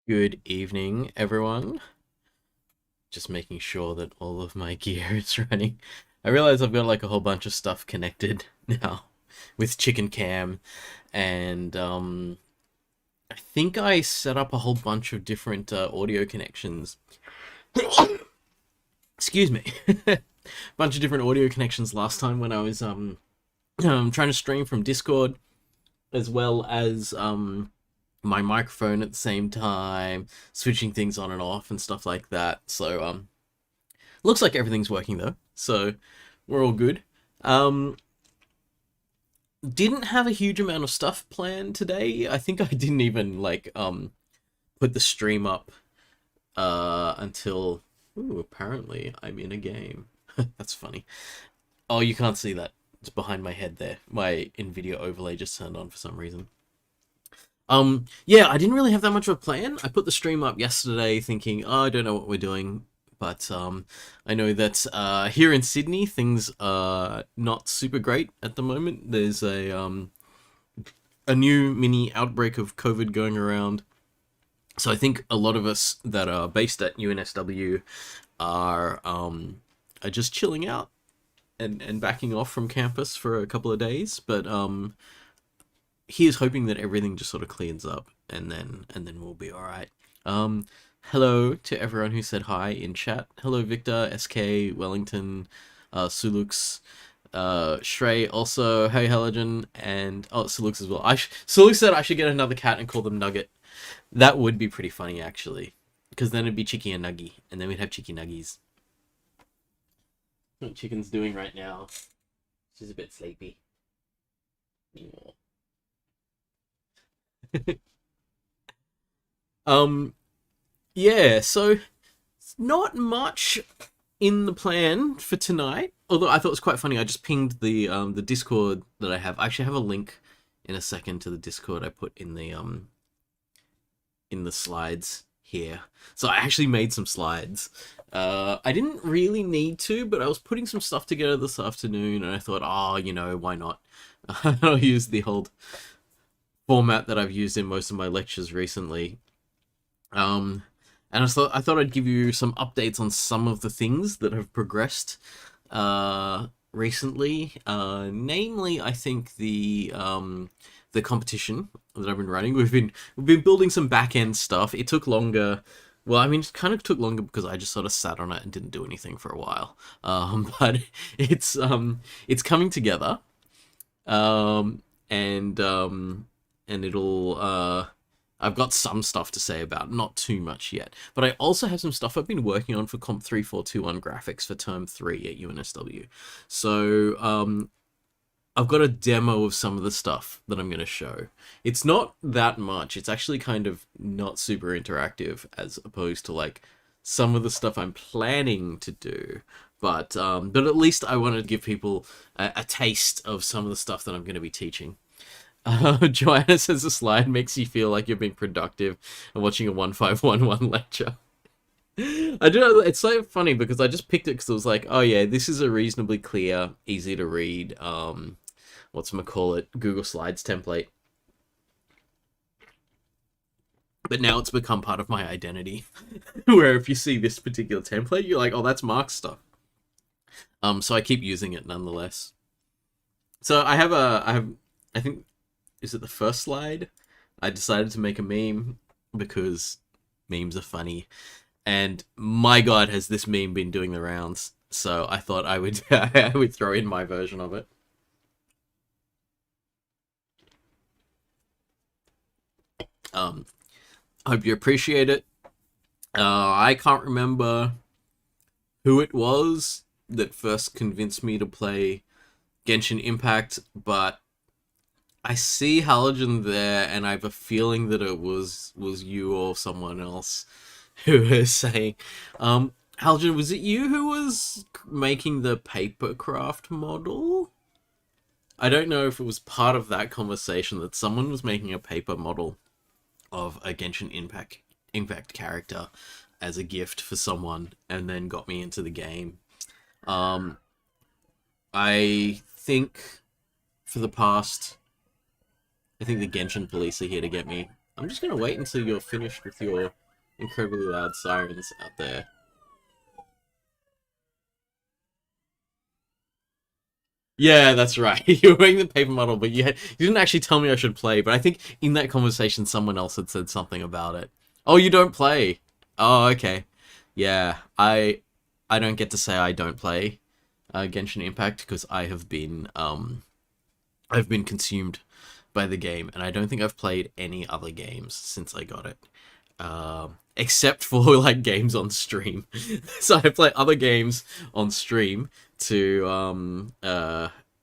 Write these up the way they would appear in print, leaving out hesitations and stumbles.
Good evening, everyone. Just making sure that all of my gear is running. I realize I've got like a whole bunch of stuff connected now with Chicken Cam, and I think I set up a whole bunch of different audio connections. Excuse me, bunch of different audio connections last time when I was trying to stream from Discord, as well as my microphone at the same time, switching things on and off and stuff like that. So looks like everything's working though, so we're all good. Um, didn't have a huge amount of stuff planned today. I think I didn't even put the stream up until apparently I'm in a game. That's funny. Oh, you can't see that. It's behind my head there. My Nvidia overlay just turned on for some reason. Yeah, I didn't really have that much of a plan. I put the stream up yesterday thinking, oh, I don't know what we're doing. But I know that here in Sydney, things are not super great at the moment. There's a new mini outbreak of COVID going around. So I think a lot of us that are based at UNSW are just chilling out and backing off from campus for a couple of days. But he is hoping that everything just sort of cleans up, and then we'll be all right. Hello to everyone who said hi in chat. Hello, Victor, SK, Wellington, Sulux, Shrey, also, hey, Halogen, and Sulux as well. Sulux said I should get another cat and call them Nugget. That would be pretty funny, actually, because then it'd be Chicky and Nuggy, and then we'd have Chicky Nuggies. What Chicken's doing right now? She's a bit sleepy. Yeah. um, yeah, so not much in the plan for tonight. Although I thought it was quite funny. I just pinged the Discord that I have. I actually have a link in a second to the Discord I put in the slides here. So I actually made some slides. I didn't really need to, but I was putting some stuff together this afternoon, and I thought, oh, why not? I'll use the old format that I've used in most of my lectures recently. And I thought I'd give you some updates on some of the things that have progressed recently. Namely, I think the competition that I've been running. We've been building some back end stuff. It took longer. Well, I mean, it kind of took longer because I just sort of sat on it and didn't do anything for a while. But it's coming together. And it'll I've got some stuff to say about, not too much yet. But I also have some stuff I've been working on for Comp 3421 graphics for Term 3 at UNSW. So I've got a demo of some of the stuff that I'm going to show. It's not that much. It's actually kind of not super interactive as opposed to like some of the stuff I'm planning to do. But at least I wanted to give people a taste of some of the stuff that I'm going to be teaching. Joanna says the slide makes you feel like you're being productive and watching a 1511 lecture. I do know, it's so funny because I just picked it because it was like, oh yeah, this is a reasonably clear, easy to read, whatchamacallit, Google Slides template. But now it's become part of my identity, where if you see this particular template, you're like, oh, that's Marc's stuff. So I keep using it nonetheless. So I think, is it the first slide? I decided to make a meme because memes are funny. And my god, has this meme been doing the rounds. So I thought I would I would throw in my version of it. I hope you appreciate it. I can't remember who it was that first convinced me to play Genshin Impact, but I see Halogen there, and I have a feeling that it was you or someone else who was saying, Halogen, was it you who was making the papercraft model? I don't know if it was part of that conversation that someone was making a paper model of a Genshin Impact character as a gift for someone, and then got me into the game. Um, I think for the past I think the Genshin police are here to get me. I'm just gonna wait until you're finished with your incredibly loud sirens out there. Yeah, that's right. You were making the paper model, but you didn't actually tell me I should play. But I think in that conversation, someone else had said something about it. Oh, you don't play? Oh, okay. Yeah, I don't get to say I don't play Genshin Impact because I've been consumed by the game, and I don't think I've played any other games since I got it, except for like games on stream. So I play other games on stream to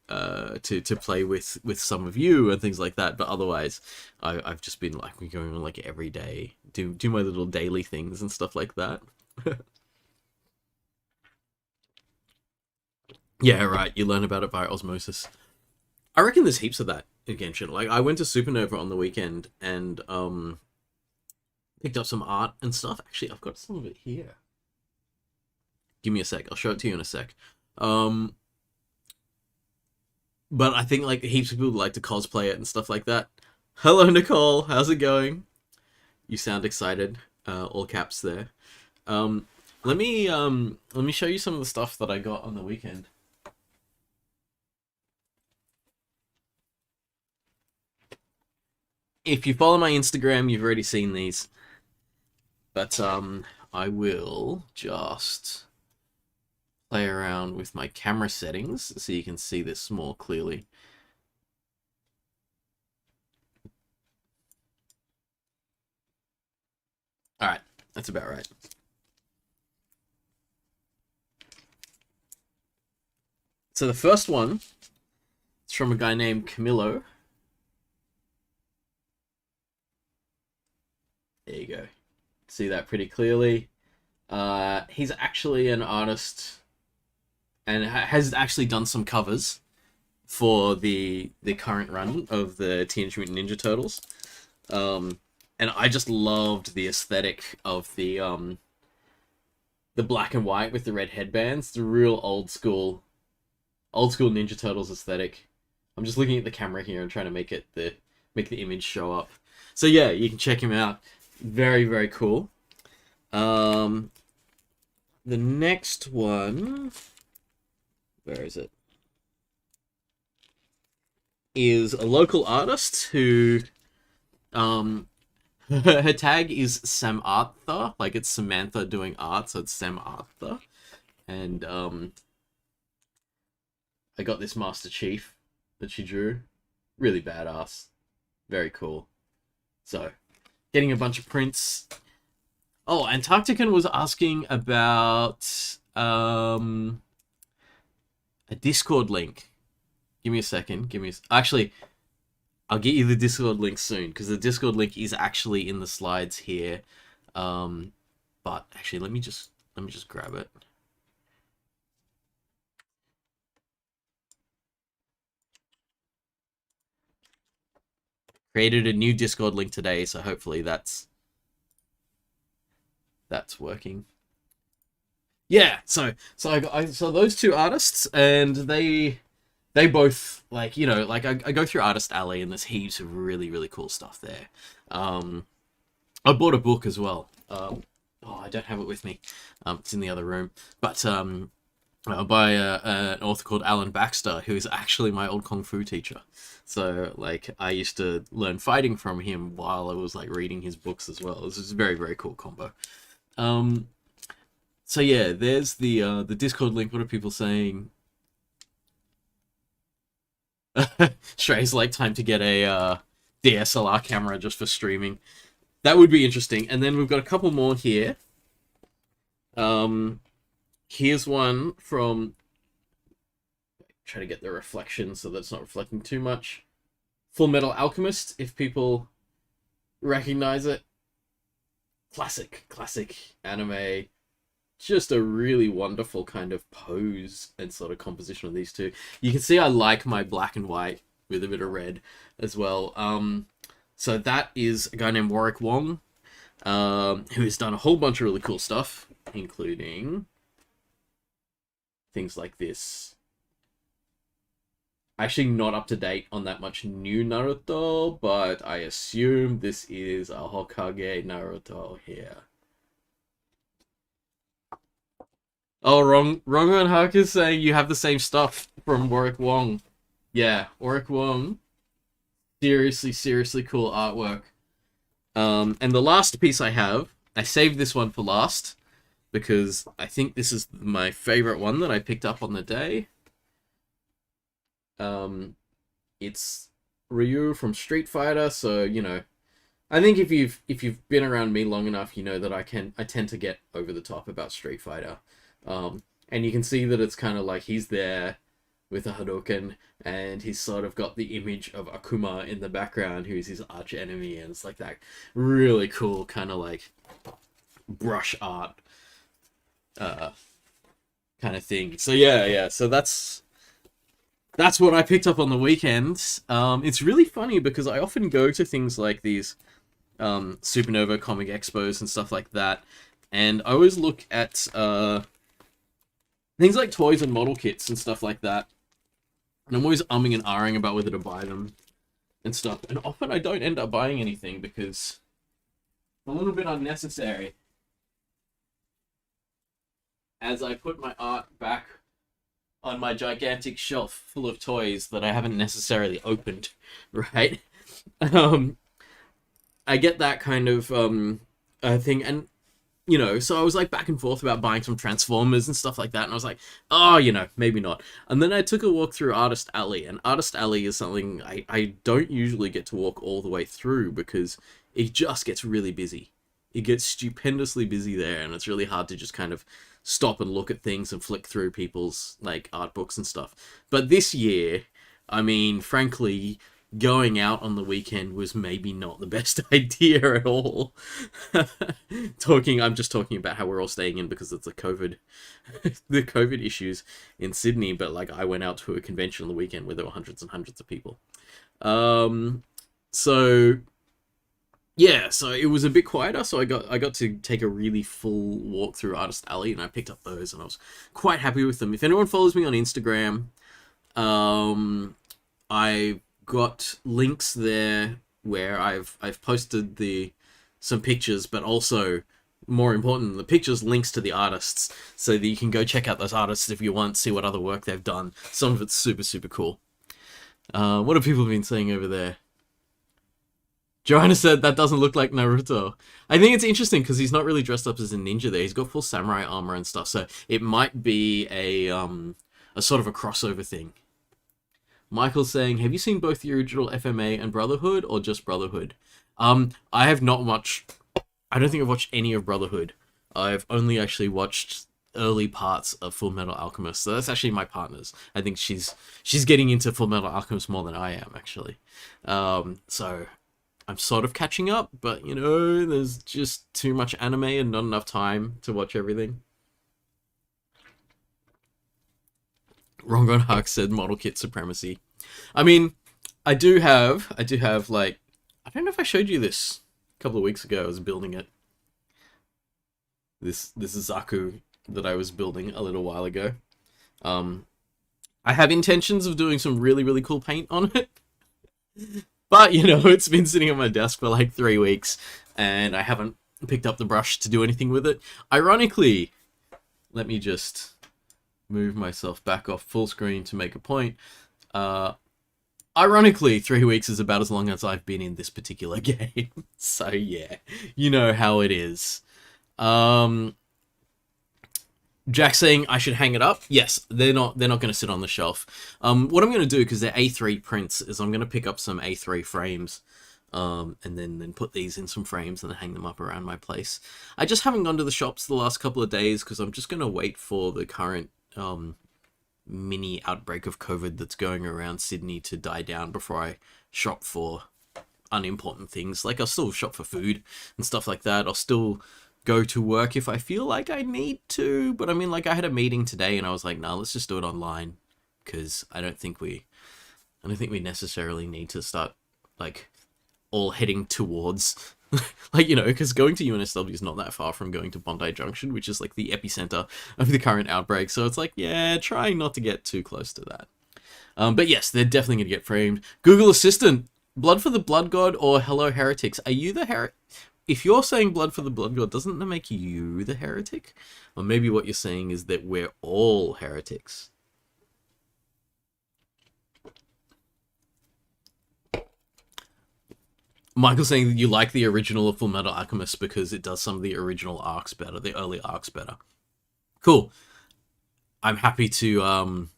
to play with some of you and things like that. But otherwise, I've just been like going on like every day, do my little daily things and stuff like that. Yeah, right. You learn about it by osmosis. I reckon there's heaps of that in Genshin. Like I went to Supernova on the weekend and picked up some art and stuff. Actually, I've got some of it here. Give me a sec. I'll show it to you in a sec. Um, but I think like heaps of people like to cosplay it and stuff like that. Hello, Nicole. How's it going? You sound excited. All caps there. Um, let me show you some of the stuff that I got on the weekend. If you follow my Instagram, you've already seen these. But I will just play around with my camera settings so you can see this more clearly. All right, that's about right. So the first one is from a guy named Camillo. There you go. See that pretty clearly. He's actually an artist and has actually done some covers for the current run of the Teenage Mutant Ninja Turtles. And I just loved the aesthetic of the black and white with the red headbands. The real old school Ninja Turtles aesthetic. I'm just looking at the camera here and trying to make the image show up. So yeah, you can check him out. Very, very cool. The next one, where is it? Is a local artist who, her tag is Samartha, like it's Samantha doing art, so it's Samartha. And I got this Master Chief that she drew. Really badass. Very cool. So, getting a bunch of prints. Oh, Antarctican was asking about a Discord link. Give me a second. Actually, I'll get you the Discord link soon because the Discord link is actually in the slides here. But actually, let me just grab it. Created a new Discord link today, so hopefully that's working. Yeah, so I saw those two artists, and they both like like I go through Artist Alley, and there's heaps of really cool stuff there. I bought a book as well. Oh, I don't have it with me. It's in the other room, but by an author called Alan Baxter, who is actually my old kung fu teacher. So like I used to learn fighting from him while I was like reading his books as well. This is a very cool combo. So yeah, there's the Discord link. What are people saying? Stray's like time to get a DSLR camera just for streaming. That would be interesting. And then we've got a couple more here. Here's one from. Try to get the reflection so that it's not reflecting too much. Full Metal Alchemist, if people recognize it. Classic anime. Just a really wonderful kind of pose and sort of composition of these two. You can see I like my black and white with a bit of red as well. So that is a guy named Warwick Wong, who has done a whole bunch of really cool stuff, including things like this. Actually not up to date on that much new Naruto, but I assume this is a Hokage Naruto here. Oh, wrong on Huck is saying you have the same stuff from Warwick Wong. Yeah, Warwick Wong. Seriously cool artwork. And the last piece I have, I saved this one for last because I think this is my favorite one that I picked up on the day. It's Ryu from Street Fighter, so you know, I think if you've been around me long enough, you know that I tend to get over the top about Street Fighter. And you can see that it's kind of like he's there with a Hadouken, and he's sort of got the image of Akuma in the background, who's his arch enemy, and it's like that really cool kind of like brush art uh, kind of thing. So yeah. So that's what I picked up on the weekend. It's really funny because I often go to things like these Supernova comic expos and stuff like that, and I always look at things like toys and model kits and stuff like that, and I'm always umming and ahhing about whether to buy them and stuff, and often I don't end up buying anything because it's a little bit unnecessary as I put my art back on my gigantic shelf full of toys that I haven't necessarily opened, right? Um, I get that kind of thing, and you know, so I was like back and forth about buying some Transformers and stuff like that, and I was like, oh, you know, maybe not. And then I took a walk through Artist Alley, and Artist Alley is something I don't usually get to walk all the way through because it just gets really busy. It gets stupendously busy there, and it's really hard to just kind of stop and look at things and flick through people's like art books and stuff. But this year, I mean, frankly, going out on the weekend was maybe not the best idea at all. I'm just talking about how we're all staying in because it's the COVID issues in Sydney. But like, I went out to a convention on the weekend where there were hundreds and hundreds of people. So yeah, so it was a bit quieter. So I got to take a really full walk through Artist Alley, and I picked up those, and I was quite happy with them. If anyone follows me on Instagram, I got links there where I've posted some pictures, but also more important than the pictures, links to the artists, so that you can go check out those artists if you want, see what other work they've done. Some of it's super cool. What have people been saying over there? Joanna said that doesn't look like Naruto. I think it's interesting because he's not really dressed up as a ninja there. He's got full samurai armor and stuff, so it might be a sort of a crossover thing. Michael's saying, have you seen both the original FMA and Brotherhood, or just Brotherhood? I have not much. I don't think I've watched any of Brotherhood. I've only actually watched early parts of Full Metal Alchemist. So that's actually my partner's. I think she's getting into Full Metal Alchemist more than I am, actually. So I'm sort of catching up, but you know, there's just too much anime and not enough time to watch everything. Rongon Hark said model kit supremacy. I mean, I do have like, I don't know if I showed you this a couple of weeks ago. I was building it. This is Zaku that I was building a little while ago. I have intentions of doing some really cool paint on it. But, you know, it's been sitting on my desk for like 3 weeks, and I haven't picked up the brush to do anything with it. Ironically, let me just move myself back off full screen to make a point. Ironically, 3 weeks is about as long as I've been in this particular game. So yeah, you know how it is. Jack saying I should hang it up. Yes, they're not going to sit on the shelf. What I'm going to do, because they're A3 prints, is I'm going to pick up some A3 frames, and then put these in some frames and then hang them up around my place. I just haven't gone to the shops the last couple of days because I'm just going to wait for the current mini outbreak of COVID that's going around Sydney to die down before I shop for unimportant things. Like, I'll still shop for food and stuff like that. I'll still go to work if I feel like I need to, but I mean, like, I had a meeting today and I was like, nah, let's just do it online, because I don't think we necessarily need to start like all heading towards like, you know, because going to UNSW is not that far from going to Bondi Junction, which is like the epicenter of the current outbreak. So it's like, yeah, trying not to get too close to that. But yes, they're definitely going to get framed. Google Assistant, Blood for the Blood God or Hello Heretics. Are you the heretic? If you're saying Blood for the Blood God, doesn't that make you the heretic? Or maybe what you're saying is that we're all heretics. Michael's saying that you like the original of Full Metal Alchemist because it does some of the original arcs better, the early arcs better. Cool. I'm happy to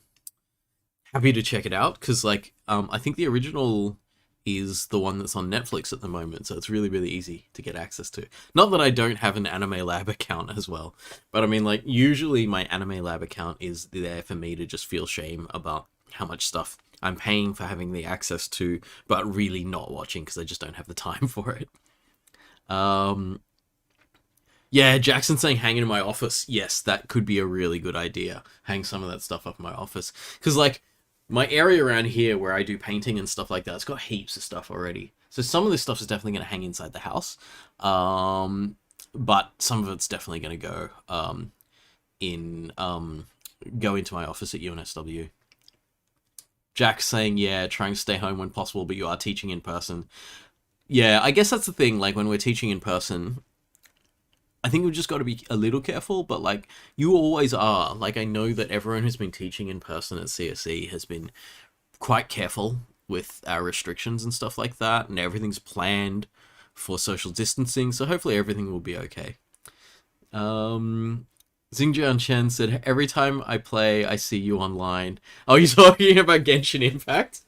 check it out because I think the original is the one that's on Netflix at the moment, so it's really really easy to get access to. Not that I don't have an Anime Lab account as well, but I mean like usually my Anime Lab account is there for me to just feel shame about how much stuff I'm paying for having the access to, but really not watching because I just don't have the time for it. Um, yeah, Jackson saying hang it in my office. Yes, that could be a really good idea. Hang some of that stuff up in my office. Because, like, my area around here where I do painting and stuff like that, it's got heaps of stuff already. So some of this stuff is definitely going to hang inside the house. But some of it's definitely going to go go into my office at UNSW. Jack saying, yeah, trying to stay home when possible, but you are teaching in person. Yeah, I guess that's the thing. Like, when we're teaching in person, I think we've just got to be a little careful, but like you always are. Like I know that everyone who's been teaching in person at CSE has been quite careful with our restrictions and stuff like that, and everything's planned for social distancing, so hopefully everything will be okay. Xingjian Chen said, every time I play, I see you online. Oh, you're talking about Genshin Impact?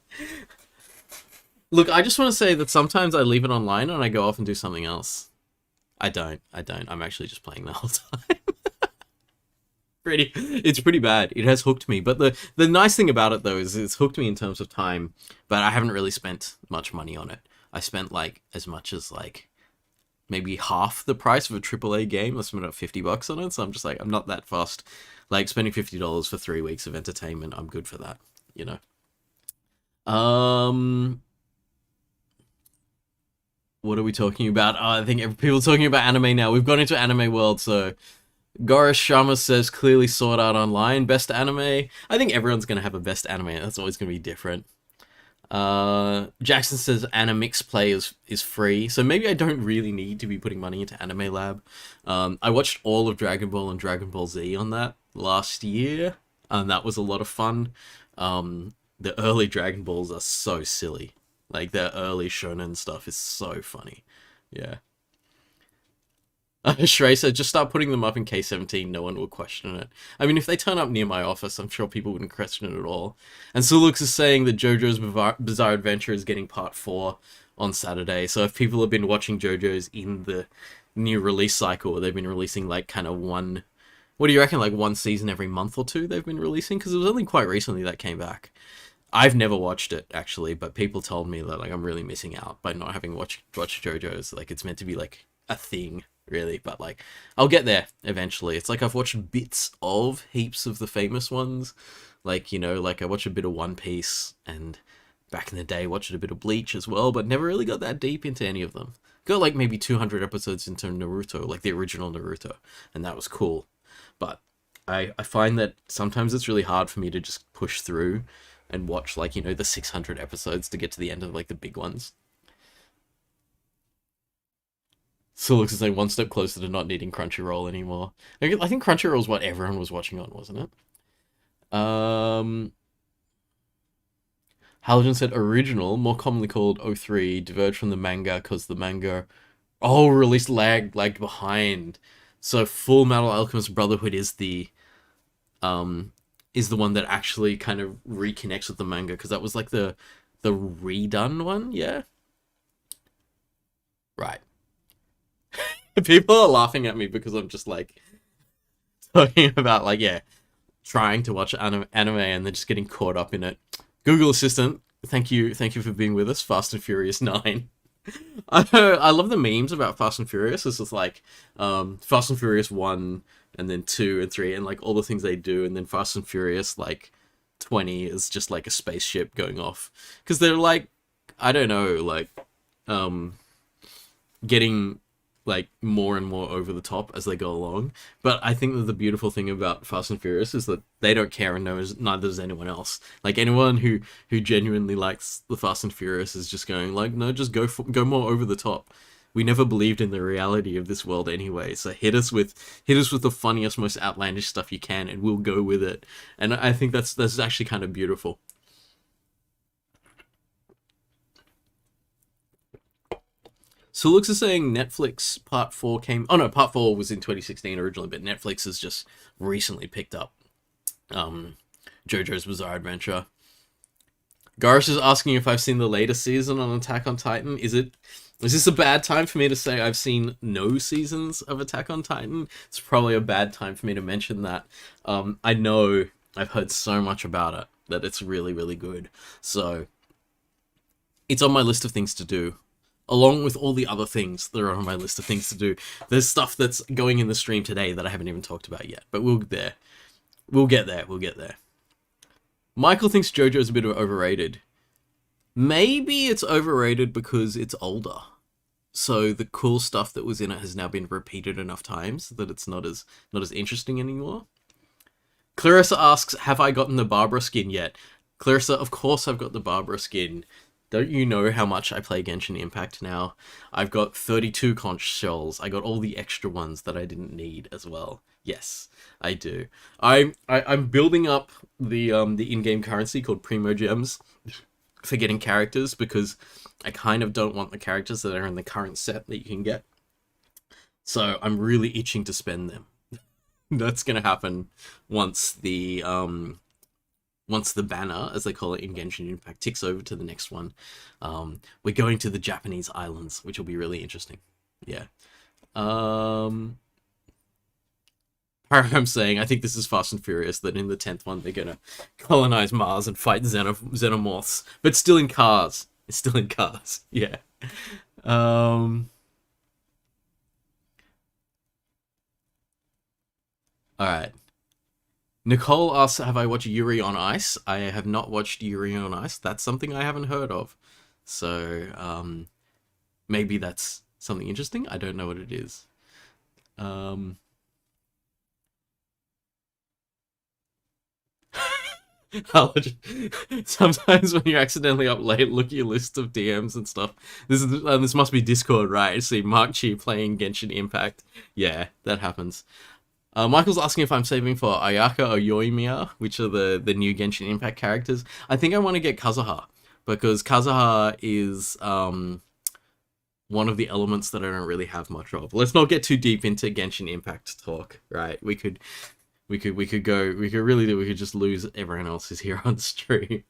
Look, I just want to say that sometimes I leave it online and I go off and do something else. I don't. I'm actually just playing the whole time. It's pretty bad. It has hooked me. But the nice thing about it, though, is it's hooked me in terms of time, but I haven't really spent much money on it. I spent, like, as much as, like, maybe half the price of a AAA game. I spent about $50 on it, so I'm just like, I'm not that fussed. Like, spending $50 for 3 weeks of entertainment, I'm good for that, you know? What are we talking about? I think people are talking about anime now. We've gone into anime world, so Goris Sharma says clearly Sword Art Online, best anime. I think everyone's gonna have a best anime. That's always gonna be different. Jackson says Animix Play is free, so maybe I don't really need to be putting money into Anime Lab. I watched all of Dragon Ball and Dragon Ball Z on that last year, and that was a lot of fun. The early Dragon Balls are so silly. Like, their early shonen stuff is so funny. Yeah. Shrey said, just start putting them up in K17, no one will question it. I mean, if they turn up near my office, I'm sure people wouldn't question it at all. And Sulux is saying that JoJo's Bizarre Adventure is getting part 4 on Saturday, so if people have been watching JoJo's in the new release cycle, they've been releasing, like, kind of one... What do you reckon, like, one season every month or two they've been releasing? Because it was only quite recently that came back. I've never watched it, actually, but people told me that, like, I'm really missing out by not having watched JoJo's. Like, it's meant to be, like, a thing, really, but, like, I'll get there eventually. It's like I've watched bits of heaps of the famous ones. Like, you know, like, I watched a bit of One Piece, and back in the day watched a bit of Bleach as well, but never really got that deep into any of them. Got, like, maybe 200 episodes into Naruto, like the original Naruto, and that was cool. But I find that sometimes it's really hard for me to just push through and watch, like, you know, the 600 episodes to get to the end of, like, the big ones. So looks as like one step closer to not needing Crunchyroll anymore. I think Crunchyroll is what everyone was watching on, wasn't it? Halogen said original, more commonly called O3, diverged from the manga because the manga... Oh, released lagged behind. So Full Metal Alchemist Brotherhood is the one that actually kind of reconnects with the manga, because that was like the redone one, yeah? Right. People are laughing at me because I'm just like talking about, like, yeah, trying to watch anime and then just getting caught up in it. Google Assistant, thank you for being with us. Fast and Furious 9. I love the memes about Fast and Furious. It's just like Fast and Furious 1 and then 2 and 3 and like all the things they do, and then Fast and Furious like 20 is just like a spaceship going off, because they're like, I don't know, like getting like more and more over the top as they go along. But I think that the beautiful thing about Fast and Furious is that they don't care, and neither does anyone else. Like anyone who genuinely likes the Fast and Furious is just going like, no, just go more over the top. We never believed in the reality of this world anyway, so hit us with the funniest, most outlandish stuff you can, and we'll go with it. And I think that's actually kind of beautiful. So Lux is saying Netflix Part 4 came... Oh no, Part 4 was in 2016 originally, but Netflix has just recently picked up JoJo's Bizarre Adventure. Garish is asking if I've seen the latest season on Attack on Titan. Is this a bad time for me to say I've seen no seasons of Attack on Titan? It's probably a bad time for me to mention that. I know I've heard so much about it, that it's really, really good. So, it's on my list of things to do. Along with all the other things that are on my list of things to do. There's stuff that's going in the stream today that I haven't even talked about yet. But we'll get there. We'll get there. Michael thinks JoJo's a bit overrated. Maybe it's overrated because it's older. So the cool stuff that was in it has now been repeated enough times that it's not as interesting anymore. Clarissa asks, have I gotten the Barbara skin yet? Clarissa, of course I've got the Barbara skin. Don't you know how much I play Genshin Impact now? I've got 32 conch shells. I got all the extra ones that I didn't need as well. Yes, I do. I'm building up the in-game currency called Primo Gems for getting characters, because I kind of don't want the characters that are in the current set that you can get. So I'm really itching to spend them. That's gonna happen once the banner, as they call it in Genshin Impact, ticks over to the next one. We're going to the Japanese islands, which will be really interesting. Yeah. I'm saying, I think this is Fast and Furious, that in the 10th one they're gonna colonize Mars and fight xenomorphs, but still in cars. It's still in cars. Yeah. Alright. Nicole asks, have I watched Yuri on Ice? I have not watched Yuri on Ice. That's something I haven't heard of. So, maybe that's something interesting. I don't know what it is. Sometimes when you're accidentally up late, look at your list of DMs and stuff. This must be Discord, right? See Marc Chi playing Genshin Impact. Yeah, that happens. Michael's asking if I'm saving for Ayaka or Yoimiya, which are the new Genshin Impact characters. I think I want to get Kazuha, because Kazuha is one of the elements that I don't really have much of. Let's not get too deep into Genshin Impact talk, right? We could just lose everyone else who's here on stream.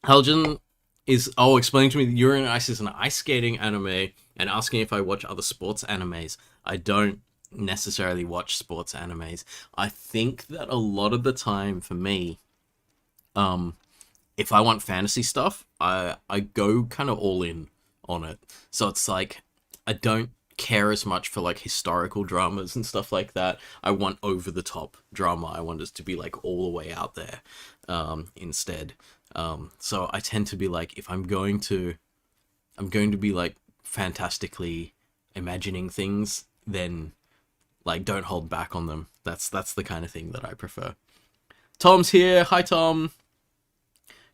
Helgen is explaining to me that Yuri on Ice is an ice skating anime, and asking if I watch other sports animes. I don't necessarily watch sports animes. I think that a lot of the time for me, if I want fantasy stuff, I go kind of all in on it. So it's like, I don't care as much for like historical dramas and stuff like that. I want over the top drama. I want us to be like all the way out there instead. So I tend to be like, if I'm going to be like fantastically imagining things, then like don't hold back on them. That's the kind of thing that I prefer. Tom's here. Hi Tom.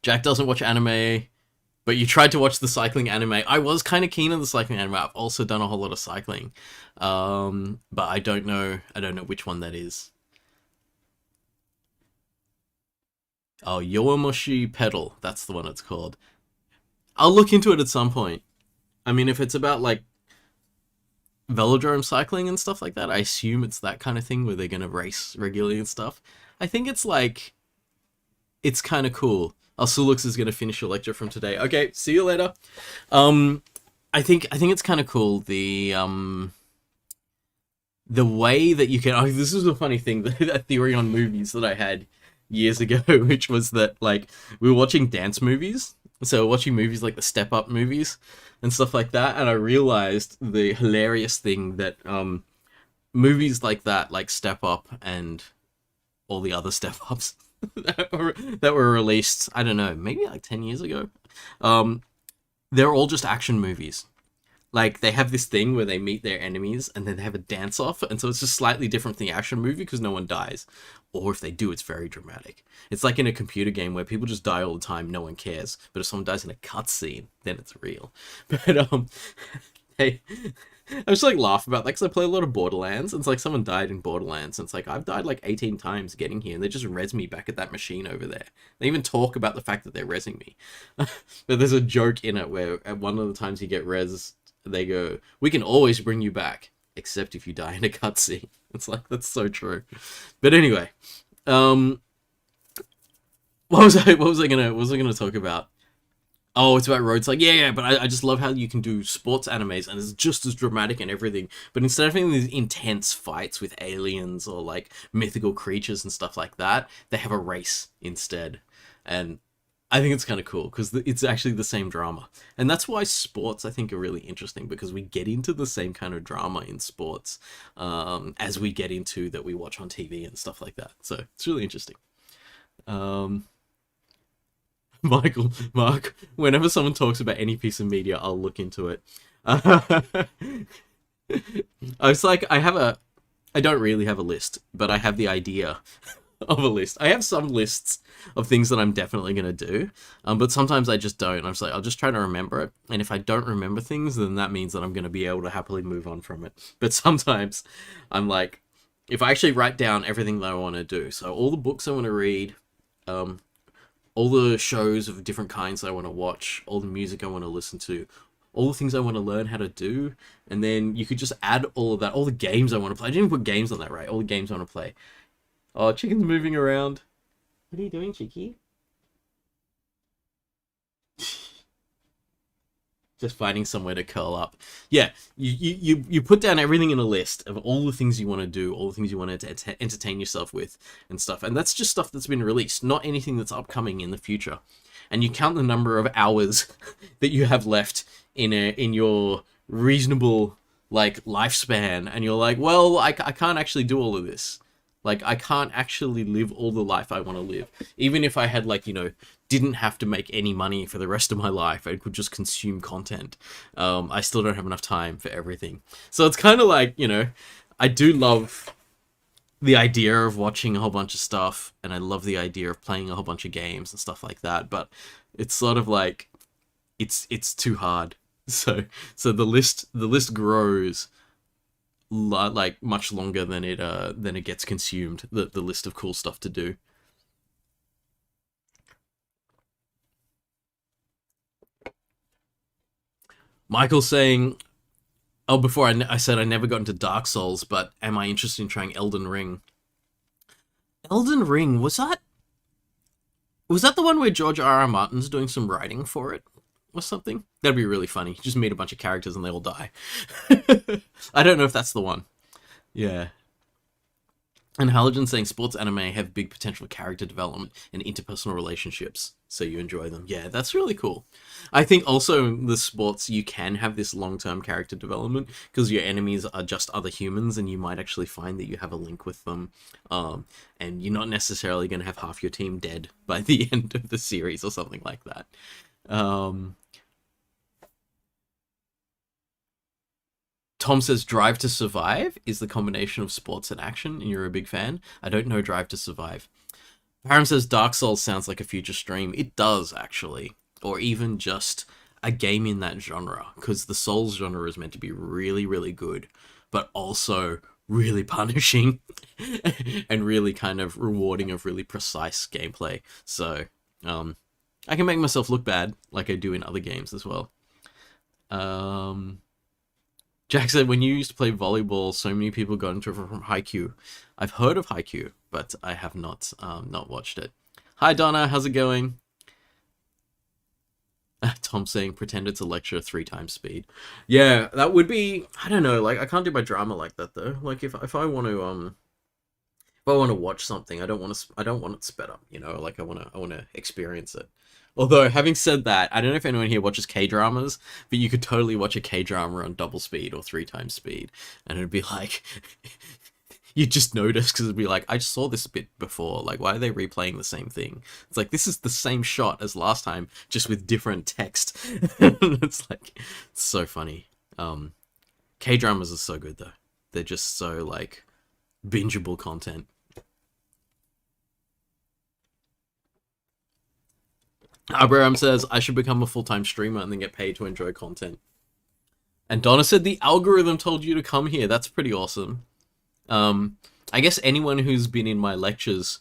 Jack doesn't watch anime, but you tried to watch the cycling anime. I was kind of keen on the cycling anime. I've also done a whole lot of cycling, but I don't know which one that is. Oh, Yowamushi Pedal. That's the one it's called. I'll look into it at some point. I mean, if it's about like velodrome cycling and stuff like that, I assume it's that kind of thing where they're gonna race regularly and stuff. I think it's like, it's kind of cool. Sulux is gonna finish your lecture from today. Okay, see you later. I think it's kind of cool, the way that you can. Oh, this is a funny thing. A theory on movies that I had years ago, which was that like we were watching dance movies. So watching movies like the Step Up movies and stuff like that, and I realized the hilarious thing that movies like that, like Step Up and all the other Step Ups that were released, I don't know, maybe like 10 years ago, They're all just action movies. Like, they have this thing where they meet their enemies and then they have a dance off, and so it's just slightly different from the action movie because no one dies, or if they do, it's very dramatic. It's like in a computer game where people just die all the time, no one cares, but if someone dies in a cutscene, then it's real. But hey, I just like laugh about that because I play a lot of Borderlands, and it's like someone died in Borderlands, and it's like I've died like 18 times getting here, and they just res me back at that machine over there. They even talk about the fact that they're resing me. But there's a joke in it where at one of the times you get res, they go, "We can always bring you back, except if you die in a cutscene." It's like, that's so true. But anyway, um, what was I gonna talk about? Oh, it's about roads. Like, yeah, but I just love how you can do sports animes and it's just as dramatic and everything. But instead of having these intense fights with aliens or like mythical creatures and stuff like that, they have a race instead. And I think it's kind of cool because it's actually the same drama. And that's why sports, I think, are really interesting because we get into the same kind of drama in sports as we get into that we watch on TV and stuff like that. So it's really interesting. Um, Mark, whenever someone talks about any piece of media, I'll look into it. I was like, I don't really have a list, but I have the idea of a list. I have some lists of things that I'm definitely going to do, but sometimes I just don't. I'm just like, I'll just try to remember it. And if I don't remember things, then that means that I'm going to be able to happily move on from it. But sometimes I'm like, if I actually write down everything that I want to do, so all the books I want to read, um, all the shows of different kinds that I want to watch, all the music I want to listen to, all the things I want to learn how to do, and then you could just add all of that, all the games I want to play. I didn't even put games on that, right? All the games I want to play. Oh, chicken's moving around. What are you doing, Chicky? Just finding somewhere to curl up. Yeah, you put down everything in a list of all the things you want to do, all the things you want to entertain yourself with and stuff. And that's just stuff that's been released, not anything that's upcoming in the future. And you count the number of hours that you have left in your reasonable like lifespan, and you're like, well, I can't actually do all of this. Like, I can't actually live all the life I want to live. Even if I had, like, didn't have to make any money for the rest of my life, I could just consume content. I still don't have enough time for everything. So it's kind of like, I do love the idea of watching a whole bunch of stuff, and I love the idea of playing a whole bunch of games and stuff like that, but it's sort of like, it's too hard. So the list grows like much longer than it gets consumed, the list of cool stuff to do. Michael saying, oh, before I said I never got into Dark Souls, but am I interested in trying Elden Ring? Elden Ring, was that the one where George R.R. Martin's doing some writing for it or something? That'd be really funny. Just meet a bunch of characters and they all die. I don't know if that's the one. Yeah. And Halogen saying sports anime have big potential character development and interpersonal relationships, so you enjoy them. Yeah, that's really cool. I think also in the sports you can have this long-term character development because your enemies are just other humans, and you might actually find that you have a link with them, and you're not necessarily going to have half your team dead by the end of the series or something like that. Um, Tom says Drive to Survive is the combination of sports and action, and you're a big fan. I don't know Drive to Survive. Param says Dark Souls sounds like a future stream. It does, actually. Or even just a game in that genre, because the Souls genre is meant to be really, really good, but also really punishing and really kind of rewarding of really precise gameplay. So, I can make myself look bad like I do in other games as well. Jack said, when you used to play volleyball, so many people got into it from Haikyuu. I've heard of Haikyuu, but I have not watched it. Hi, Donna. How's it going? Tom saying, pretend it's a lecture 3 times speed. Yeah, that would be, I don't know, like, I can't do my drama like that, though. Like, if I want to, if I want to watch something, I don't want it sped up, like I want to experience it. Although, having said that, I don't know if anyone here watches K-dramas, but you could totally watch a K-drama on double speed or 3 times speed, and it'd be like, you just notice because it'd be like, I just saw this bit before. Like, why are they replaying the same thing? It's like, this is the same shot as last time, just with different text. It's like, it's so funny. K-dramas are so good though. They're just so like bingeable content. Abraham says, I should become a full-time streamer and then get paid to enjoy content. And Donna said, the algorithm told you to come here. That's pretty awesome. I guess anyone who's been in my lectures,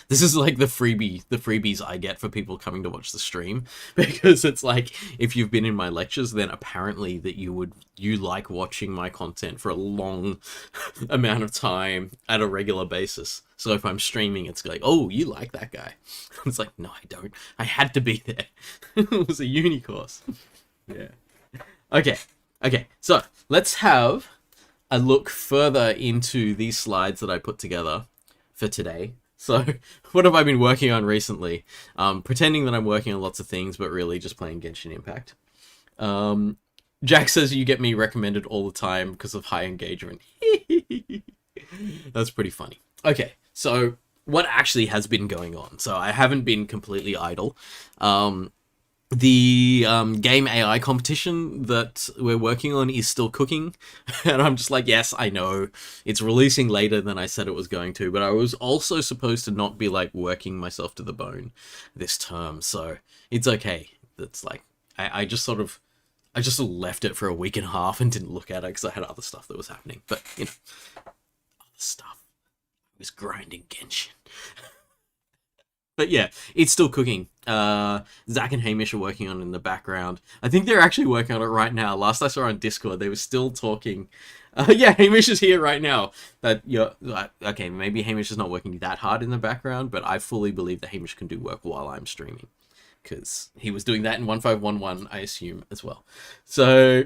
this is like the freebies I get for people coming to watch the stream, because it's like, if you've been in my lectures, then apparently that you like watching my content for a long amount of time at a regular basis. So if I'm streaming, it's like, oh, you like that guy. It's like, no, I don't. I had to be there. It was a uni course. Yeah. Okay. So let's have a look further into these slides that I put together for today. So what have I been working on recently? Pretending that I'm working on lots of things, but really just playing Genshin Impact. Jack says you get me recommended all the time because of high engagement. That's pretty funny. Okay, so what actually has been going on? So I haven't been completely idle. The game AI competition that we're working on is still cooking, and I'm just like, yes, I know it's releasing later than I said it was going to, but I was also supposed to not be like working myself to the bone this term, so it's okay. It's like I just sort of left it for a week and a half and didn't look at it because I had other stuff that was happening. But you know, other stuff. I was grinding Genshin. But yeah, it's still cooking. Zach and Hamish are working on it in the background. I think they're actually working on it right now. Last I saw on Discord, they were still talking. Yeah, Hamish is here right now. Okay, maybe Hamish is not working that hard in the background, but I fully believe that Hamish can do work while I'm streaming, because he was doing that in 1511, I assume, as well. So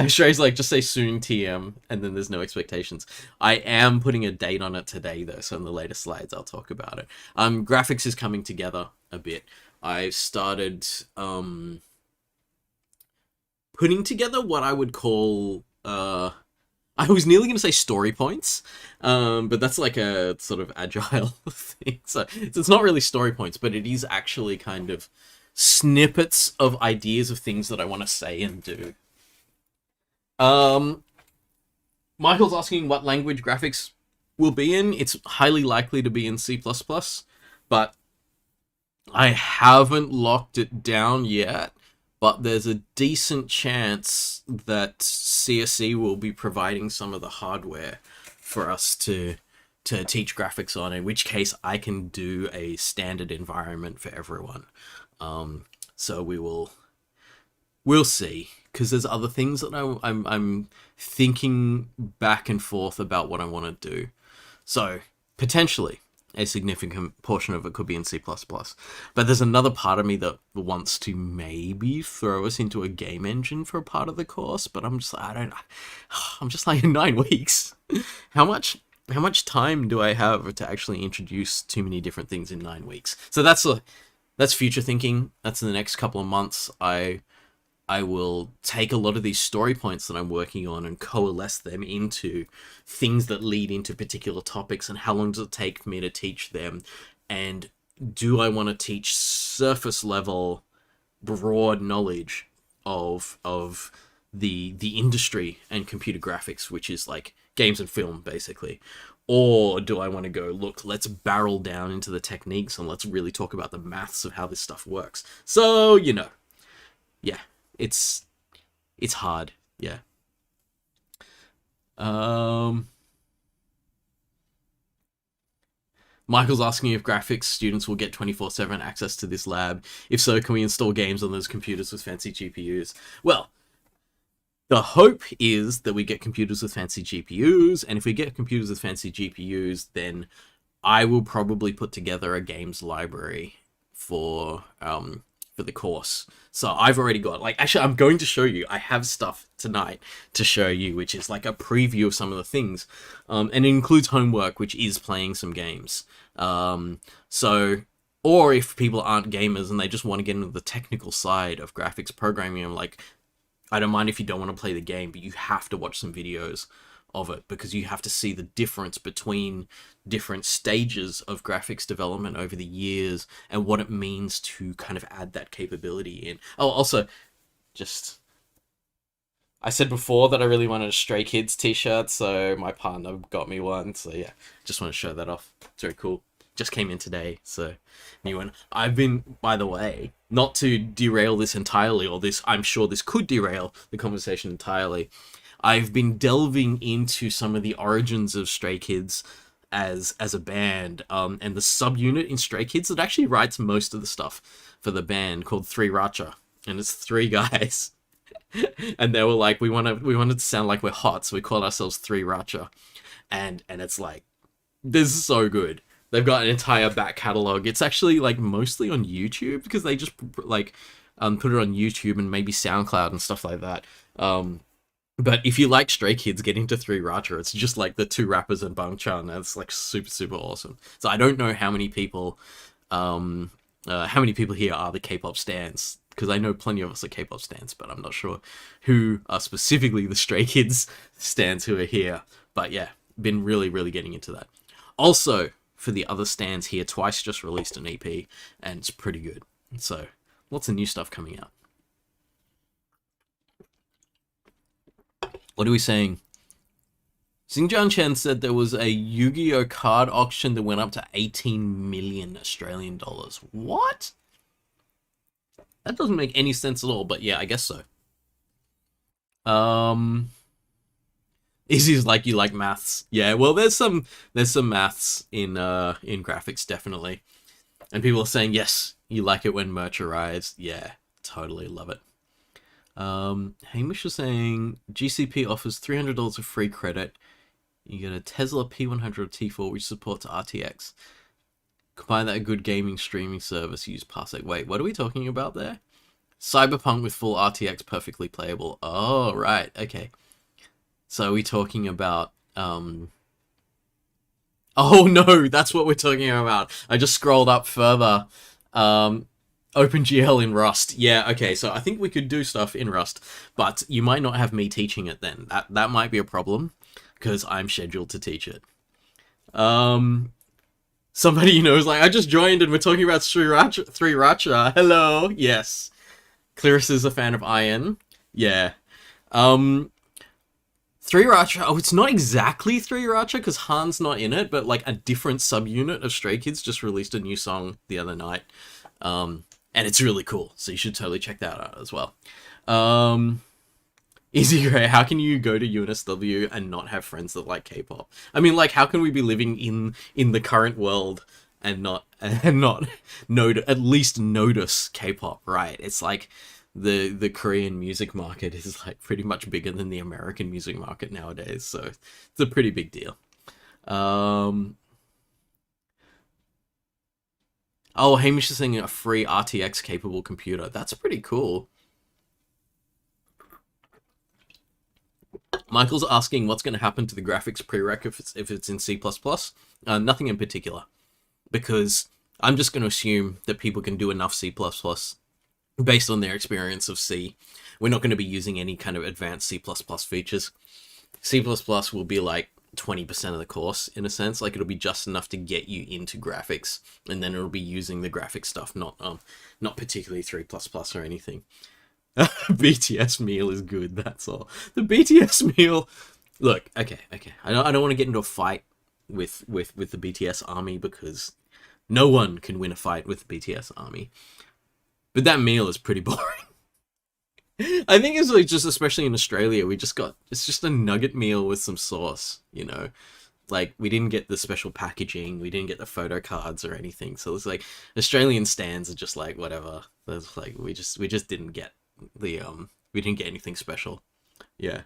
Shrey's like, just say soon TM, and then there's no expectations. I am putting a date on it today, though, so in the later slides I'll talk about it. Graphics is coming together a bit. I've started putting together what I would call... I was nearly going to say story points, but that's like a sort of agile thing. So it's not really story points, but it is actually kind of snippets of ideas of things that I want to say and do. Michael's asking what language graphics will be in. It's highly likely to be in C++, but I haven't locked it down yet. But there's a decent chance that CSE will be providing some of the hardware for us to teach graphics on, in which case I can do a standard environment for everyone. So we'll see, because there's other things that I'm thinking back and forth about what I want to do. So potentially a significant portion of it could be in C++. But there's another part of me that wants to maybe throw us into a game engine for a part of the course, but I'm just like, in 9 weeks. How much time do I have to actually introduce too many different things in 9 weeks? So that's future thinking. That's in the next couple of months. I will take a lot of these story points that I'm working on and coalesce them into things that lead into particular topics, and how long does it take for me to teach them, and do I want to teach surface level broad knowledge of the industry and computer graphics, which is like games and film basically, or do I want to go, look, let's barrel down into the techniques and let's really talk about the maths of how this stuff works. So, you know, yeah. It's hard, yeah. Michael's asking if graphics students will get 24/7 access to this lab. If so, can we install games on those computers with fancy GPUs? Well, the hope is that we get computers with fancy GPUs, and if we get computers with fancy GPUs, then I will probably put together a games library for the course. So I've already got, like, actually I'm going to show you, I have stuff tonight to show you, which is like a preview of some of the things, and it includes homework, which is playing some games. So, or if people aren't gamers and they just want to get into the technical side of graphics programming, I'm like, I don't mind if you don't want to play the game, but you have to watch some videos of it, because you have to see the difference between different stages of graphics development over the years and what it means to kind of add that capability in. Oh, also, just I said before that I really wanted a Stray Kids t-shirt, so my partner got me one. So yeah, just want to show that off. It's very cool. Just came in today, so new one. I've been, by the way, not to derail this entirely, or this, I'm sure this could derail the conversation entirely. I've been delving into some of the origins of Stray Kids as a band, and the subunit in Stray Kids that actually writes most of the stuff for the band, called Three Racha, and it's three guys. And they were like, we wanted to sound like we're hot, so we called ourselves Three Racha, and it's like, this is so good. They've got an entire back catalog. It's actually like mostly on YouTube, because they just like put it on YouTube and maybe SoundCloud and stuff like that. But if you like Stray Kids, get into Three Racha. It's just like the two rappers and Bangchan, and it's like super, super awesome. So I don't know how many people here are the K-pop stans, because I know plenty of us are K-pop stans, but I'm not sure who are specifically the Stray Kids stans who are here. But yeah, been really, really getting into that. Also, for the other stans here, Twice just released an EP, and it's pretty good. So, lots of new stuff coming out. What are we saying? Xinjiang Chen said there was a Yu-Gi-Oh card auction that went up to 18 million Australian dollars. What? That doesn't make any sense at all, but yeah, I guess so. Izzy's like, you like maths. Yeah, well, there's some maths in graphics, definitely. And people are saying, yes, you like it when merch arrives. Yeah, totally love it. Hamish was saying GCP offers $300 of free credit. You get a Tesla P100 or T4 which supports RTX. Combine that with a good gaming streaming service, use Parsec. Wait, what are we talking about there? Cyberpunk with full RTX, perfectly playable. Oh, right, okay. So are we talking about oh no, that's what we're talking about. I just scrolled up further. OpenGL in Rust. Yeah, okay, so I think we could do stuff in Rust, but you might not have me teaching it then. That might be a problem, because I'm scheduled to teach it. Somebody, you know, is like, I just joined and we're talking about Three Racha. Hello, yes. Clarissa is a fan of Iron. Yeah. Three Racha, oh, it's not exactly Three Racha, because Han's not in it, but like a different subunit of Stray Kids just released a new song the other night. And it's really cool, so you should totally check that out as well. Easy Gray, how can you go to UNSW and not have friends that like K-pop? I mean, like, how can we be living in the current world and not at least notice K-pop, right? It's like the Korean music market is like pretty much bigger than the American music market nowadays, so it's a pretty big deal. Oh, Hamish is saying a free RTX capable computer. That's pretty cool. Michael's asking what's going to happen to the graphics prereq if it's in C++. Nothing in particular, because I'm just going to assume that people can do enough C++ based on their experience of C. We're not going to be using any kind of advanced C++ features. C++ will be like 20% of the course, in a sense. Like, it'll be just enough to get you into graphics, and then it'll be using the graphic stuff, not particularly 3++ or anything. BTS meal is good, that's all. The BTS meal... Look, okay. I don't want to get into a fight with the BTS army, because no one can win a fight with the BTS army. But that meal is pretty boring. I think it's like, just especially in Australia, it's just a nugget meal with some sauce, you know? Like, we didn't get the special packaging, we didn't get the photo cards or anything, so it's like, Australian stands are just like, whatever. There's like, we just didn't get we didn't get anything special. Yeah.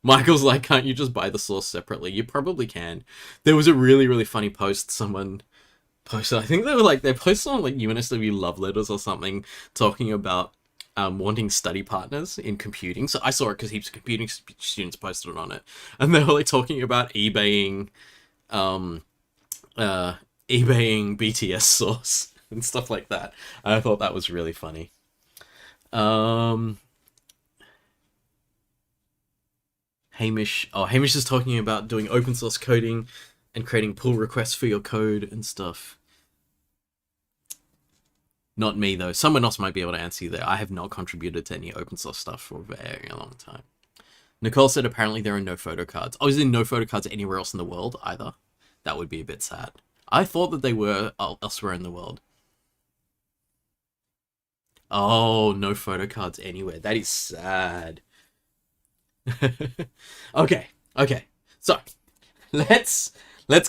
Michael's like, can't you just buy the sauce separately? You probably can. There was a really, really funny post someone posted. I think they posted on like UNSW love letters or something, talking about wanting study partners in computing. So I saw it because heaps of computing students posted on it, and they were like talking about eBaying BTS sauce and stuff like that. And I thought that was really funny. Hamish. Oh, Hamish is talking about doing open source coding and creating pull requests for your code and stuff. Not me, though. Someone else might be able to answer you there. I have not contributed to any open source stuff for a very long time. Nicole said apparently there are no photo cards. Oh, is there no photo cards anywhere else in the world either? That would be a bit sad. I thought that they were elsewhere in the world. Oh, no photo cards anywhere. That is sad. Okay, okay. So, let's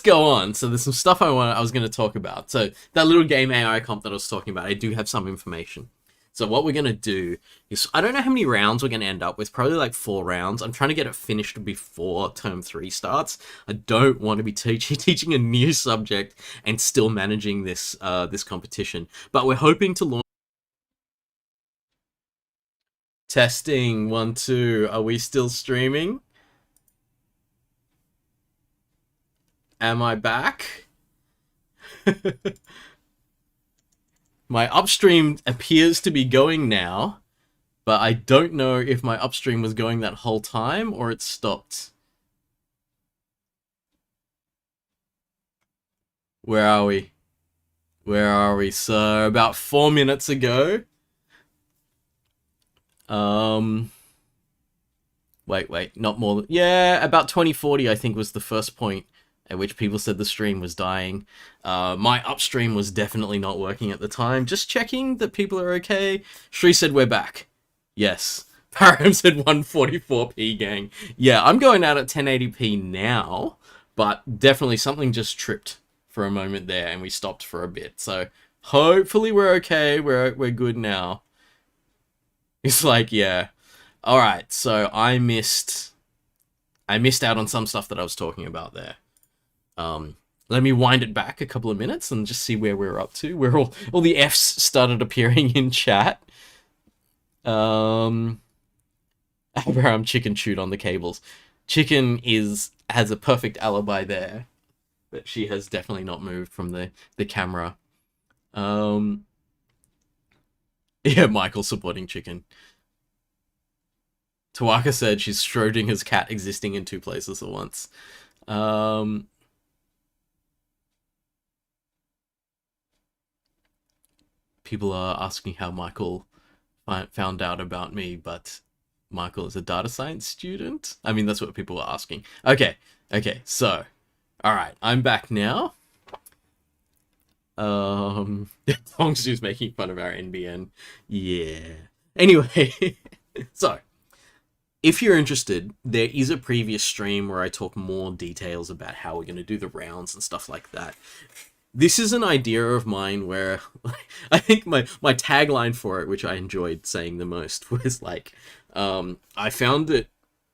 go on. So there's some stuff I was going to talk about. So that little game AI comp that I was talking about, I do have some information. So what we're going to do is, I don't know how many rounds we're going to end up with, probably like 4 rounds. I'm trying to get it finished before term 3 starts. I don't want to be teaching a new subject and still managing this this competition. But we're hoping to launch. Testing 1 2. Are we still streaming? Am I back? My upstream appears to be going now, but I don't know if my upstream was going that whole time or it stopped. Where are we? Where are we? So about 4 minutes ago. Wait, not more. Yeah, about 2040, I think, was the first point at which people said the stream was dying. My upstream was definitely not working at the time. Just checking that people are okay. Shri said we're back. Yes. Parham said 144p, gang. Yeah, I'm going out at 1080p now, but definitely something just tripped for a moment there, and we stopped for a bit. So hopefully we're okay. We're good now. It's like, yeah. All right, so I missed out on some stuff that I was talking about there. Let me wind it back a couple of minutes and just see where we're up to. Where all the Fs started appearing in chat. Abraham Chicken chewed on the cables. Chicken has a perfect alibi there, but she has definitely not moved from the camera. Yeah, Michael supporting Chicken. Tawaka said she's Schrodinger's cat existing in 2 places at once. People are asking how Michael found out about me, but Michael is a data science student? I mean, that's what people are asking. Okay, so, alright, I'm back now. Tongsu's making fun of our NBN. Yeah. Anyway, so, if you're interested, there is a previous stream where I talk more details about how we're going to do the rounds and stuff like that. This is an idea of mine where I think my tagline for it, which I enjoyed saying the most, was like, I found it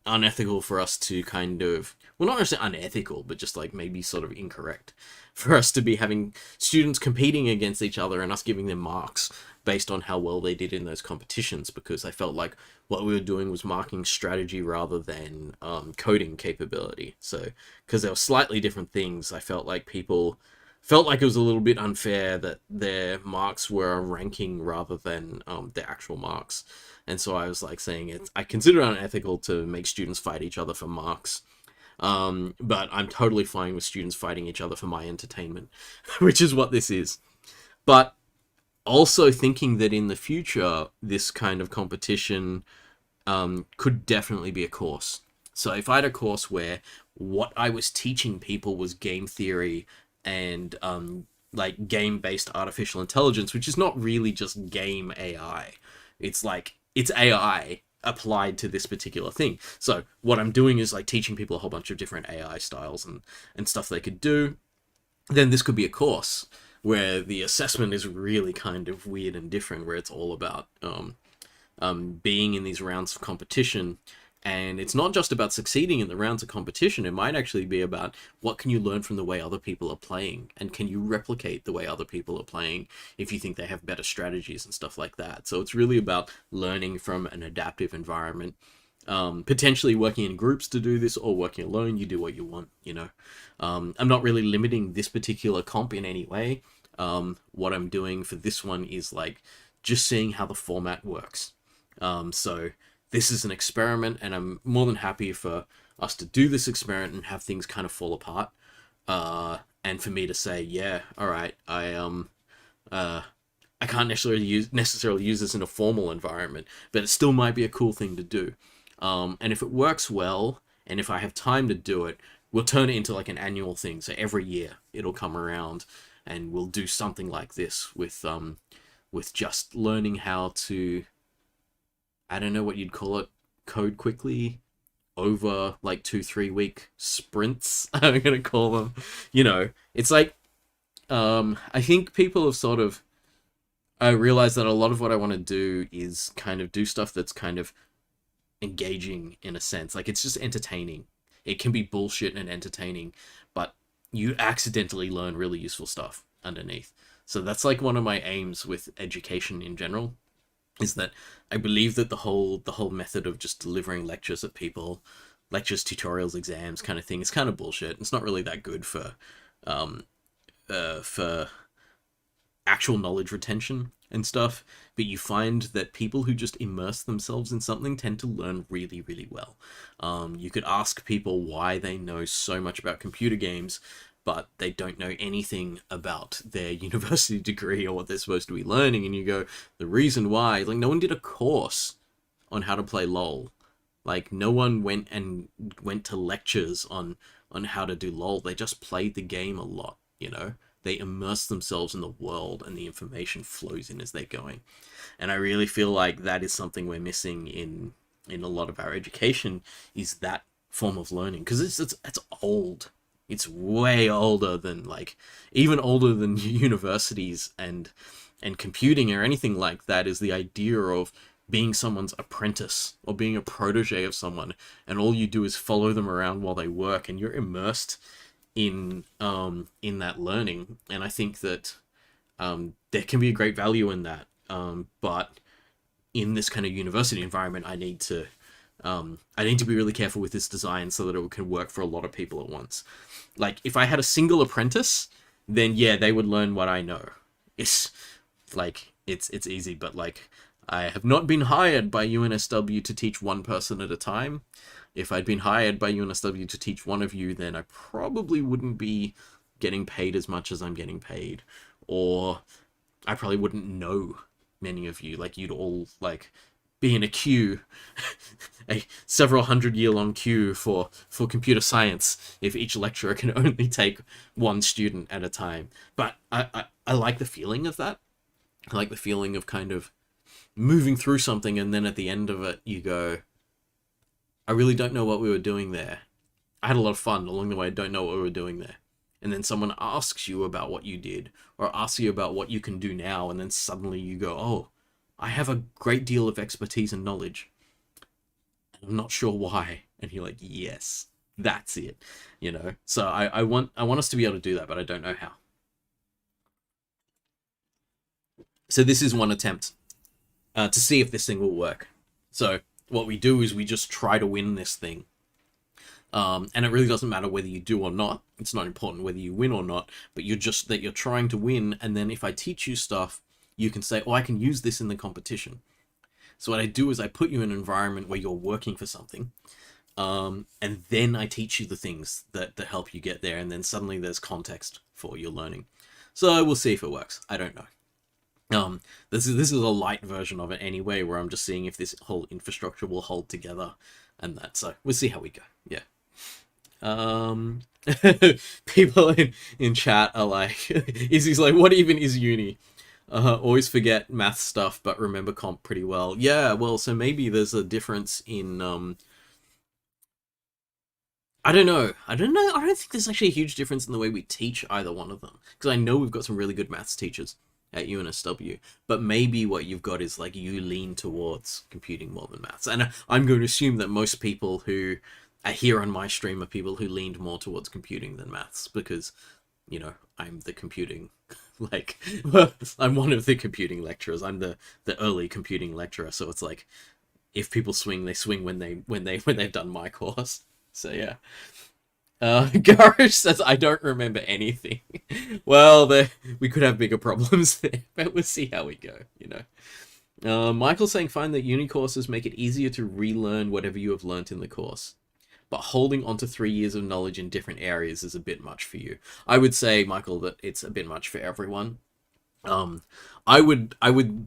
unethical for us to kind of, well, not necessarily unethical, but just like maybe sort of incorrect for us to be having students competing against each other and us giving them marks based on how well they did in those competitions, because I felt like what we were doing was marking strategy rather than coding capability. So, because they were slightly different things, I felt like people felt like it was a little bit unfair that their marks were a ranking rather than their actual marks. And so I was like saying I consider it unethical to make students fight each other for marks. But I'm totally fine with students fighting each other for my entertainment, which is what this is. But also thinking that in the future, this kind of competition could definitely be a course. So if I had a course where what I was teaching people was game theory and like game-based artificial intelligence, which is not really just game AI. It's like, it's AI applied to this particular thing. So what I'm doing is like teaching people a whole bunch of different AI styles and stuff they could do. Then this could be a course where the assessment is really kind of weird and different, where it's all about being in these rounds of competition. And it's not just about succeeding in the rounds of competition. It might actually be about what can you learn from the way other people are playing, and can you replicate the way other people are playing if you think they have better strategies and stuff like that. So it's really about learning from an adaptive environment, potentially working in groups to do this or working alone. You do what you want, you know. I'm not really limiting this particular comp in any way. What I'm doing for this one is like just seeing how the format works. So this is an experiment, and I'm more than happy for us to do this experiment and have things kind of fall apart. And for me to say, yeah, all right, uh, I can't necessarily use this in a formal environment, but it still might be a cool thing to do. And if it works well, and if I have time to do it, we'll turn it into like an annual thing. So every year it'll come around, and we'll do something like this with just learning how to, I don't know what you'd call it, code quickly over like 2-3 week sprints. I'm gonna call them. It's like I think people have sort of I realize that a lot of what I want to do is kind of do stuff that's kind of engaging in a sense. Like, it's just entertaining. It can be bullshit and entertaining, but you accidentally learn really useful stuff underneath. So that's like one of my aims with education in general, is that I believe that the whole method of just delivering lectures at people, lectures, tutorials, exams kind of thing, is kind of bullshit. It's not really that good for actual knowledge retention and stuff, but you find that people who just immerse themselves in something tend to learn really, really well. You could ask people why they know so much about computer games, but they don't know anything about their university degree or what they're supposed to be learning, and you go, the reason why, like, no one did a course on how to play LOL. Like, no one went to lectures on how to do LOL. They just played the game a lot, They immerse themselves in the world, and the information flows in as they're going. And I really feel like that is something we're missing in a lot of our education, is that form of learning, because it's old. It's way older than, like, even older than universities and computing or anything like that, is the idea of being someone's apprentice or being a protege of someone, and all you do is follow them around while they work, and you're immersed in that learning. And I think that there can be a great value in that, but in this kind of university environment, I need to be really careful with this design so that it can work for a lot of people at once. Like, if I had a single apprentice, then yeah, they would learn what I know. It's like, it's easy, but like, I have not been hired by UNSW to teach one person at a time. If I'd been hired by UNSW to teach one of you, then I probably wouldn't be getting paid as much as I'm getting paid. Or I probably wouldn't know many of you. Like, you'd all, like, be in a queue, a several 100-year-long queue for computer science, if each lecturer can only take one student at a time. But I like the feeling of that. I like the feeling of kind of moving through something, and then at the end of it, you go, I really don't know what we were doing there. I had a lot of fun along the way. I don't know what we were doing there. And then someone asks you about what you did, or asks you about what you can do now, and then suddenly you go, oh, I have a great deal of expertise and knowledge. I'm not sure why. And you're like, yes, that's it. So I want us to be able to do that, but I don't know how. So this is one attempt to see if this thing will work. So what we do is we just try to win this thing. And it really doesn't matter whether you do or not. It's not important whether you win or not, but you're trying to win. And then if I teach you stuff, you can say, oh, I can use this in the competition. So what I do is I put you in an environment where you're working for something. And then I teach you the things that help you get there. And then suddenly there's context for your learning. So we'll see if it works. I don't know. This is a light version of it anyway, where I'm just seeing if this whole infrastructure will hold together and that. So we'll see how we go. Yeah. People in chat are like, Izzy's like, what even is uni? Always forget math stuff, but remember comp pretty well. Yeah, well, so maybe there's a difference in, I don't know. I don't think there's actually a huge difference in the way we teach either one of them. Because I know we've got some really good maths teachers at UNSW, but maybe what you've got is, like, you lean towards computing more than maths. And I'm going to assume that most people who are here on my stream are people who leaned more towards computing than maths, because, I'm the computing, like, I'm one of the computing lecturers. I'm the early computing lecturer, so it's like, if people swing, they swing when they've done my course. So yeah. Garage says, I don't remember anything. Well, we could have bigger problems there, but we'll see how we go, Michael's saying, find that uni courses make it easier to relearn whatever you have learnt in the course. but holding on to 3 years of knowledge in different areas is a bit much for you. I would say, Michael, that it's a bit much for everyone. Um, I would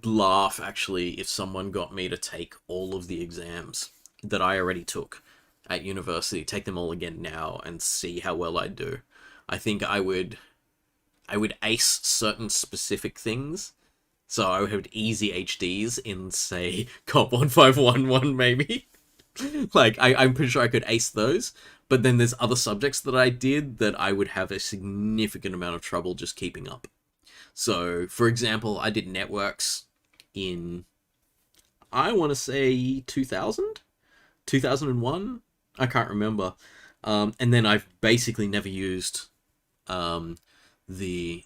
laugh actually if someone got me to take all of the exams that I already took at university, take them all again now, and see how well I do. I think I would ace certain specific things. So I would have easy HDs in, say, Comp 1511 maybe. Like, I'm pretty sure I could ace those. But then there's other subjects that I did that I would have a significant amount of trouble just keeping up. So, for example, I did networks in, I want to say 2000? 2001? I can't remember. And then I've basically never used um, the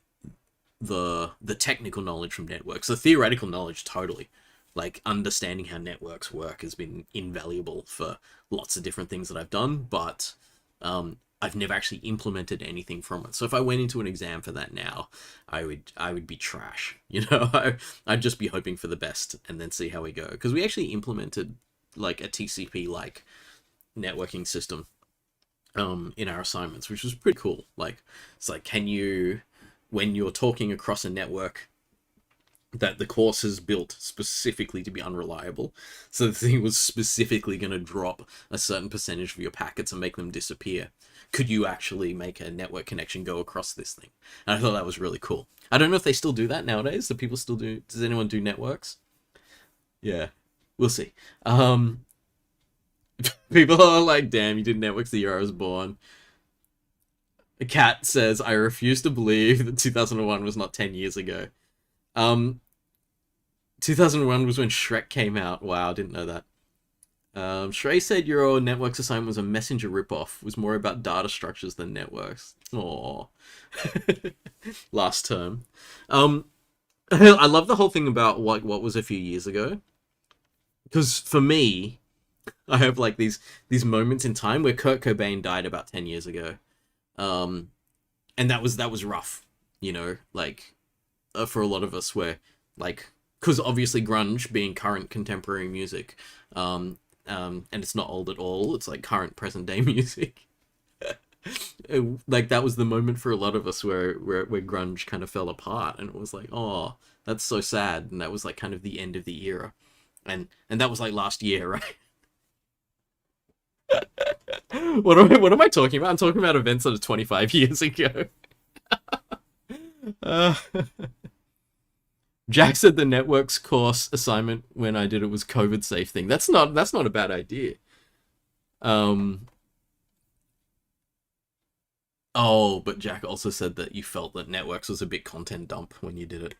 the technical knowledge from networks. The theoretical knowledge, totally. Like, understanding how networks work has been invaluable for lots of different things that I've done, but I've never actually implemented anything from it. So if I went into an exam for that now, I would be trash. I'd just be hoping for the best and then see how we go. Because we actually implemented like a TCP like networking system in our assignments, which was pretty cool. Like, it's like, can you, when you're talking across a network that the course is built specifically to be unreliable, so the thing was specifically going to drop a certain percentage of your packets and make them disappear, could you actually make a network connection go across this thing? And I thought that was really cool. I don't know if they still do that nowadays. Do people still do, does anyone do networks? Yeah, we'll see. People are like, damn, you did networks the year I was born. A cat says, I refuse to believe that 2001 was not 10 years ago. Um, 2001 was when Shrek came out. Wow, I didn't know that. Shrey said your networks assignment was a messenger ripoff. Was more about data structures than networks. Aww. Last term. I love the whole thing about what was a few years ago. Because for me, I have like these moments in time where Kurt Cobain died about 10 years ago. And that was rough, like for a lot of us, where like, because obviously grunge being current contemporary music, and it's not old at all, it's like current present day music. Like, that was the moment for a lot of us where grunge kind of fell apart, and it was like, oh, that's so sad. And that was like kind of the end of the era, and that was like last year, right? What am I talking about? I'm talking about events that are 25 years ago. uh, Jack said the networks course assignment when I did it was COVID safe thing. That's not a bad idea. Um Oh, but Jack also said that you felt that networks was a bit content dump when you did it.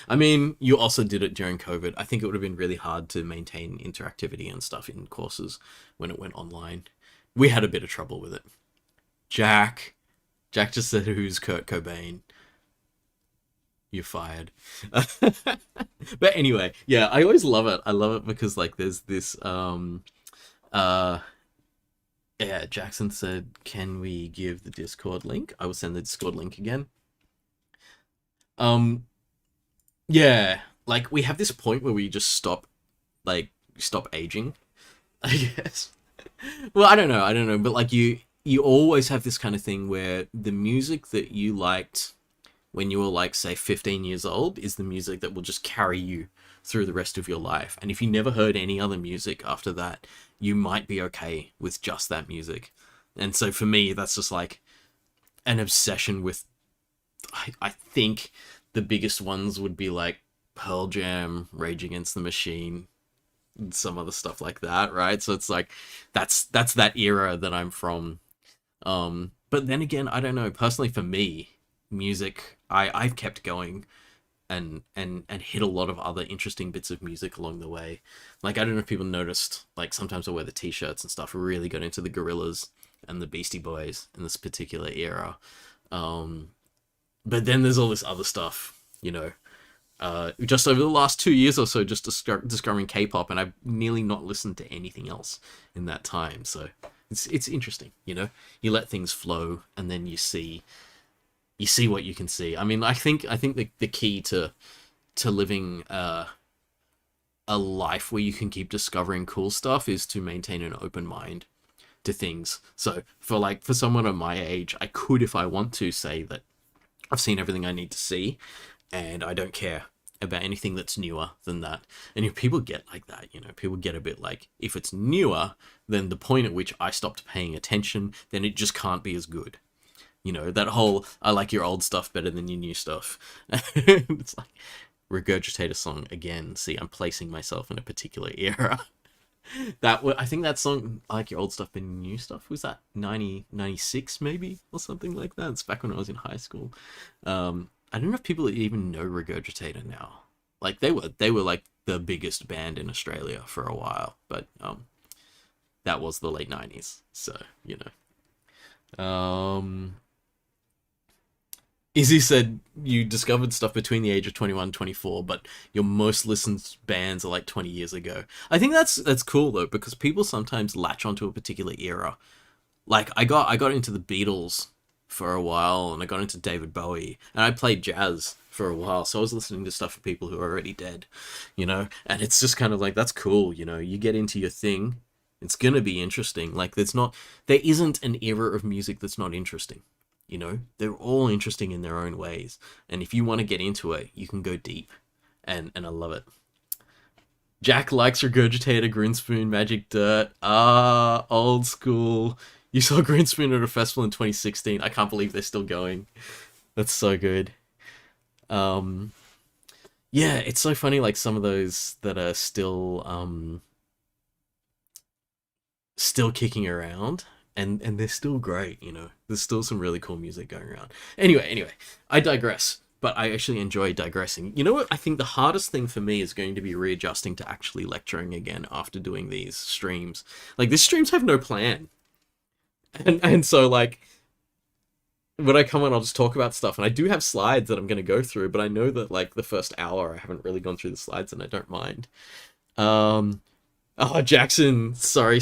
I mean, you also did it during COVID. I think it would have been really hard to maintain interactivity and stuff in courses when it went online. We had a bit of trouble with it. Jack. Jack just said, who's Kurt Cobain? You're fired. But anyway, yeah, I always love it. I love it because like there's this uh yeah, Jackson said, can we give the Discord link? I will send the Discord link again. Yeah, like we have this point where we just stop aging, I guess. Well, I don't know, but like you always have this kind of thing where the music that you liked when you were like, say, 15 years old is the music that will just carry you through the rest of your life. And if you never heard any other music after that, you might be okay with just that music. And so for me, that's just like an obsession with, I think the biggest ones would be like Pearl Jam, Rage Against the Machine, and some other stuff like that, right? So it's like, that's that era that I'm from. But then again, I don't know, personally for me, music, I've kept going and hit a lot of other interesting bits of music along the way. Like, I don't know if people noticed, like sometimes I wear the t-shirts and stuff. I really got into the Gorillaz and the Beastie Boys in this particular era. But then there's all this other stuff, just over the last 2 years or so, just discovering K-pop, and I've nearly not listened to anything else in that time. So it's interesting, you let things flow, and then you see what you can see. I mean, I think the key to living a life where you can keep discovering cool stuff is to maintain an open mind. to things. So for someone of my age, I could, if I want to, say that I've seen everything I need to see, and I don't care about anything that's newer than that. And if people get like that, people get a bit like, if it's newer, then the point at which I stopped paying attention, then it just can't be as good. That whole, I like your old stuff better than your new stuff. It's like, regurgitate a song again. See, I'm placing myself in a particular era. I think that song, I like your old stuff better than new stuff, was that 96 maybe, or something like that. It's back when I was in high school. I don't know if people even know Regurgitator now. Like, they were like the biggest band in Australia for a while, but that was the late 90s, so Izzy said you discovered stuff between the age of 21 and 24, but your most listened bands are like 20 years ago. I think that's cool though, because people sometimes latch onto a particular era. Like, I got into the Beatles for a while, and I got into David Bowie, and I played jazz for a while, so I was listening to stuff for people who are already dead, and it's just kind of like, that's cool. You get into your thing, it's gonna be interesting. Like, there isn't an era of music that's not interesting. They're all interesting in their own ways, and if you want to get into it, you can go deep, and I love it. Jack likes Regurgitator, Grinspoon, Magic Dirt. Old school. You saw Grinspoon at a festival in 2016. I can't believe they're still going. That's so good. Yeah, it's so funny, like, some of those that are still kicking around, and they're still great. There's still some really cool music going around. Anyway, I digress, but I actually enjoy digressing. You know what? I think the hardest thing for me is going to be readjusting to actually lecturing again after doing these streams. Like, these streams have no plan. And so, like, when I come on, I'll just talk about stuff, and I do have slides that I'm going to go through, but I know that, like, the first hour I haven't really gone through the slides, and I don't mind. Jackson, sorry,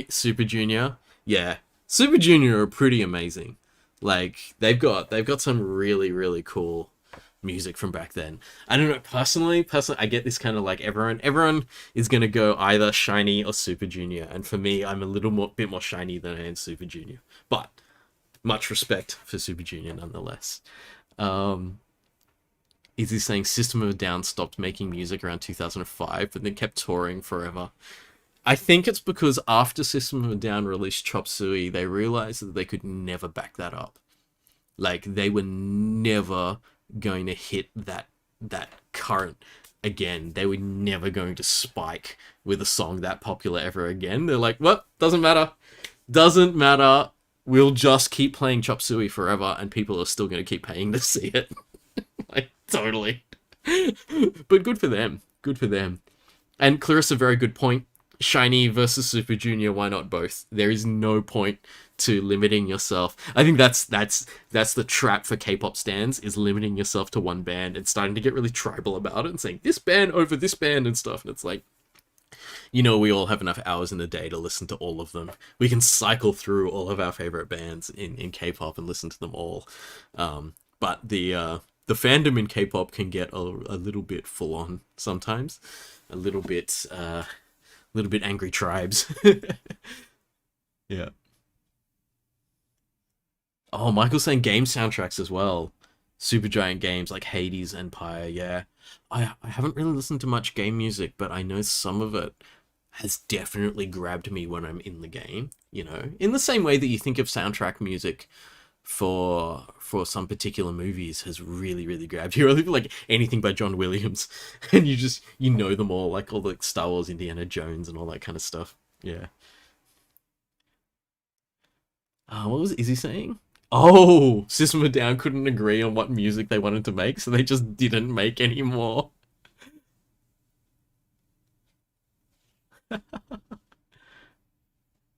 Super Junior. Yeah, Super Junior are pretty amazing. Like, they've got some really, really cool music from back then. I don't know, personally, I get this kind of, like, everyone is gonna go either Shiny or Super Junior, and for me, I'm a bit more Shiny than I am Super Junior, but much respect for Super Junior nonetheless. Is he saying System of a Down stopped making music around 2005 but then kept touring forever? I think it's because after System of a Down released Chop Suey, they realized that they could never back that up. Like, they were never going to hit that current again. They were never going to spike with a song that popular ever again. They're like, well, doesn't matter. We'll just keep playing Chop Suey forever, and people are still going to keep paying to see it. Like, totally. But good for them. And Clarissa, very good point. Shiny versus Super Junior, why not both? There is no point to limiting yourself. I think that's the trap for K-pop stans, is limiting yourself to one band and starting to get really tribal about it and saying this band over this band and stuff. And it's like, we all have enough hours in the day to listen to all of them. We can cycle through all of our favorite bands in K-pop and listen to them all. But the fandom in K-pop can get a little bit full on sometimes, a little bit angry tribes. Yeah. Oh, Michael's saying game soundtracks as well. Super giant games like Hades, Empire. Yeah, I haven't really listened to much game music, but I know some of it has definitely grabbed me when I'm in the game. In the same way that you think of soundtrack music for some particular movies has really, really grabbed you. Or like anything by John Williams, and you know them all, like all the Star Wars, Indiana Jones, and all that kind of stuff. Yeah. What was Izzy saying? Oh, System of a Down couldn't agree on what music they wanted to make, so they just didn't make any more.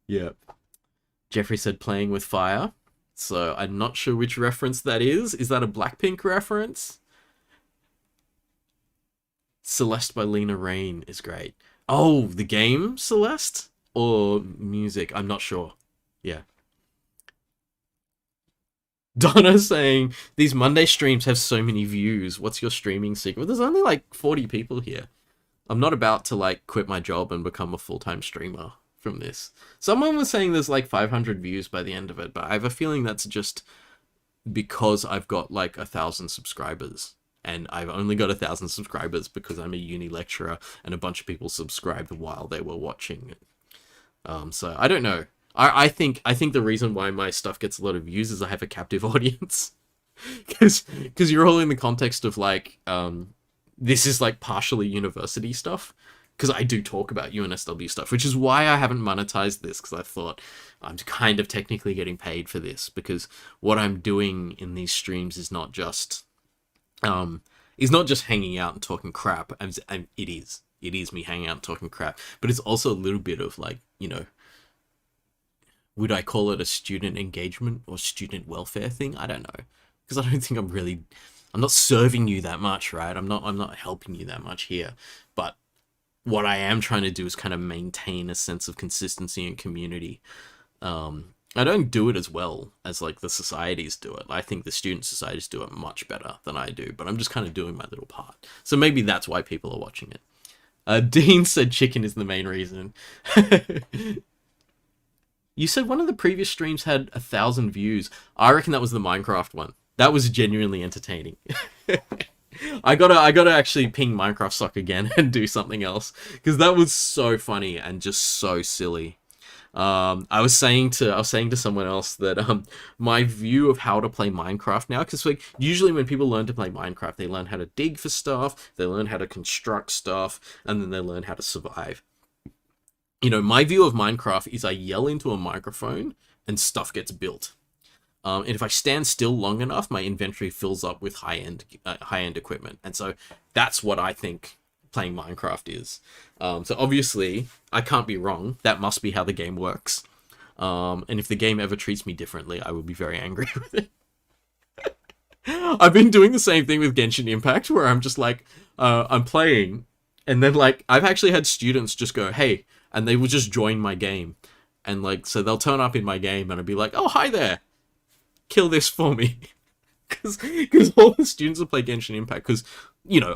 Yeah. Jeffrey said playing with fire. So I'm not sure which reference that is. Is that a Blackpink reference? Celeste by Lena Raine is great. Oh, the game Celeste? Or music? I'm not sure. Yeah. Donna saying, these Monday streams have so many views. What's your streaming secret? Well, there's only like 40 people here. I'm not about to like quit my job and become a full-time streamer from this. Someone was saying there's like 500 views by the end of it, but I have a feeling that's just because I've got like 1,000 subscribers. And I've only got 1,000 subscribers because I'm a uni lecturer and a bunch of people subscribed while they were watching it. So I don't know. I think the reason why my stuff gets a lot of views is I have a captive audience. Because you're all in the context of like, this is like partially university stuff. Because I do talk about UNSW stuff, which is why I haven't monetized this, because I thought I'm kind of technically getting paid for this, because what I'm doing in these streams is not just hanging out and talking crap. It is me hanging out and talking crap, but it's also a little bit of like, would I call it a student engagement or student welfare thing? I don't know, because I don't think I'm not serving you that much, right? I'm not helping you that much here, but what I am trying to do is kind of maintain a sense of consistency and community. I don't do it as well as like the societies do it. I think the student societies do it much better than I do, but I'm just kind of doing my little part. So maybe that's why people are watching it. Dean said chicken is the main reason. You said one of the previous streams had 1,000 views. I reckon that was the Minecraft one. That was genuinely entertaining. I gotta actually ping Minecraft Sock again and do something else, because that was so funny and just so silly. I was saying to someone else that my view of how to play Minecraft now, because like usually when people learn to play Minecraft, they learn how to dig for stuff, they learn how to construct stuff, and then they learn how to survive. My view of Minecraft is I yell into a microphone and stuff gets built. And if I stand still long enough, my inventory fills up with high-end equipment. And so that's what I think playing Minecraft is. So obviously, I can't be wrong. That must be how the game works. And if the game ever treats me differently, I will be very angry with it. I've been doing the same thing with Genshin Impact, where I'm just like, I'm playing, and then like, I've actually had students just go, hey, and they will just join my game. And like, so they'll turn up in my game and I'll be like, oh, hi there. Kill this for me. Because all the students that play Genshin Impact, because,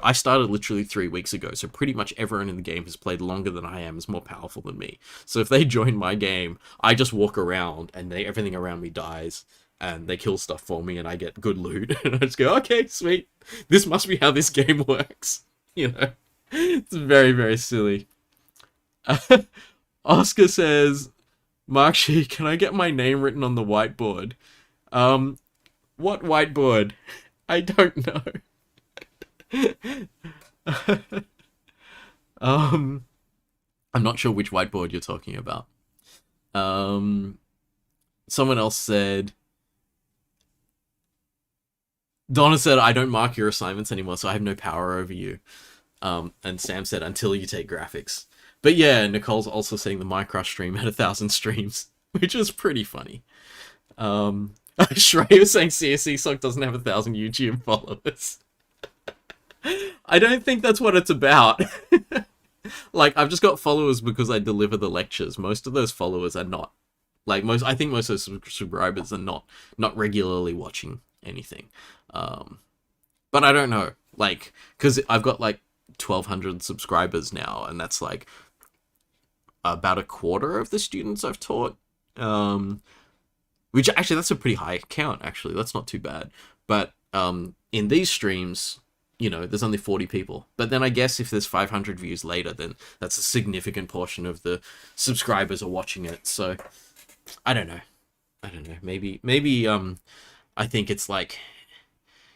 I started literally 3 weeks ago, so pretty much everyone in the game has played longer than I am, is more powerful than me. So if they join my game, I just walk around and everything around me dies, and they kill stuff for me, and I get good loot, and I just go, okay, sweet. This must be how this game works. It's very, very silly. Oscar says, Mark Shee, can I get my name written on the whiteboard? What whiteboard? I don't know. I'm not sure which whiteboard you're talking about. Someone else said, Donna said, I don't mark your assignments anymore, so I have no power over you. And Sam said, until you take graphics. But yeah, Nicole's also saying the Minecraft stream had 1,000 streams, which is pretty funny. Shrey was saying CSC Sock doesn't have 1,000 YouTube followers. I don't think that's what it's about. Like, I've just got followers because I deliver the lectures. Most of those followers are not. Like, I think most of those subscribers are not regularly watching anything. But I don't know. Like, because I've got, like, 1,200 subscribers now, and that's, like, about a quarter of the students I've taught. Which, actually, that's a pretty high count, actually. That's not too bad. But in these streams, there's only 40 people. But then I guess if there's 500 views later, then that's a significant portion of the subscribers are watching it. So, I don't know. Maybe, I think it's like,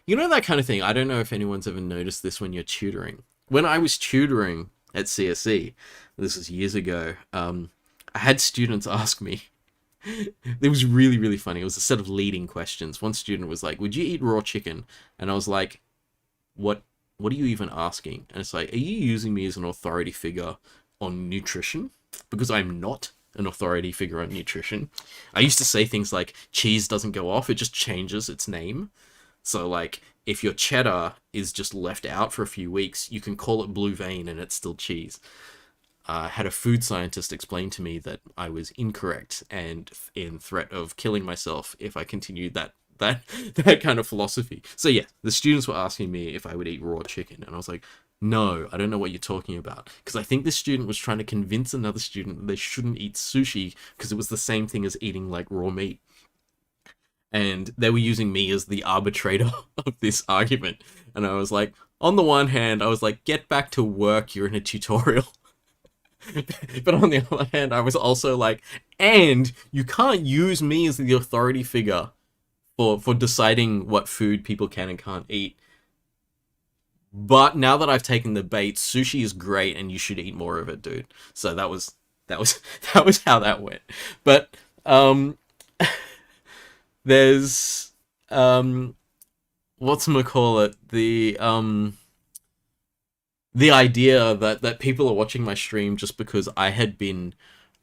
that kind of thing. I don't know if anyone's ever noticed this when you're tutoring. When I was tutoring at CSE, this was years ago, I had students ask me, it was really, really funny. It was a set of leading questions. One student was like, would you eat raw chicken? And I was like, what are you even asking? And it's like, are you using me as an authority figure on nutrition? Because I'm not an authority figure on nutrition. I used to say things like, cheese doesn't go off, it just changes its name. So like, if your cheddar is just left out for a few weeks, you can call it blue vein and it's still cheese. I had a food scientist explain to me that I was incorrect and in threat of killing myself if I continued that kind of philosophy. So yeah, the students were asking me if I would eat raw chicken, and I was like, No, I don't know what you're talking about. Because I think this student was trying to convince another student that they shouldn't eat sushi because it was the same thing as eating like raw meat. And they were using me as the arbitrator of this argument. And I was like, on the one hand, I was like, get back to work, you're in a tutorial. But on the other hand, I was also like, and you can't use me as the authority figure for deciding what food people can and can't eat. But now that I've taken the bait, sushi is great and you should eat more of it, dude. So that was that was how that went. But there's whatchamacallit, the idea that people are watching my stream just because I had been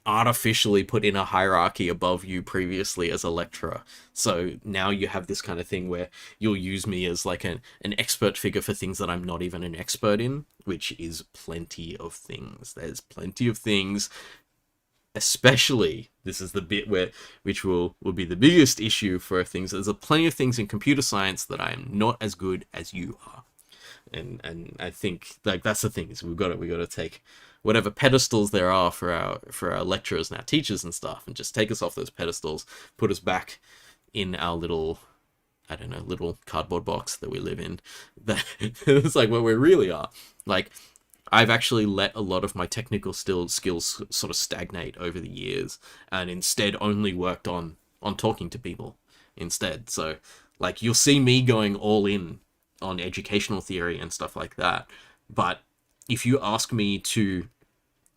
artificially put in a hierarchy above you previously as a lecturer. So now you have this kind of thing where you'll use me as like an expert figure for things that I'm not even an expert in, which is plenty of things. There's plenty of things, especially this is the bit where which will be the biggest issue for things. There's plenty of things in computer science that I am not as good as you are. And I think like that's the thing is we got to take whatever pedestals there are for our lecturers and our teachers and stuff, and just take us off those pedestals, put us back in our little, I don't know, little cardboard box that we live in. That it's like what we really are. Like I've actually let a lot of my technical skills sort of stagnate over the years, and instead only worked on talking to people instead. So like you'll see me going all in on educational theory and stuff like that. But if you ask me to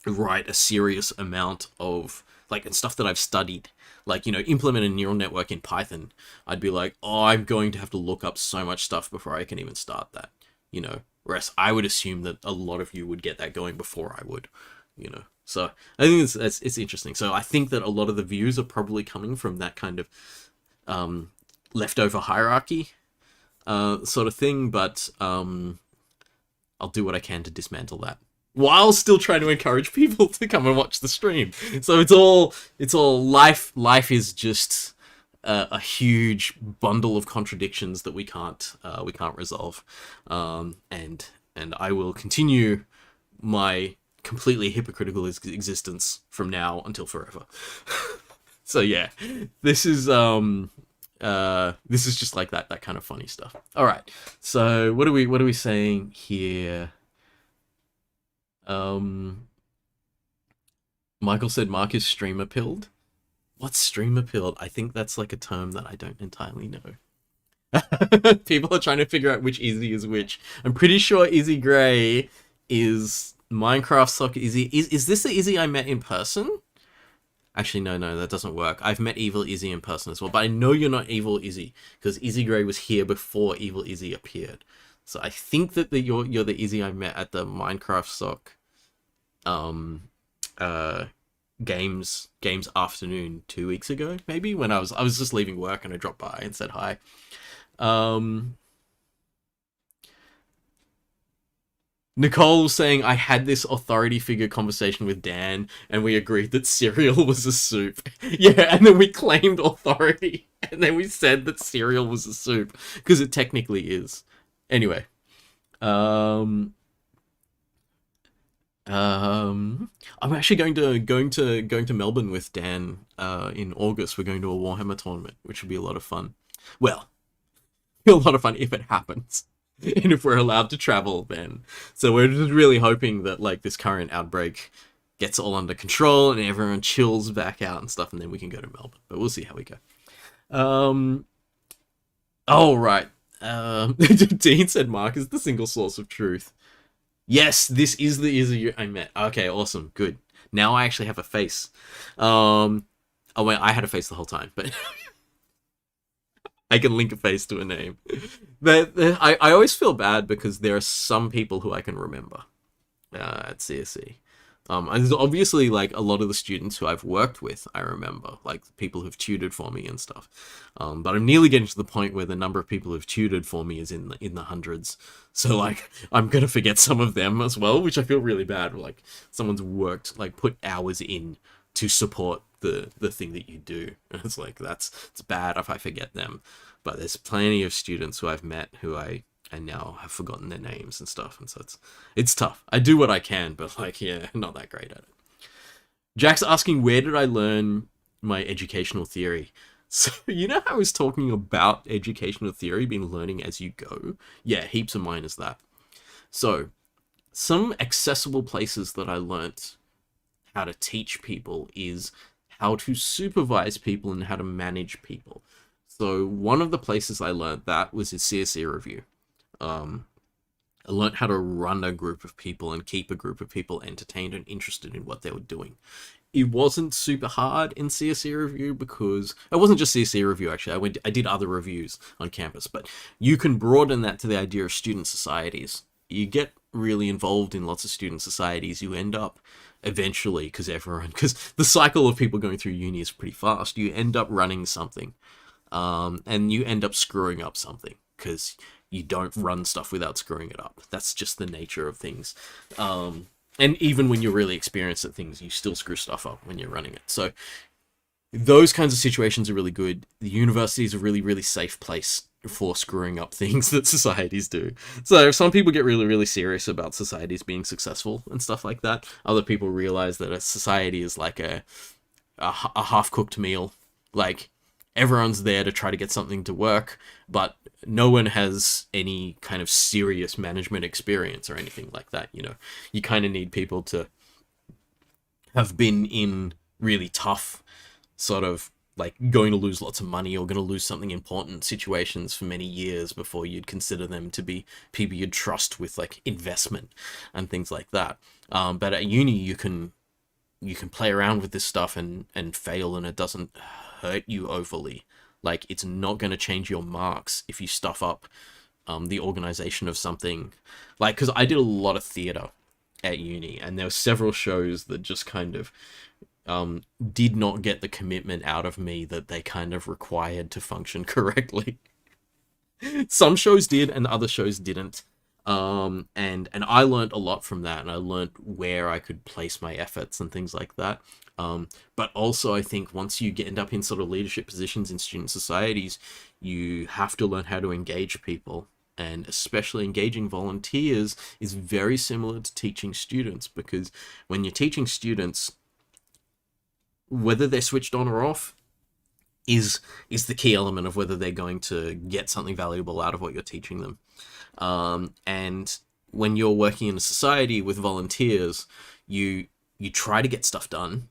write a serious amount of like and stuff that I've studied, like, you know, implement a neural network in Python, I'd be like, oh, I'm going to have to look up so much stuff before I can even start that, you know. Whereas I would assume that a lot of you would get that going before I would, you know. So I think it's interesting. So I think that a lot of the views are probably coming from that kind of leftover hierarchy sort of thing, but I'll do what I can to dismantle that while still trying to encourage people to come and watch the stream. So it's all life is just a huge bundle of contradictions that we can't resolve, and I will continue my completely hypocritical existence from now until forever. So yeah, this is just like that kind of funny stuff. All right, so what are we saying here? Michael said Mark is streamer pilled. What's streamer pilled? I think that's like a term that I don't entirely know. People are trying to figure out which Izzy is which. I'm pretty sure Izzy Gray is Minecraft Soccer Izzy. Is this the Izzy I met in person? Actually, no, that doesn't work. I've met Evil Izzy in person as well, but I know you're not Evil Izzy because Izzy Gray was here before Evil Izzy appeared. So I think that you're the Izzy I met at the Minecraft Sock games afternoon 2 weeks ago, maybe, when I was just leaving work and I dropped by and said hi. Nicole was saying I had this authority figure conversation with Dan and we agreed that cereal was a soup. Yeah, and then we claimed authority and then we said that cereal was a soup because it technically is. Anyway, I'm actually going to Melbourne with Dan in August. We're going to a Warhammer tournament, which will be a lot of fun. Well, a lot of fun if it happens. And if we're allowed to travel then. So we're just really hoping that like this current outbreak gets all under control and everyone chills back out and stuff, and then we can go to Melbourne. But we'll see how we go. Oh right. Dean said Mark is the single source of truth. Yes, this is the Izzy I met. Okay, awesome, good. Now I actually have a face. Oh wait, I had a face the whole time, but I can link a face to a name. I always feel bad because there are some people who I can remember at CSE. And obviously, like, a lot of the students who I've worked with, I remember, like, people who've tutored for me and stuff. But I'm nearly getting to the point where the number of people who've tutored for me is in the hundreds. So, like, I'm gonna forget some of them as well, which I feel really bad. Like, someone's worked, like, put hours in to support the thing that you do. And it's like, it's bad if I forget them. But there's plenty of students who I've met who I and now have forgotten their names and stuff, and so it's tough. I do what I can, but like, yeah, not that great at it. Jack's asking, where did I learn my educational theory? So, you know how I was talking about educational theory being learning as you go? Yeah, heaps of mine is that. So, some accessible places that I learnt how to teach people is how to supervise people and how to manage people. So, one of the places I learnt that was in CSE review. Um, I learnt how to run a group of people and keep a group of people entertained and interested in what they were doing. It wasn't super hard in CSE review because it wasn't just CSE review. Actually, I did other reviews on campus, but you can broaden that to the idea of student societies. You get really involved in lots of student societies, you end up eventually, because the cycle of people going through uni is pretty fast, you end up running something, and you end up screwing up something because you don't run stuff without screwing it up. That's just the nature of things. And even when you're really experienced at things, you still screw stuff up when you're running it. So those kinds of situations are really good. The university is a really, really safe place for screwing up things that societies do. So some people get really, really serious about societies being successful and stuff like that. Other people realize that a society is like a half-cooked meal. Like, everyone's there to try to get something to work, but no one has any kind of serious management experience or anything like that. You know, you kind of need people to have been in really tough, sort of like going to lose lots of money or going to lose something important situations for many years before you'd consider them to be people you'd trust with like investment and things like that. But at uni, you can play around with this stuff and fail, and it doesn't hurt you overly. Like, it's not going to change your marks if you stuff up the organization of something. Like, because I did a lot of theater at uni, and there were several shows that just kind of did not get the commitment out of me that they kind of required to function correctly. Some shows did, and other shows didn't. And I learned a lot from that, and I learned where I could place my efforts and things like that. But also, I think once you end up in sort of leadership positions in student societies, you have to learn how to engage people. And especially engaging volunteers is very similar to teaching students, because when you're teaching students, whether they're switched on or off is the key element of whether they're going to get something valuable out of what you're teaching them. And when you're working in a society with volunteers, you try to get stuff done.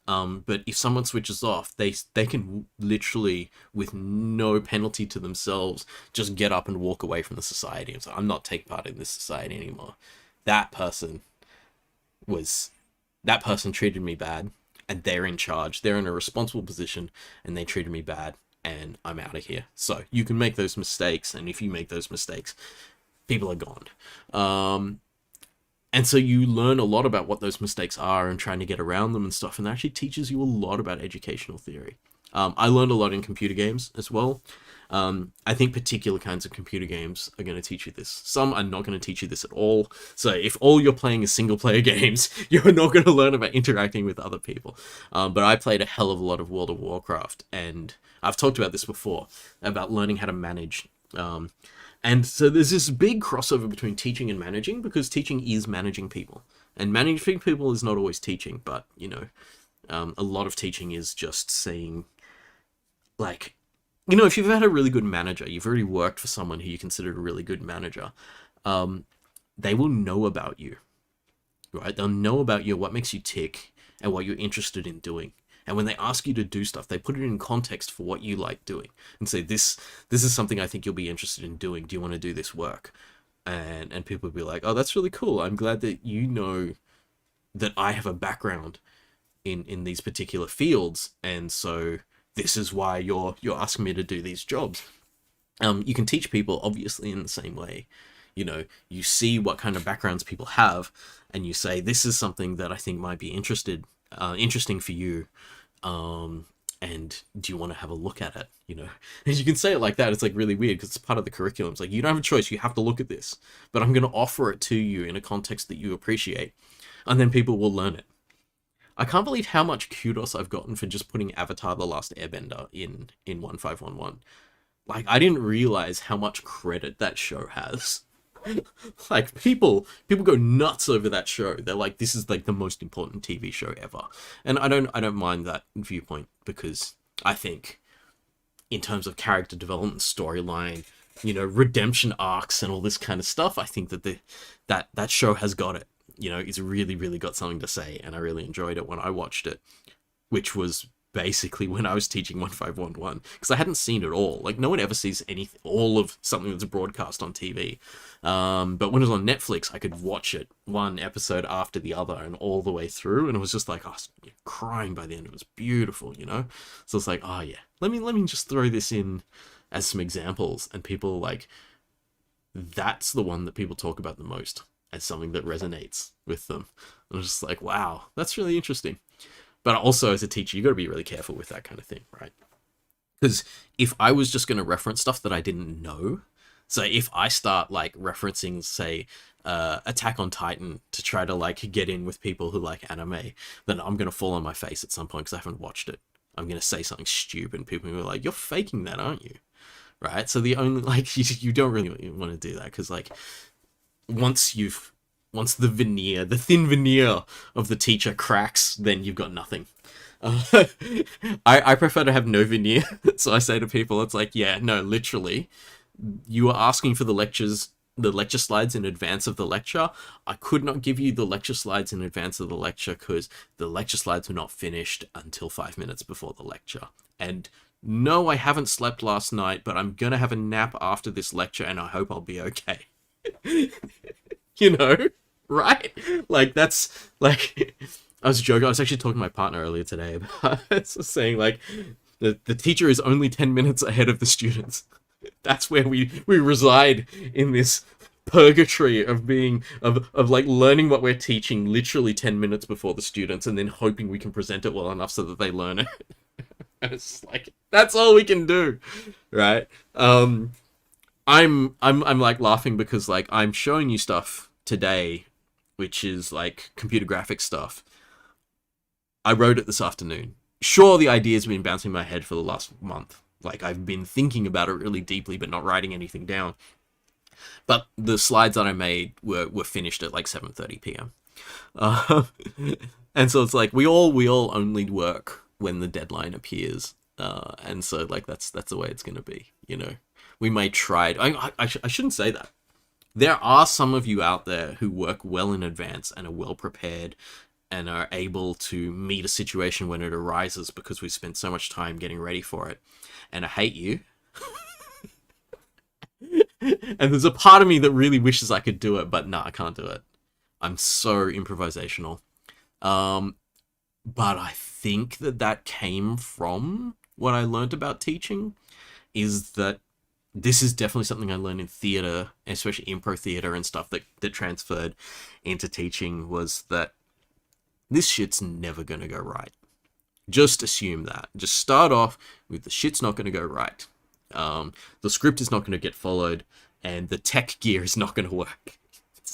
But if someone switches off, they can literally, with no penalty to themselves, just get up and walk away from the society and say, I'm not taking part in this society anymore. That person treated me bad, and they're in charge. They're in a responsible position, and they treated me bad, and I'm out of here. So you can make those mistakes, and if you make those mistakes, people are gone. And so you learn a lot about what those mistakes are and trying to get around them and stuff, and that actually teaches you a lot about educational theory. I learned a lot in computer games as well. I think particular kinds of computer games are going to teach you this. Some are not going to teach you this at all. So if all you're playing is single-player games, you're not going to learn about interacting with other people. But I played a hell of a lot of World of Warcraft, and I've talked about this before, about learning how to manage. And so there's this big crossover between teaching and managing, because teaching is managing people. And managing people is not always teaching, but, you know, a lot of teaching is just saying, like, you know, if you've had a really good manager, you've already worked for someone who you considered a really good manager, they will know about you, right? They'll know about you, what makes you tick, and what you're interested in doing. And when they ask you to do stuff, they put it in context for what you like doing and say, this is something I think you'll be interested in doing. Do you want to do this work? And people will be like, oh, that's really cool. I'm glad that you know that I have a background in these particular fields. And so this is why you're asking me to do these jobs. You can teach people, obviously, in the same way. You know, you see what kind of backgrounds people have, and you say, this is something that I think might be interesting for you, and do you want to have a look at it? You know, and you can say it like that. It's like really weird because it's part of the curriculum. It's like, you don't have a choice, you have to look at this, but I'm going to offer it to you in a context that you appreciate, and then people will learn it. I can't believe how much kudos I've gotten for just putting Avatar: The Last Airbender in 1511. Like, I didn't realize how much credit that show has. Like, people go nuts over that show. They're like, this is like the most important TV show ever. And I don't mind that viewpoint, because I think in terms of character development, storyline, redemption arcs and all this kind of stuff, I think that that show has got it. It's really, really got something to say, and I really enjoyed it when I watched it, which was basically when I was teaching 1511, because I hadn't seen it all. Like, no one ever sees all of something that's broadcast on TV. But when it was on Netflix, I could watch it one episode after the other and all the way through, and it was just like, I was crying by the end. It was beautiful, So it's like, oh yeah, let me just throw this in as some examples, and people like, that's the one that people talk about the most as something that resonates with them. And I was just like, wow, that's really interesting. But also, as a teacher, you got to be really careful with that kind of thing, right? Because if I was just going to reference stuff that I didn't know, so if I start like referencing, say, Attack on Titan to try to like get in with people who like anime, then I'm going to fall on my face at some point because I haven't watched it. I'm going to say something stupid, and people are like, you're faking that, aren't you? Right? So the only, like, you don't really want to do that, because like, once the veneer, the thin veneer of the teacher cracks, then you've got nothing. I prefer to have no veneer. So I say to people, it's like, yeah, no, literally, you are asking for the lecture slides in advance of the lecture. I could not give you the lecture slides in advance of the lecture because the lecture slides were not finished until 5 minutes before the lecture. And no, I haven't slept last night, but I'm gonna have a nap after this lecture, and I hope I'll be okay. Right? Like, that's like, I was joking. I was actually talking to my partner earlier today about saying like, the teacher is only 10 minutes ahead of the students. That's where we reside in this purgatory of being of like learning what we're teaching literally 10 minutes before the students, and then hoping we can present it well enough so that they learn it. It's like, that's all we can do, right? I'm like laughing because like I'm showing you stuff today, which is like computer graphics stuff. I wrote it this afternoon. Sure, the idea's been bouncing in my head for the last month. Like, I've been thinking about it really deeply, but not writing anything down. But the slides that I made were finished at like 7:30 p.m. And so it's like, we all only work when the deadline appears. And so like, that's the way it's going to be, We may try it. I shouldn't say that. There are some of you out there who work well in advance and are well prepared and are able to meet a situation when it arises because we've spent so much time getting ready for it. And I hate you. And there's a part of me that really wishes I could do it, but no, I can't do it. I'm so improvisational. But I think that came from what I learned about teaching, is that this is definitely something I learned in theatre, especially improv theatre and stuff that transferred into teaching, was that this shit's never going to go right. Just assume that. Just start off with the shit's not going to go right. The script is not going to get followed, and the tech gear is not going to work.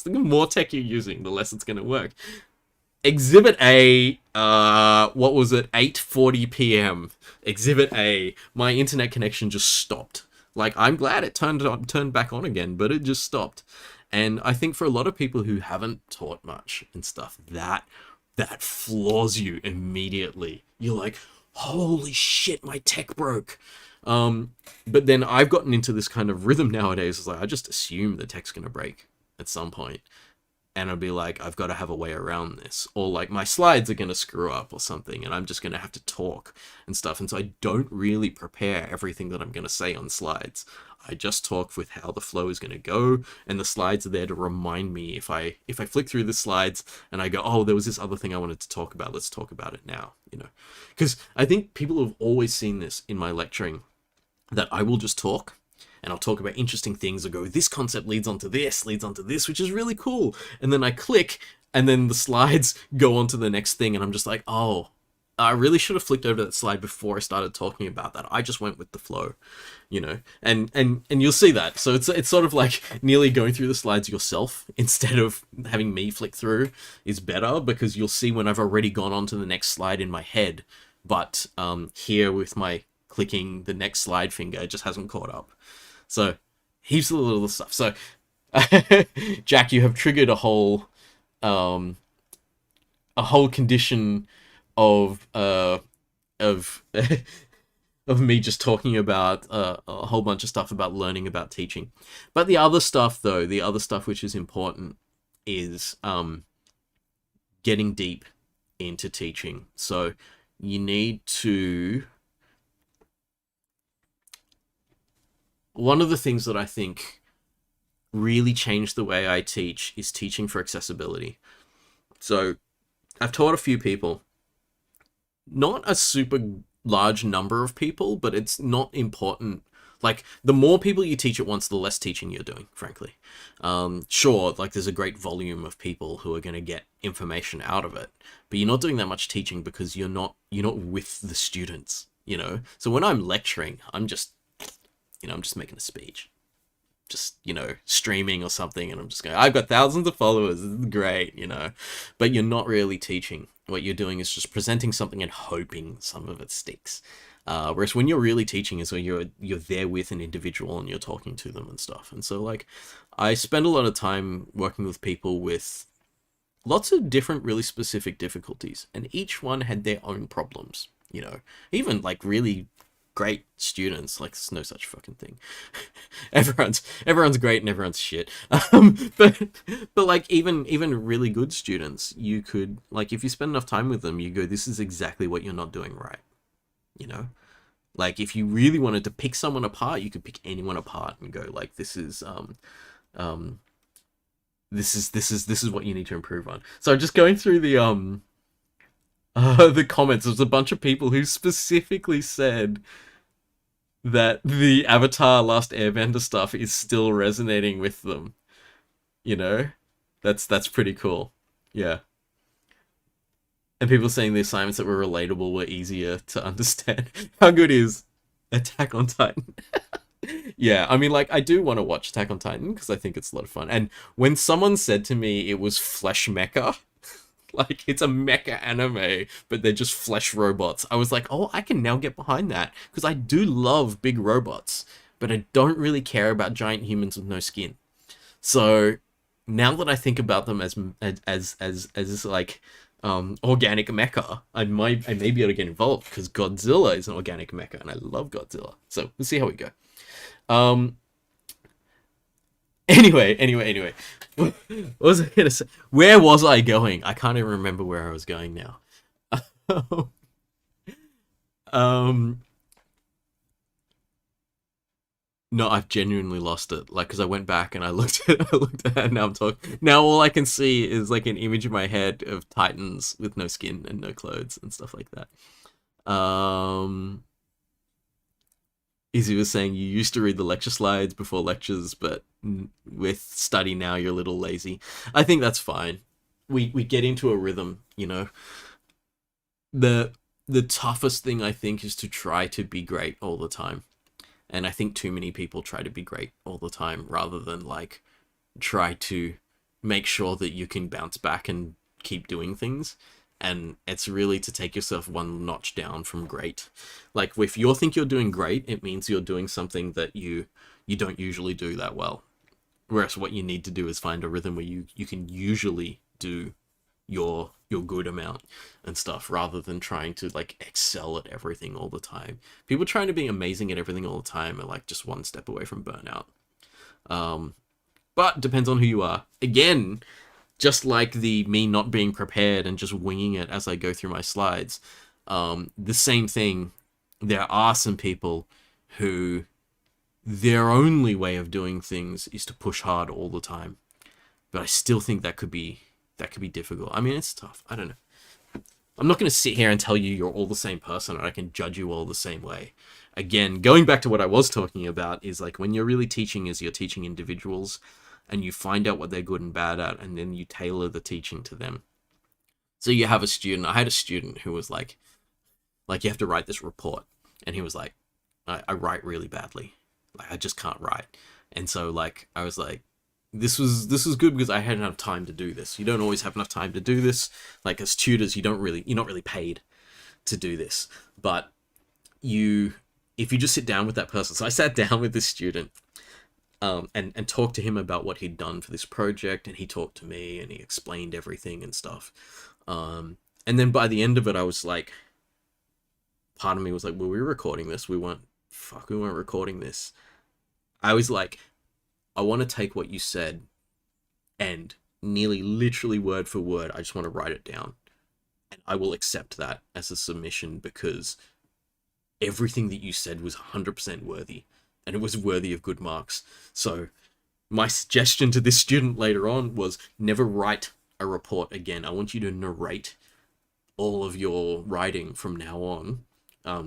The more tech you're using, the less it's going to work. Exhibit A, what was it? 8:40 p.m. Exhibit A. My internet connection just stopped. Like, I'm glad it turned back on again, but it just stopped. And I think for a lot of people who haven't taught much and stuff, that floors you immediately. You're like, holy shit, my tech broke. But then I've gotten into this kind of rhythm nowadays. It's like, I just assume the tech's gonna break at some point. And I'll be like, I've got to have a way around this. Or like, my slides are going to screw up or something, and I'm just going to have to talk and stuff. And so I don't really prepare everything that I'm going to say on slides. I just talk with how the flow is going to go, and the slides are there to remind me if I flick through the slides and I go, oh, there was this other thing I wanted to talk about. Let's talk about it now, Because I think people have always seen this in my lecturing, that I will just talk. And I'll talk about interesting things. I'll go, this concept leads onto this, which is really cool. And then I click, and then the slides go on to the next thing. And I'm just like, oh, I really should have flicked over that slide before I started talking about that. I just went with the flow, and you'll see that. So it's sort of like nearly going through the slides yourself instead of having me flick through is better, because you'll see when I've already gone on to the next slide in my head. But here with my clicking the next slide finger. It just hasn't caught up. So heaps of little stuff. So Jack, you have triggered um a whole condition of of of me just talking about a whole bunch of stuff about learning about teaching. But the other stuff, though, the other stuff which is important is getting deep into teaching. So you need to... One of the things that I think really changed the way I teach is teaching for accessibility. So I've taught a few people, not a super large number of people, but it's not important. Like, the more people you teach at once, the less teaching you're doing, frankly. Sure, like, there's a great volume of people who are going to get information out of it, but you're not doing that much teaching because you're not with the students, you know? So when I'm lecturing, I'm just making a speech. Just, streaming or something, and I'm just going, I've got thousands of followers, this is great, But you're not really teaching. What you're doing is just presenting something and hoping some of it sticks. Whereas when you're really teaching is when you're there with an individual and you're talking to them and stuff. And so, like, I spend a lot of time working with people with lots of different, really specific difficulties, and each one had their own problems, Even, like, really great students, like, there's no such fucking thing. everyone's great and everyone's shit. But like, even really good students, you could, like, if you spend enough time with them, you go, this is exactly what you're not doing right. Like, if you really wanted to pick someone apart, you could pick anyone apart and go, like, this is what you need to improve on. So just going through the comments, there's a bunch of people who specifically said that the Avatar Last Airbender stuff is still resonating with them. That's pretty cool. Yeah. And people saying the assignments that were relatable were easier to understand. How good is Attack on Titan? Yeah, I mean, like, I do want to watch Attack on Titan because I think it's a lot of fun. And when someone said to me it was flesh mecha, like, it's a mecha anime, but they're just flesh robots, I was like, oh, I can now get behind that, because I do love big robots, but I don't really care about giant humans with no skin. So now that I think about them as like organic mecha, I may be able to get involved, because Godzilla is an organic mecha, and I love Godzilla. So we'll see how we go. Anyway. What was I gonna say? Where was I going? I can't even remember where I was going now. No, I've genuinely lost it. Like, because I went back and I looked at it, and now I'm talking. Now all I can see is, like, an image in my head of Titans with no skin and no clothes and stuff like that. Izzy was saying you used to read the lecture slides before lectures, but with study now you're a little lazy. I think that's fine. We get into a rhythm, The toughest thing, I think, is to try to be great all the time. And I think too many people try to be great all the time rather than, like, try to make sure that you can bounce back and keep doing things. And it's really to take yourself one notch down from great. Like, if you think you're doing great, it means you're doing something that you don't usually do that well. Whereas what you need to do is find a rhythm where you can usually do your good amount and stuff, rather than trying to, like, excel at everything all the time. People trying to be amazing at everything all the time are, like, just one step away from burnout. But depends on who you are. Again, just like the me not being prepared and just winging it as I go through my slides, the same thing. There are some people who their only way of doing things is to push hard all the time. But I still think that could be difficult. I mean, it's tough. I don't know. I'm not going to sit here and tell you you're all the same person and I can judge you all the same way. Again, going back to what I was talking about, is, like, when you're really teaching, is you're teaching individuals, and you find out what they're good and bad at, and then you tailor the teaching to them. So you have a student. I had a student who was like, you have to write this report. And he was like, I write really badly. Like, I just can't write. And so, like, I was like, this was good because I had enough time to do this. You don't always have enough time to do this. Like, as tutors, you're not really paid to do this. But you if you just sit down with that person. So I sat down with this student, and talked to him about what he'd done for this project, and he talked to me and he explained everything and stuff. And then by the end of it, I was like, part of me was like, were we recording this? We weren't. Fuck, we weren't recording this. I was like, I want to take what you said and nearly literally word for word, I just want to write it down. And I will accept that as a submission because everything that you said was 100% worthy and it was worthy of good marks. So my suggestion to this student later on was never write a report again. I want you to narrate all of your writing from now on,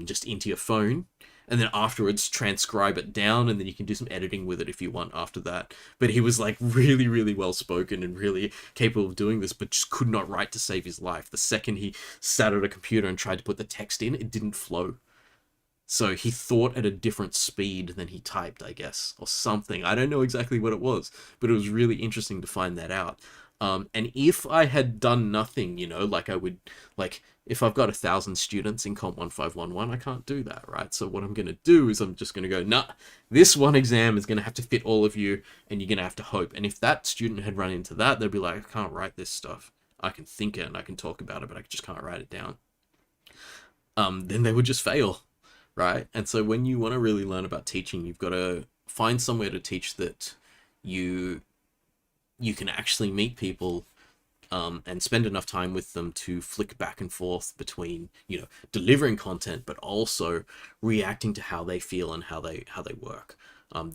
just into your phone, and then afterwards transcribe it down, and then you can do some editing with it if you want after that. But he was like really, really well spoken and really capable of doing this, but just could not write to save his life. The second he sat at a computer and tried to put the text in, it didn't flow. So he thought at a different speed than he typed, I guess, or something. I don't know exactly what it was, but it was really interesting to find that out. And if I had done nothing, like I would, like, if I've got 1,000 students in Comp 1511, I can't do that, right? So what I'm going to do is I'm just going to go, nah, this one exam is going to have to fit all of you, and you're going to have to hope. And if that student had run into that, they'd be like, I can't write this stuff. I can think it and I can talk about it, but I just can't write it down. Then they would just fail, right? And so when you want to really learn about teaching, you've got to find somewhere to teach that you can actually meet people, and spend enough time with them to flick back and forth between, delivering content, but also reacting to how they feel and how they work.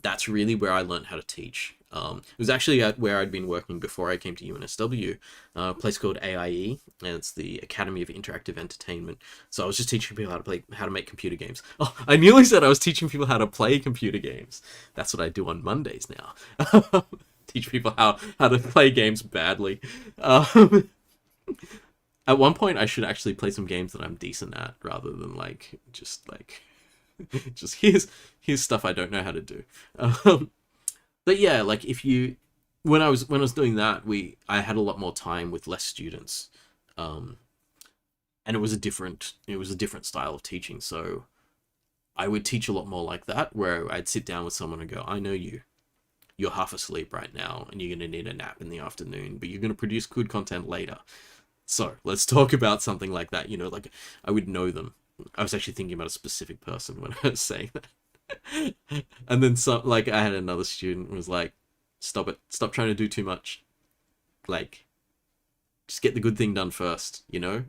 That's really where I learned how to teach. It was actually at where I'd been working before I came to UNSW, a place called AIE, and it's the Academy of Interactive Entertainment. So I was just teaching people how to make computer games. Oh, I nearly said I was teaching people how to play computer games. That's what I do on Mondays now. Teach people how to play games badly. At one point, I should actually play some games that I'm decent at, rather than just here's stuff I don't know how to do. But yeah, like when I was doing that, I had a lot more time with less students, and it was a different style of teaching. So I would teach a lot more like that, where I'd sit down with someone and go, I know you. You're half asleep right now and you're going to need a nap in the afternoon, but you're going to produce good content later. So let's talk about something like that. Like I would know them. I was actually thinking about a specific person when I was saying that. And then I had another student who was like, stop it. Stop trying to do too much. Like, just get the good thing done first, You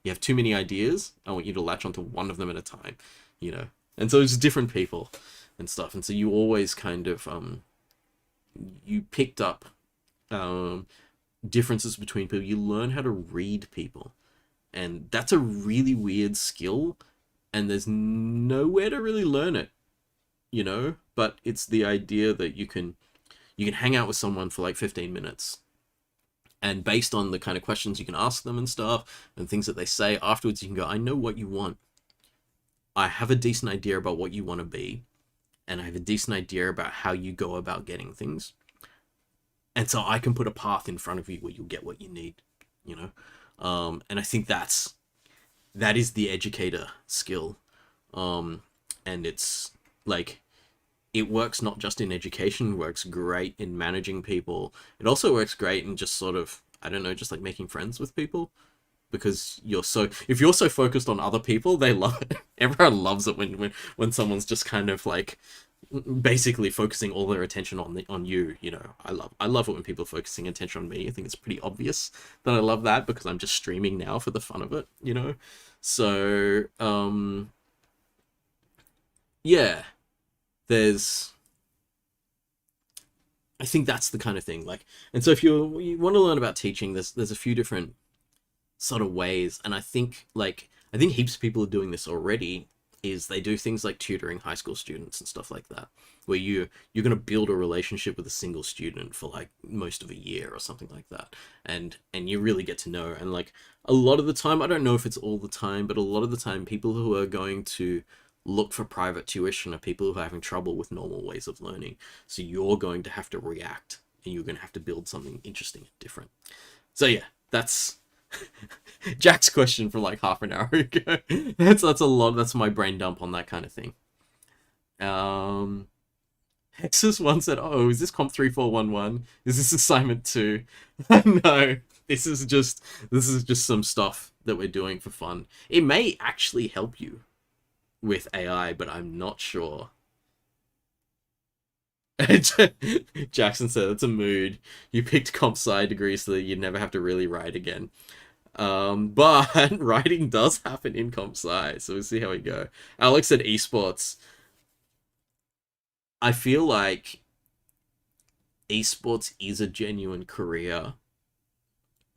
have too many ideas. I want you to latch onto one of them at a time, And so it's different people and stuff. And so you always kind of, you picked up differences between people. You learn how to read people, and that's a really weird skill, and there's nowhere to really learn it, but it's the idea that you can hang out with someone for like 15 minutes, and based on the kind of questions you can ask them and stuff and things that they say afterwards, you can go, I know what you want. I have a decent idea about what you want to be, and I have a decent idea about how you go about getting things. And so I can put a path in front of you where you'll get what you need, And I think that is the educator skill. And it's like, it works not just in education, works great in managing people. It also works great in just sort of, I don't know, just like making friends with people. Because if you're so focused on other people, they love it. Everyone loves it when someone's just kind of like basically focusing all their attention on you. I love it when people are focusing attention on me. I think it's pretty obvious that I love that because I'm just streaming now for the fun of it. So yeah, I think that's the kind of thing. And so if you want to learn about teaching, there's a few different sort of ways, and I think heaps of people are doing this already. Is they do things like tutoring high school students and stuff like that, where you're going to build a relationship with a single student for like most of a year or something like that, and you really get to know. And like a lot of the time, I don't know if it's all the time, but a lot of the time, people who are going to look for private tuition are people who are having trouble with normal ways of learning. So you're going to have to react, and you're going to have to build something interesting and different. So yeah, that's Jack's question from like half an hour ago. That's a lot. That's my brain dump on that kind of thing. Um, Hexus one said, "Oh, is this Comp 3411? Is this assignment 2?" No, this is just some stuff that we're doing for fun. It may actually help you with AI, but I'm not sure. Jackson said it's a mood. You picked comp sci degree so that you'd never have to really write again. But writing does happen in comp sci, so we'll see how we go. Alex said esports. I feel like esports is a genuine career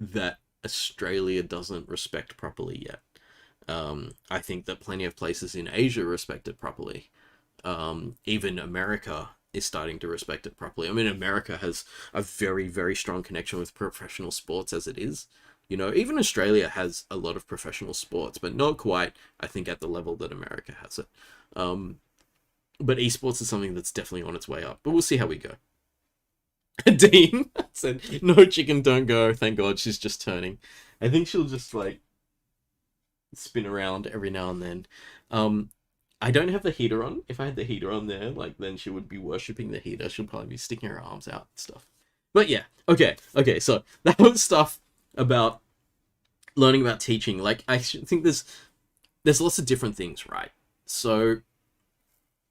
that Australia doesn't respect properly yet. I think that plenty of places in Asia respect it properly. Even America is starting to respect it properly. I mean, America has a very, very strong connection with professional sports as it is. You know, even Australia has a lot of professional sports, but not quite, I think, at the level that America has it. Um, but esports is something that's definitely on its way up. But we'll see how we go. Dean said, "No, chicken, don't go. Thank God she's just turning. I think she'll just like spin around every now and then. Um, I don't have the heater on. If I had the heater on there, like then she would be worshipping the heater. She'll probably be sticking her arms out and stuff. But yeah, okay. So that was stuff about learning about teaching. Like I think there's lots of different things, right? So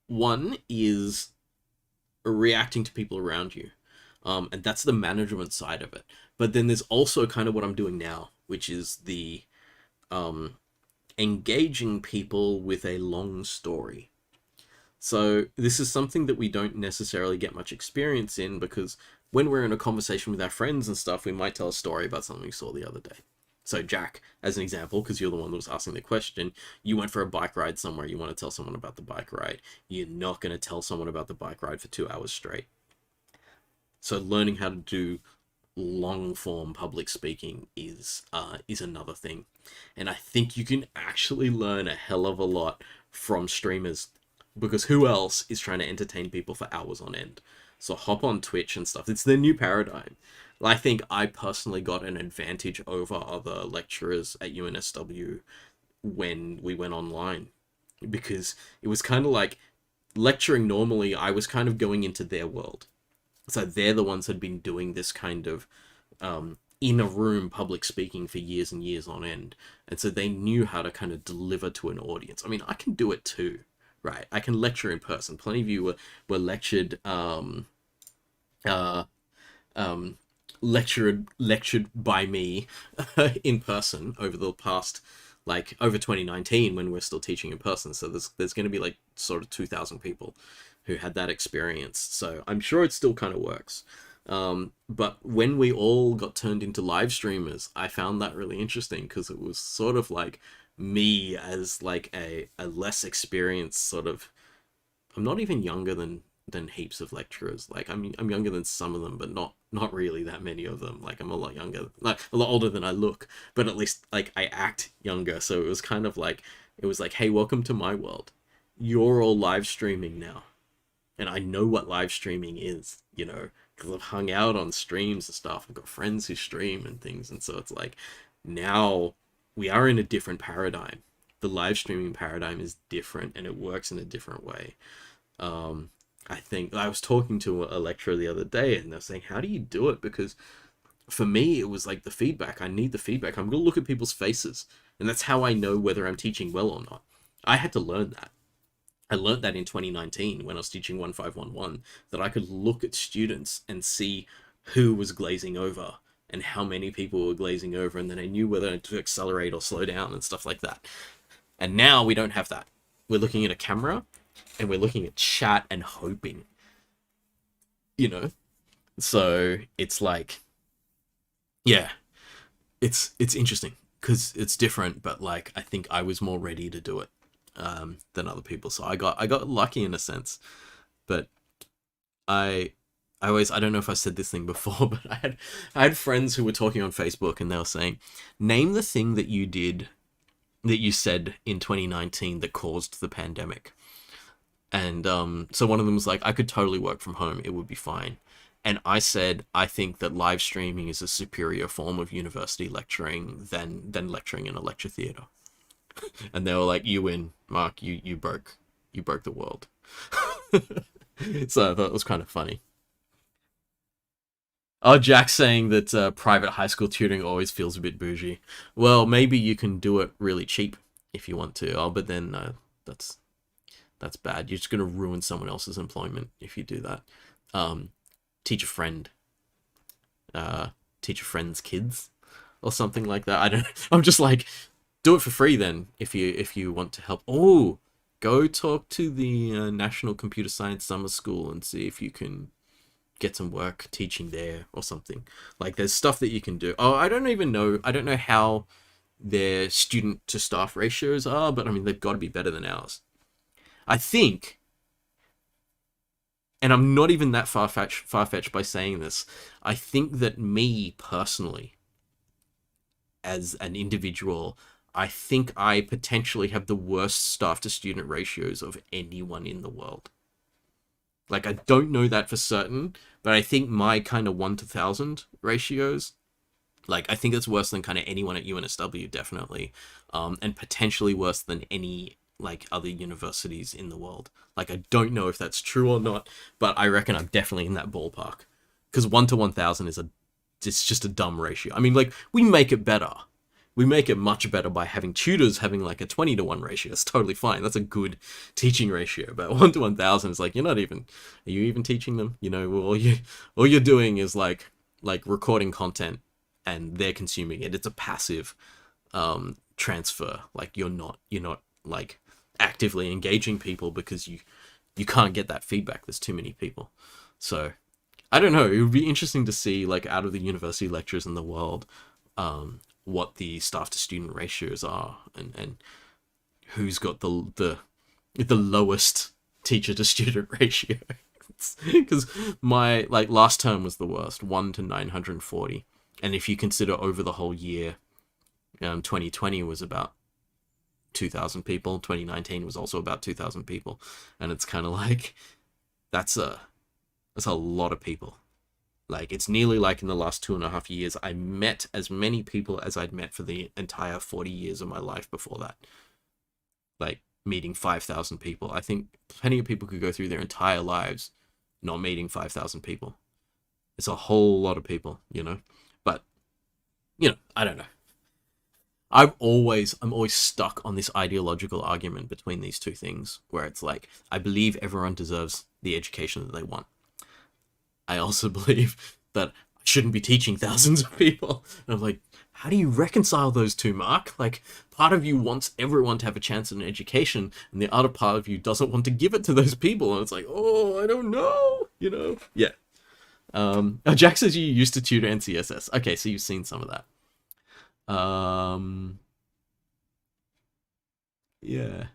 one is reacting to people around you, and that's the management side of it. But then there's also kind of what I'm doing now, which is the um, engaging people with a long story. So this is something that we don't necessarily get much experience in because when we're in a conversation with our friends and stuff, we might tell a story about something we saw the other day. So Jack, as an example, because you're the one that was asking the question, you went for a bike ride somewhere, you want to tell someone about the bike ride. You're not going to tell someone about the bike ride for 2 hours straight. So learning how to do long form public speaking is another thing, and I think you can actually learn a hell of a lot from streamers because who else is trying to entertain people for hours on end? So hop on Twitch and stuff. It's the new paradigm. I think I personally got an advantage over other lecturers at UNSW when we went online because it was kind of like lecturing normally. I was kind of going into their world, so they're the ones that had been doing this kind of in a room public speaking for years and years on end. And so they knew how to kind of deliver to an audience. I mean, I can do it too, right? I can lecture in person. Plenty of you were lectured uh, um, lectured by me in person over the past like over 2019 when we're still teaching in person. So there's going to be like sort of 2,000 people who had that experience. So I'm sure it still kind of works. But when we all got turned into live streamers, I found that really interesting because it was sort of like me as like a less experienced sort of, I'm not even younger than heaps of lecturers. Like I'm younger than some of them, but not really that many of them. Like I'm a lot younger, like a lot older than I look, but at least like I act younger. So it was kind of like it was like, hey, welcome to my world. You're all live streaming now, and I know what live streaming is, you know, because I've hung out on streams and stuff. I've got friends who stream and things, and so it's like now we are in a different paradigm. The live streaming paradigm is different, and it works in a different way. I think I was talking to a lecturer the other day, and they're saying, "How do you do it?" Because for me, it was like the feedback. I need the feedback. I'm gonna look at people's faces, and that's how I know whether I'm teaching well or not. I had to learn that. I learned that in 2019 when I was teaching 1511, that I could look at students and see who was glazing over and how many people were glazing over, and then I knew whether to accelerate or slow down and stuff like that. And now we don't have that. We're looking at a camera and we're looking at chat and hoping, you know? So it's like, yeah, it's interesting because it's different, but like I think I was more ready to do it than other people. So I got lucky in a sense, but I I don't know if I said this thing before, but I had friends who were talking on Facebook and they were saying, name the thing that you did that you said in 2019 that caused the pandemic. And so one of them was like, I could totally work from home, it would be fine. And I said, I think that live streaming is a superior form of university lecturing than lecturing in a lecture theatre. And they were like, you win, Mark, you broke. you broke the world. So I thought it was kind of funny. Oh, Jack's saying that private high school tutoring always feels a bit bougie. Well, maybe you can do it really cheap if you want to. Oh, but then that's that's bad. You're just gonna ruin someone else's employment if you do that. Um, teach a friend, uh, teach a friend's kids, or something like that. I don't. I'm just like, do it for free then if you want to help. Oh, go talk to the National Computer Science Summer School and see if you can get some work teaching there or something. Like there's stuff that you can do. Oh, I don't even know. I don't know how their student to staff ratios are, but I mean they've got to be better than ours. I think, and I'm not even that far-fetched by saying this. I think that me personally, as an individual, I think I potentially have the worst staff to student ratios of anyone in the world. Like, I don't know that for certain, but I think my kind of 1 to 1,000 ratios, like, I think it's worse than kind of anyone at UNSW, definitely. And potentially worse than any, like, other universities in the world. Like, I don't know if that's true or not, but I reckon I'm definitely in that ballpark. Because 1 to 1,000 it's just a dumb ratio. I mean, like, we make it better. We make it much better by having tutors having like a 20 to 1 ratio. It's totally fine. That's a good teaching ratio. But 1 to 1,000 is like, are you even teaching them? All you're doing is like recording content and they're consuming it. It's a passive transfer. Like you're not like actively engaging people because you can't get that feedback. There's too many people. So I don't know. It would be interesting to see, like, out of the university lectures in the world, what the staff to student ratios are, and who's got the lowest teacher to student ratio. Because my last term was the worst, 1 to 940, and if you consider over the whole year, 2020 was about 2,000 people. 2019 was also about 2,000 people, and it's kind of like that's a lot of people. Like, it's nearly like in the last 2.5 years, I met as many people as I'd met for the entire 40 years of my life before that. Like, meeting 5,000 people. I think plenty of people could go through their entire lives not meeting 5,000 people. It's a whole lot of people, But, I don't know. I'm always stuck on this ideological argument between these two things, where it's like, I believe everyone deserves the education that they want. I also believe that I shouldn't be teaching thousands of people. And I'm like, how do you reconcile those two, Mark? Like, part of you wants everyone to have a chance at an education, and the other part of you doesn't want to give it to those people. And it's like, oh, I don't know, Yeah. Jack says you used to tutor NCSS. Okay, so you've seen some of that. Yeah.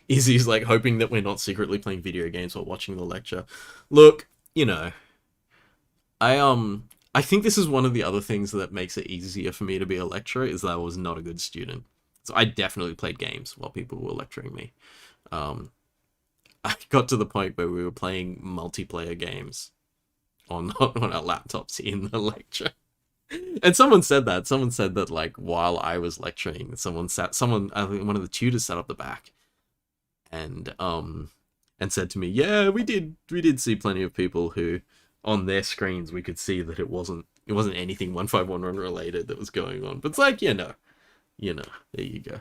Izzy's like hoping that we're not secretly playing video games while watching the lecture. Look, I think this is one of the other things that makes it easier for me to be a lecturer, is that I was not a good student. So I definitely played games while people were lecturing me. I got to the point where we were playing multiplayer games on our laptops in the lecture. And someone said that like while I was lecturing, I think one of the tutors sat up the back and said to me, yeah, we did see plenty of people who on their screens we could see that it wasn't anything 1511 related that was going on. But it's like, there you go.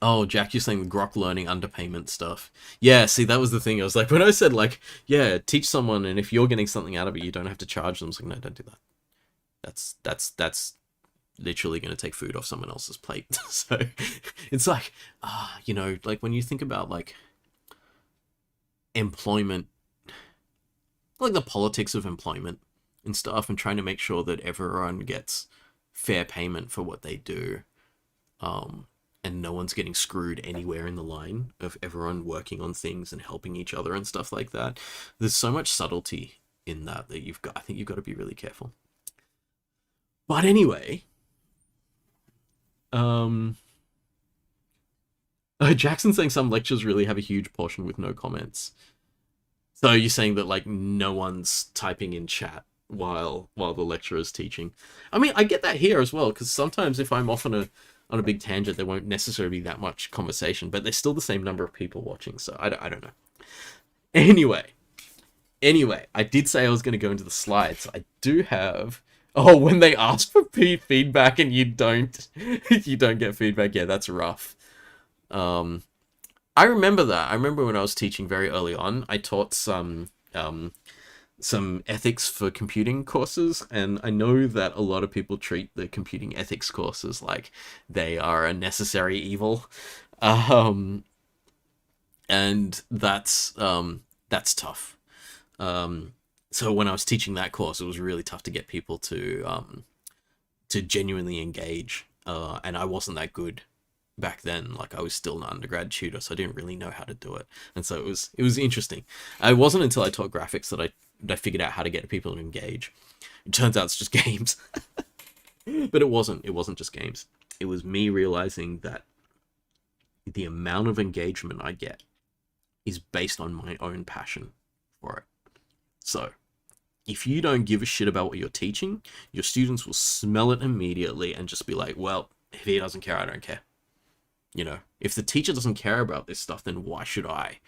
Oh, Jack, you're saying the Grok learning underpayment stuff. Yeah, see, that was the thing. I was like, when I said, like, yeah, teach someone, and if you're getting something out of it, you don't have to charge them. I was like, no, don't do that. That's literally going to take food off someone else's plate. So it's like, like when you think about, like, employment, like the politics of employment and stuff, and trying to make sure that everyone gets fair payment for what they do, and no one's getting screwed anywhere in the line of everyone working on things and helping each other and stuff like that. There's so much subtlety in that I think you've got to be really careful. But anyway, Jackson's saying some lectures really have a huge portion with no comments. So you're saying that, like, no one's typing in chat, while the lecturer is teaching. I mean, I get that here as well, because sometimes if I'm off on a big tangent, there won't necessarily be that much conversation, but there's still the same number of people watching, so I don't know. Anyway, I did say I was going to go into the slides. I do have. Oh, when they ask for feedback and you don't, you don't get feedback. Yeah, that's rough. Um, I remember that. I remember when I was teaching very early on, I taught some ethics for computing courses, and I know that a lot of people treat the computing ethics courses like they are a necessary evil. Um, and that's tough. So when I was teaching that course, it was really tough to get people to genuinely engage. And I wasn't that good back then. Like I was still an undergrad tutor, so I didn't really know how to do it. And so it was interesting. It wasn't until I taught graphics that I figured out how to get people to engage. It turns out it's just games. But it wasn't. It wasn't just games. It was me realizing that the amount of engagement I get is based on my own passion for it. So, if you don't give a shit about what you're teaching, your students will smell it immediately and just be like, well, if he doesn't care, I don't care. You know, if the teacher doesn't care about this stuff, then why should I?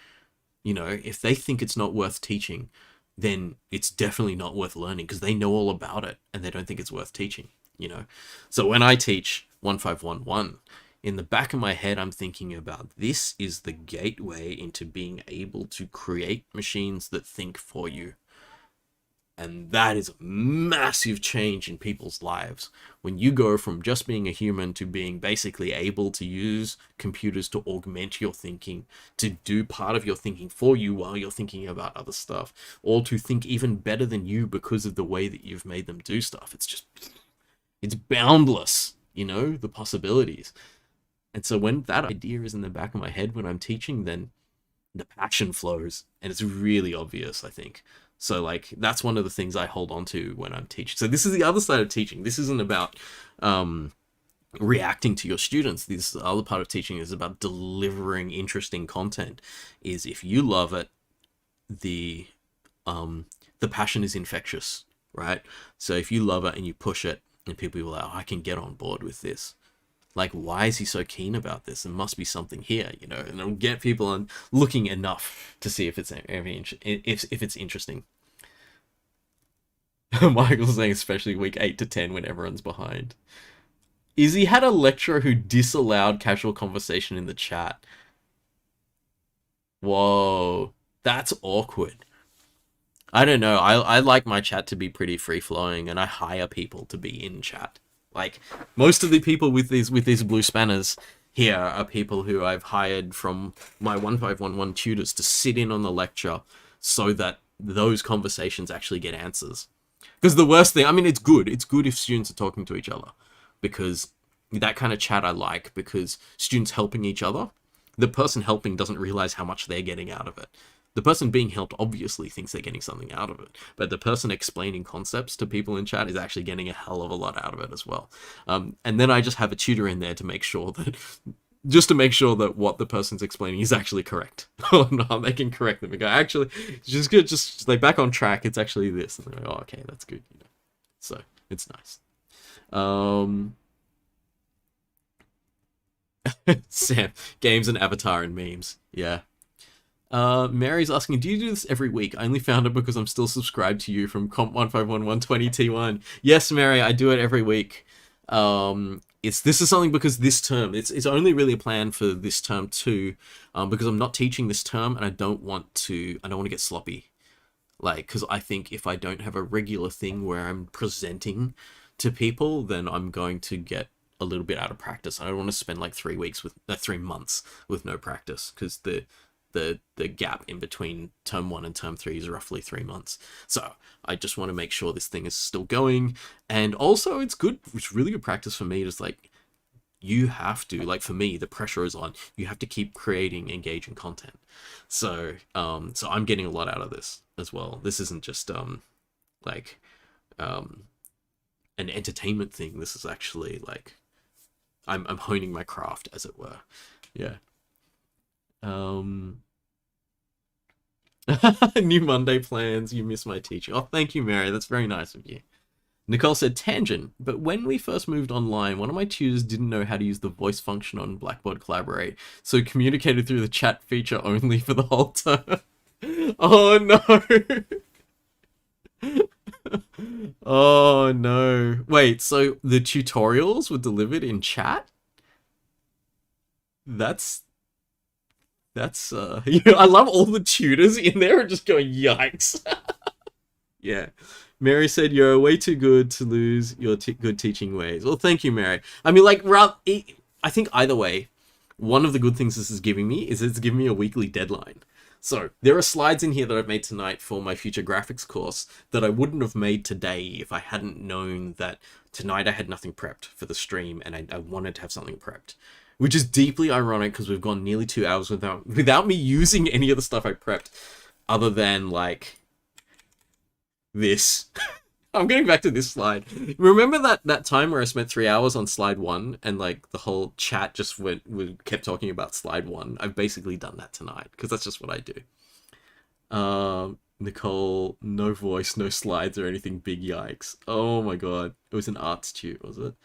You know, if they think it's not worth teaching, then it's definitely not worth learning because they know all about it and they don't think it's worth teaching, you know? So when I teach 1511, in the back of my head, I'm thinking about this is the gateway into being able to create machines that think for you. And that is a massive change in people's lives. When you go from just being a human to being basically able to use computers to augment your thinking, to do part of your thinking for you while you're thinking about other stuff, or to think even better than you because of the way that you've made them do stuff. It's boundless, you know, the possibilities. And so when that idea is in the back of my head when I'm teaching, then the passion flows, and it's really obvious, I think. So like that's one of the things I hold on to when I'm teaching. So this is the other side of teaching. This isn't about reacting to your students. This other part of teaching is about delivering interesting content. Is if you love it, the passion is infectious, right? So if you love it and you push it, and people are like, oh, I can get on board with this. Like, why is he so keen about this? There must be something here, you know, and it'll get people on looking enough to see if it's if it's interesting. Michael's saying especially week 8 to 10 when everyone's behind. Izzy had a lecturer who disallowed casual conversation in the chat. Whoa, that's awkward. I don't know. I like my chat to be pretty free flowing, and I hire people to be in chat. Like most of the people with these blue spanners here are people who I've hired from my 1511 tutors to sit in on the lecture so that those conversations actually get answers. Because the worst thing, I mean, it's good. It's good if students are talking to each other because that kind of chat I like because students helping each other, the person helping doesn't realize how much they're getting out of it. The person being helped obviously thinks they're getting something out of it, but the person explaining concepts to people in chat is actually getting a hell of a lot out of it as well. And then I just have a tutor in there to make sure that what the person's explaining is actually correct. Or not, they can correct them and go, actually, it's just good, just like back on track, it's actually this. And they're like, oh, okay, that's good. You know? So it's nice. Sam, games and Avatar and memes. Yeah. Mary's asking, do you do this every week? I only found it because I'm still subscribed to you from Comp 151120T1. Yes, Mary, I do it every week. This is something because this term, it's only really a plan for this term too, because I'm not teaching this term and I don't want to get sloppy. Like, because I think if I don't have a regular thing where I'm presenting to people, then I'm going to get a little bit out of practice. I don't want to spend like 3 months with no practice because the gap in between term 1 and term 3 is roughly 3 months. So I just want to make sure this thing is still going. And also it's really good practice for me. Just like, you have to, like for me, the pressure is on. You have to keep creating engaging content. So I'm getting a lot out of this as well. This isn't just like an entertainment thing. This is actually like, I'm honing my craft, as it were. Yeah. New Monday plans. You miss my teaching. Oh, thank you, Mary. That's very nice of you. Nicole said, tangent, but when we first moved online, one of my tutors didn't know how to use the voice function on Blackboard Collaborate, so communicated through the chat feature only for the whole term. Oh no! Oh no. Wait, so the tutorials were delivered in chat? That's I love all the tutors in there are just going, yikes. Yeah. Mary said, you're way too good to lose your good teaching ways. Well, thank you, Mary. I mean, like, I think either way, one of the good things this is giving me is it's giving me a weekly deadline. So there are slides in here that I've made tonight for my future graphics course that I wouldn't have made today if I hadn't known that tonight I had nothing prepped for the stream and I wanted to have something prepped. Which is deeply ironic because we've gone nearly 2 hours without me using any of the stuff I prepped other than, like, this. I'm getting back to this slide. Remember that time where I spent 3 hours on slide 1 and like the whole chat just kept talking about slide 1? I've basically done that tonight because that's just what I do. Nicole, no voice, no slides or anything. Big yikes. Oh my god. It was an arts tute, was it?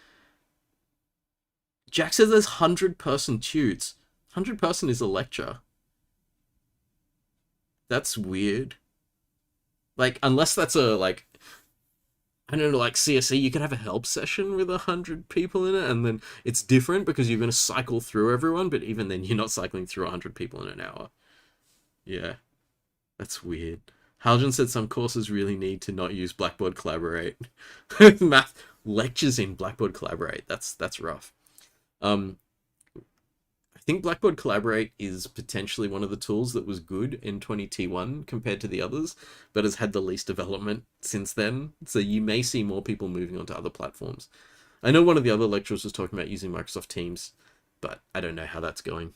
Jack says there's 100-person tutes. 100-person is a lecture. That's weird. Like, unless that's a, like, I don't know, like CSE, you could have a help session with 100 people in it, and then it's different because you're going to cycle through everyone, but even then you're not cycling through 100 people in an hour. Yeah, that's weird. Haljan said some courses really need to not use Blackboard Collaborate. Math lectures in Blackboard Collaborate, that's rough. I think Blackboard Collaborate is potentially one of the tools that was good in 20T1 compared to the others, but has had the least development since then. So you may see more people moving on to other platforms. I know one of the other lecturers was talking about using Microsoft Teams, but I don't know how that's going.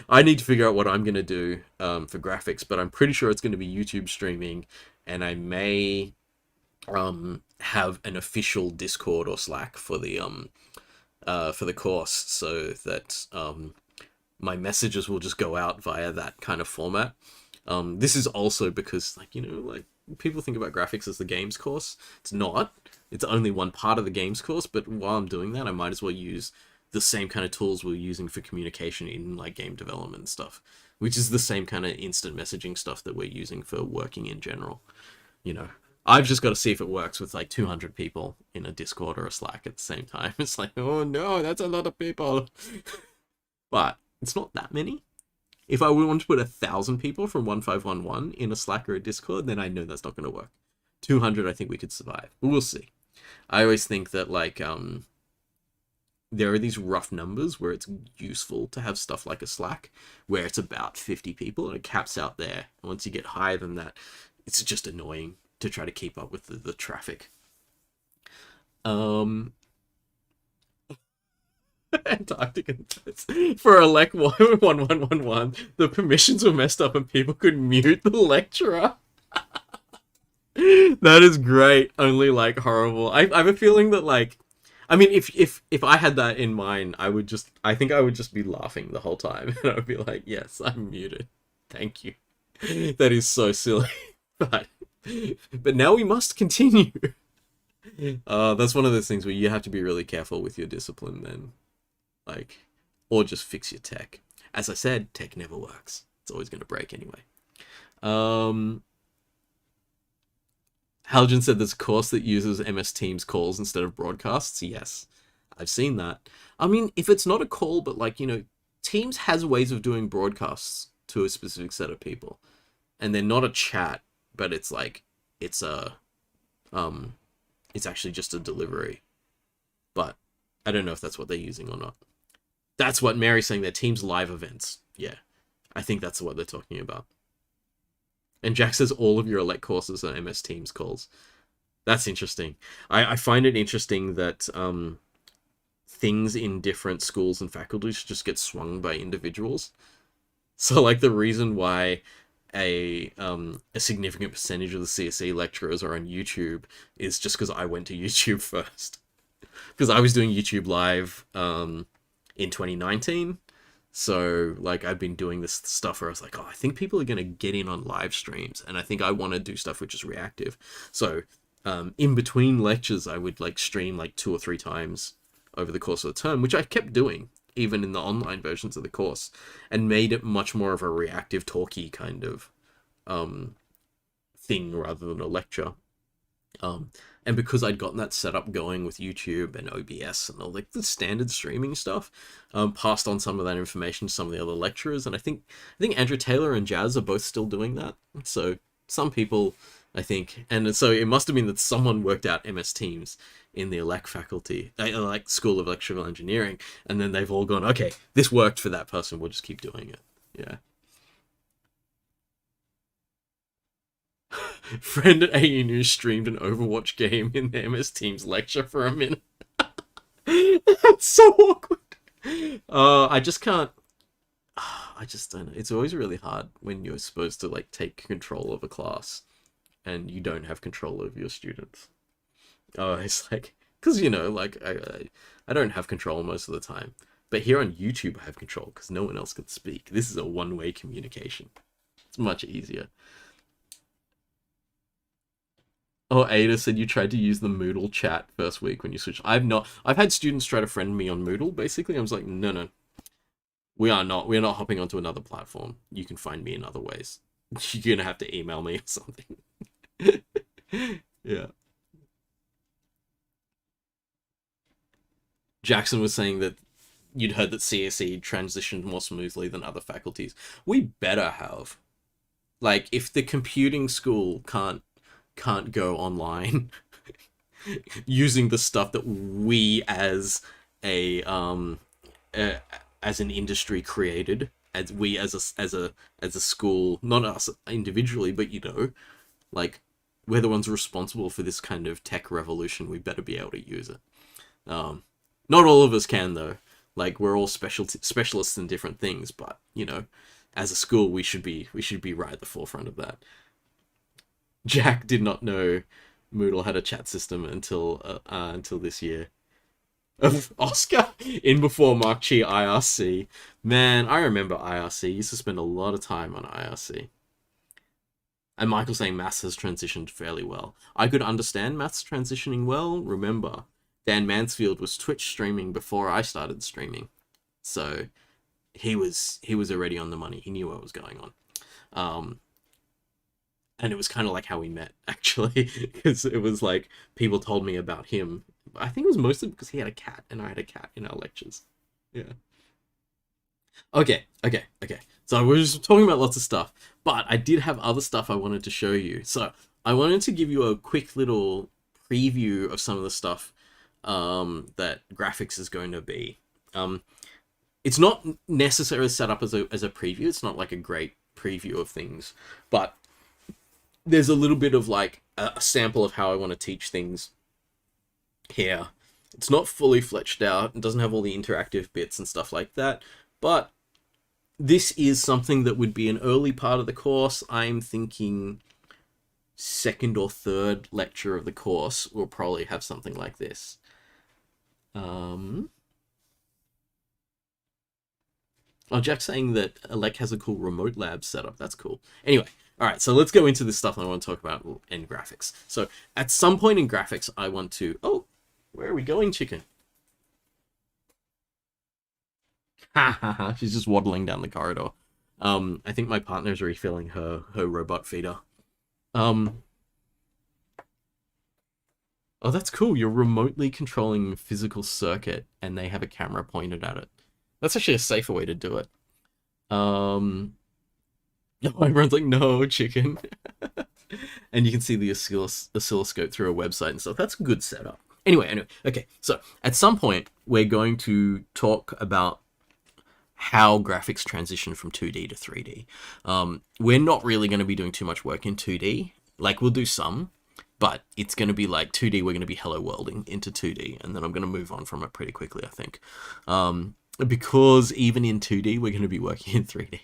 I need to figure out what I'm going to do for graphics, but I'm pretty sure it's going to be YouTube streaming, and I may have an official Discord or Slack for the course, so that my messages will just go out via that kind of format. This is also because, like, you know, like, people think about graphics as the games course. It's not. It's only one part of the games course, but while I'm doing that, I might as well use the same kind of tools we're using for communication in, like, game development stuff, which is the same kind of instant messaging stuff that we're using for working in general, you know. I've just got to see if it works with like 200 people in a Discord or a Slack at the same time. It's like, oh no, that's a lot of people. But it's not that many. If I would want to put 1,000 people from 1511 in a Slack or a Discord, then I know that's not going to work. 200, I think we could survive. But we'll see. I always think that, like, there are these rough numbers where it's useful to have stuff like a Slack, where it's about 50 people and it caps out there. And once you get higher than that, it's just annoying to try to keep up with the traffic. Antarctica for elect 1111, the permissions were messed up and people could mute the lecturer. That is great. Only, like, horrible. I have a feeling that, like, I mean, if I had that in mind, I think I would just be laughing the whole time, and I would be like, yes, I'm muted. Thank you. That is so silly. But now we must continue. That's one of those things where you have to be really careful with your discipline then. Like, or just fix your tech. As I said, tech never works. It's always going to break anyway. Haljan said there's a course that uses MS Teams calls instead of broadcasts. Yes, I've seen that. I mean, if it's not a call, but, like, you know, Teams has ways of doing broadcasts to a specific set of people. And they're not a chat, but it's like, it's actually just a delivery. But I don't know if that's what they're using or not. That's what Mary's saying, they're Teams live events. Yeah, I think that's what they're talking about. And Jack says all of your elect courses are MS Teams calls. That's interesting. I find it interesting that things in different schools and faculties just get swung by individuals. So, like, the reason why a significant percentage of the CSE lecturers are on YouTube is just because I went to YouTube first. Because I was doing YouTube live in 2019. So, like, I've been doing this stuff where I was like, oh, I think people are going to get in on live streams, and I think I want to do stuff which is reactive. So, in between lectures, I would, like, stream, like, 2 or 3 times over the course of the term, which I kept doing, even in the online versions of the course, and made it much more of a reactive, talky kind of thing rather than a lecture. And because I'd gotten that setup going with YouTube and OBS and all like the standard streaming stuff, passed on some of that information to some of the other lecturers, and I think Andrew Taylor and Jazz are both still doing that. So some people, I think, and so it must have been that someone worked out MS Teams in the elect faculty, like School of Electrical Engineering, and then they've all gone, okay, this worked for that person, we'll just keep doing it. Yeah. Friend at ANU streamed an Overwatch game in the MS Teams lecture for a minute. That's so awkward. I just can't. I just don't know. It's always really hard when you're supposed to like take control of a class and you don't have control of your students. Oh, it's like because like I don't have control most of the time, but here on YouTube I have control because no one else can speak. This is a one-way communication. It's much easier. Oh, Ada said you tried to use the Moodle chat first week when you switched. I've not. I've had students try to friend me on Moodle. Basically, I was like, no, no, we are not. We are not hopping onto another platform. You can find me in other ways. You're gonna have to email me or something. Yeah. Jackson was saying that you'd heard that CSE transitioned more smoothly than other faculties. We better have. Like, if the computing school can't go online using the stuff that we a as an industry created, as we as a school, not us individually, but like we're the ones responsible for this kind of tech revolution. We better be able to use it. Not all of us can though. Like we're all specialists in different things, but as a school, we should be right at the forefront of that. Jack did not know Moodle had a chat system until this year. Oscar in before Marc Chi IRC. Man, I remember IRC. Used to spend a lot of time on IRC. And Michael saying maths has transitioned fairly well. I could understand maths transitioning well. Remember, Dan Mansfield was Twitch streaming before I started streaming, so he was already on the money. He knew what was going on. And it was kind of like how we met, actually, because it was like people told me about him. I think it was mostly because he had a cat and I had a cat in our lectures. Yeah. Okay. So I was talking about lots of stuff, but I did have other stuff I wanted to show you. So I wanted to give you a quick little preview of some of the stuff that graphics is going to be. It's not necessarily set up as a preview. It's not like a great preview of things, but there's a little bit of like a sample of how I want to teach things here. It's not fully fleshed out. It doesn't have all the interactive bits and stuff like that, but this is something that would be an early part of the course. I'm thinking second or third lecture of the course will probably have something like this. Oh, Jack's saying that Elec has a cool remote lab setup. That's cool. Anyway, all right, so let's go into this stuff I want to talk about in graphics. So at some point in graphics, I want to... Oh, where are we going, chicken? Ha ha ha, she's just waddling down the corridor. I think my partner's refilling her robot feeder. Oh, that's cool. You're remotely controlling a physical circuit and they have a camera pointed at it. That's actually a safer way to do it. Everyone's like, no, chicken. And you can see the oscilloscope through a website and stuff. That's a good setup. Anyway, okay. So at some point, we're going to talk about how graphics transition from 2D to 3D. We're not really going to be doing too much work in 2D. Like, we'll do some, but it's going to be like 2D, we're going to be hello worlding into 2D, and then I'm going to move on from it pretty quickly, I think. Because even in 2D, we're going to be working in 3D.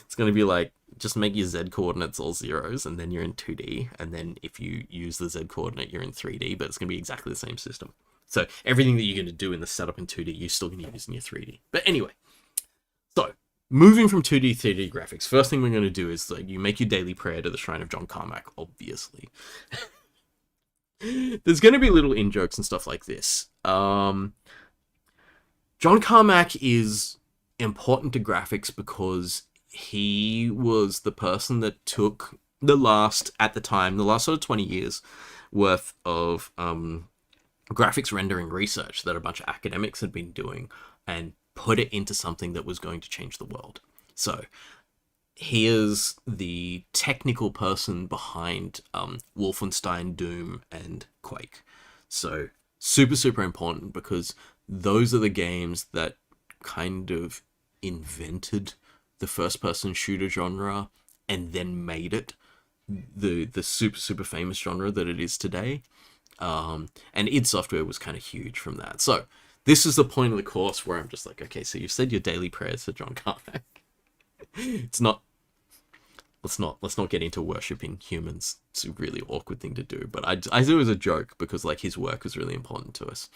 It's going to be like, just make your Z coordinates all zeros, and then you're in 2D, and then if you use the Z coordinate, you're in 3D, but it's going to be exactly the same system. So everything that you're going to do in the setup in 2D, you're still going to use in your 3D. But anyway, So, moving from 2D 3D graphics, first thing we're going to do is like you make your daily prayer to the Shrine of John Carmack, obviously. There's going to be little in-jokes and stuff like this. John Carmack is important to graphics because he was the person that took at the time, the last sort of 20 years worth of graphics rendering research that a bunch of academics had been doing and put it into something that was going to change the world. So he is the technical person behind Wolfenstein, Doom, and Quake. So super, super important because those are the games that kind of invented the first-person shooter genre and then made it the super, super famous genre that it is today. And id Software was kind of huge from that. So this is the point of the course where I'm just like, okay, so you've said your daily prayers to John Carmack. It's not let's not get into worshipping humans. It's a really awkward thing to do, but I do it as a joke because like his work is really important to us.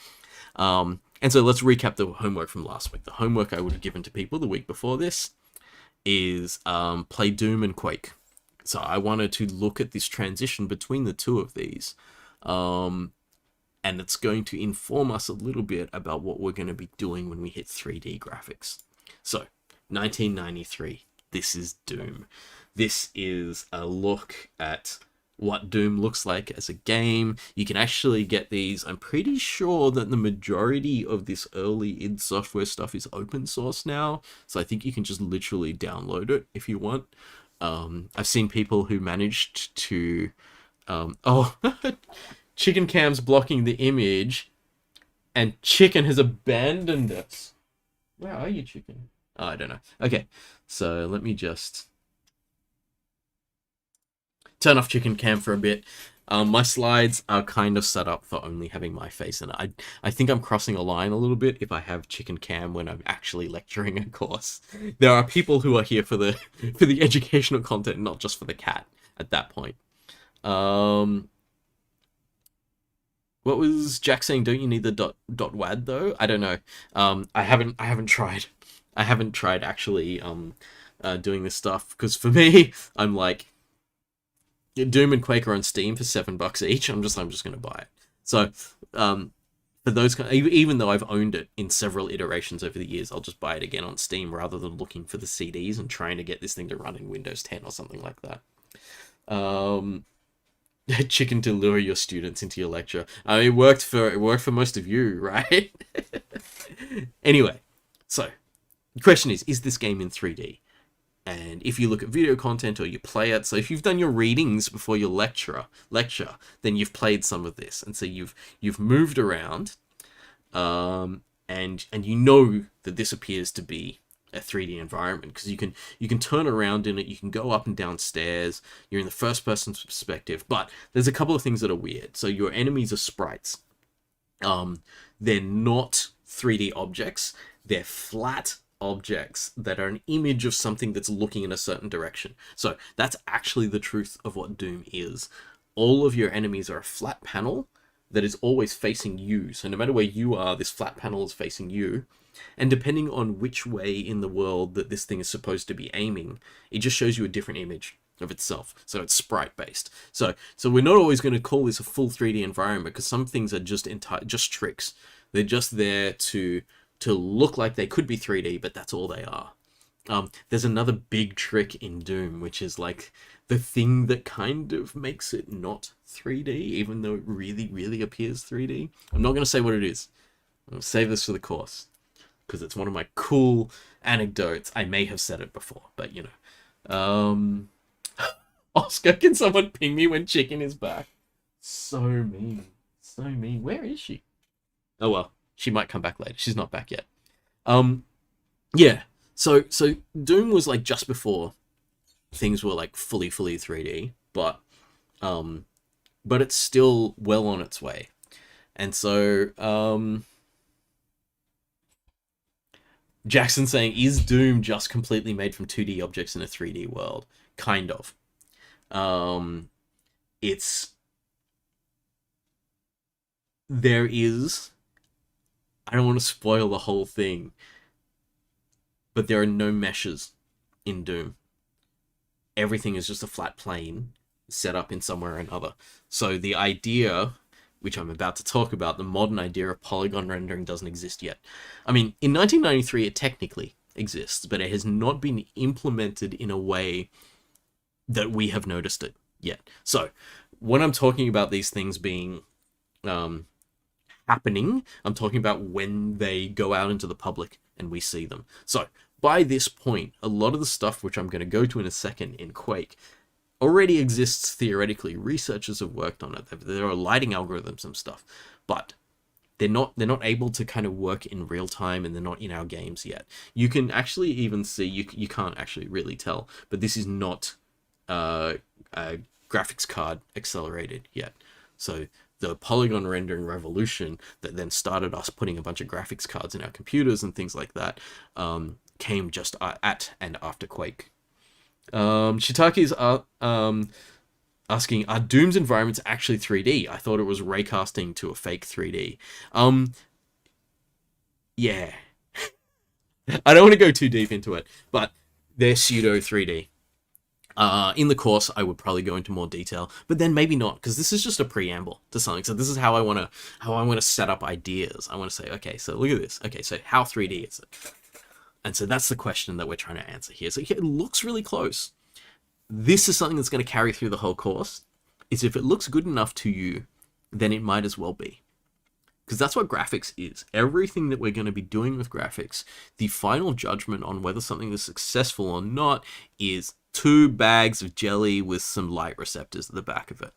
And so let's recap the homework from last week. The homework I would have given to people the week before this is play Doom and Quake. So I wanted to look at this transition between the two of these. And it's going to inform us a little bit about what we're going to be doing when we hit 3D graphics. So, 1993, this is Doom. This is a look at what Doom looks like as a game. You can actually get these. I'm pretty sure that the majority of this early id Software stuff is open source now, so I think you can just literally download it if you want. I've seen people who managed to... Chicken Cam's blocking the image, and Chicken has abandoned us. Where are you, Chicken? Oh, I don't know. Okay, so let me just turn off Chicken Cam for a bit. My slides are kind of set up for only having my face in it. I think I'm crossing a line a little bit if I have Chicken Cam when I'm actually lecturing a course. There are people who are here for the educational content, not just for the cat at that point. What was Jack saying? Don't you need the .wad though? I don't know. I haven't tried. I haven't tried actually doing this stuff because for me, I'm like, Doom and Quake are on Steam for $7 each. I'm just gonna buy it. So for those even though I've owned it in several iterations over the years, I'll just buy it again on Steam rather than looking for the CDs and trying to get this thing to run in Windows 10 or something like that. Chicken to lure your students into your lecture. I mean, it worked for most of you, right? Anyway, so the question is this game in 3D? And if you look at video content or you play it, so if you've done your readings before your lecture, then you've played some of this, and so you've moved around, and you know that this appears to be a 3D environment because you can turn around in it, you can go up and down stairs, you're in the first person perspective, but there's a couple of things that are weird. So your enemies are sprites. They're not 3D objects, they're flat objects that are an image of something that's looking in a certain direction. So that's actually the truth of what Doom is. All of your enemies are a flat panel that is always facing you. So no matter where you are, this flat panel is facing you. And depending on which way in the world that this thing is supposed to be aiming, it just shows you a different image of itself. So it's sprite based. So we're not always going to call this a full 3D environment because some things are just tricks. They're just there to look like they could be 3D, but that's all they are. There's another big trick in Doom, which is like the thing that kind of makes it not 3D, even though it really, really appears 3D. I'm not going to say what it is. I'm going to save this for the course because it's one of my cool anecdotes. I may have said it before, but you know. Oscar, can someone ping me when Chicken is back? So mean. So mean. Where is she? Oh well, she might come back later. She's not back yet. Yeah. So Doom was like just before things were like fully 3D, but it's still well on its way. And so Jackson saying, is Doom just completely made from 2D objects in a 3D world? Kind of. There is, I don't want to spoil the whole thing. but there are no meshes in Doom. Everything is just a flat plane set up in somewhere or another. So the idea, which I'm about to talk about, the modern idea of polygon rendering doesn't exist yet. I mean, in 1993 it technically exists, but it has not been implemented in a way that we have noticed it yet. So when I'm talking about these things being happening, I'm talking about when they go out into the public and we see them. So by this point, a lot of the stuff which I'm going to go to in a second in Quake already exists theoretically. Researchers have worked on it. There are lighting algorithms and stuff, but they're not able to kind of work in real time, and they're not in our games yet. You can actually even see, you can't actually really tell, but this is not a graphics card accelerated yet. So the polygon rendering revolution that then started us putting a bunch of graphics cards in our computers and things like that came just at and after Quake. Shitaki's asking, are Doom's environments actually 3D? I thought it was raycasting to a fake 3D. Yeah. I don't want to go too deep into it, but they're pseudo 3D. In the course, I would probably go into more detail, but then maybe not, because this is just a preamble to something. So this is how I want to set up ideas. I want to say, okay, so look at this. Okay, so how 3D is it? And so that's the question that we're trying to answer here. So it looks really close. This is something that's going to carry through the whole course. Is if it looks good enough to you, then it might as well be. Because that's what graphics is. Everything that we're going to be doing with graphics, the final judgment on whether something is successful or not is 2 bags of jelly with some light receptors at the back of it.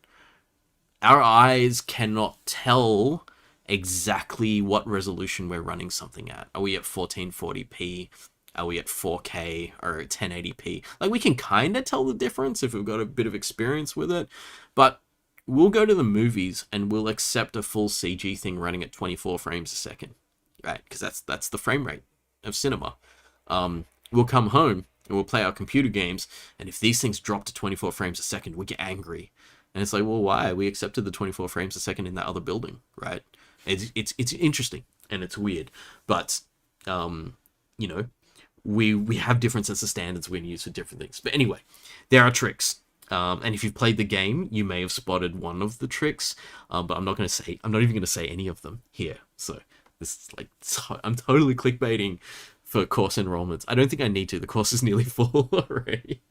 Our eyes cannot tell exactly what resolution we're running something at. Are we at 1440p? Are we at 4K or 1080p? Like, we can kind of tell the difference if we've got a bit of experience with it, but we'll go to the movies and we'll accept a full CG thing running at 24 frames a second, right? Because that's the frame rate of cinema. We'll come home and we'll play our computer games, and if these things drop to 24 frames a second, we get angry. And it's like, well, why? We accepted the 24 frames a second in that other building, right? It's interesting and it's weird, but you know, we have different sets of standards we use for different things. But anyway, there are tricks. And if you've played the game, you may have spotted one of the tricks, but I'm not even going to say any of them here. So this is like, I'm totally clickbaiting for course enrollments. I don't think I need to. The course is nearly full already.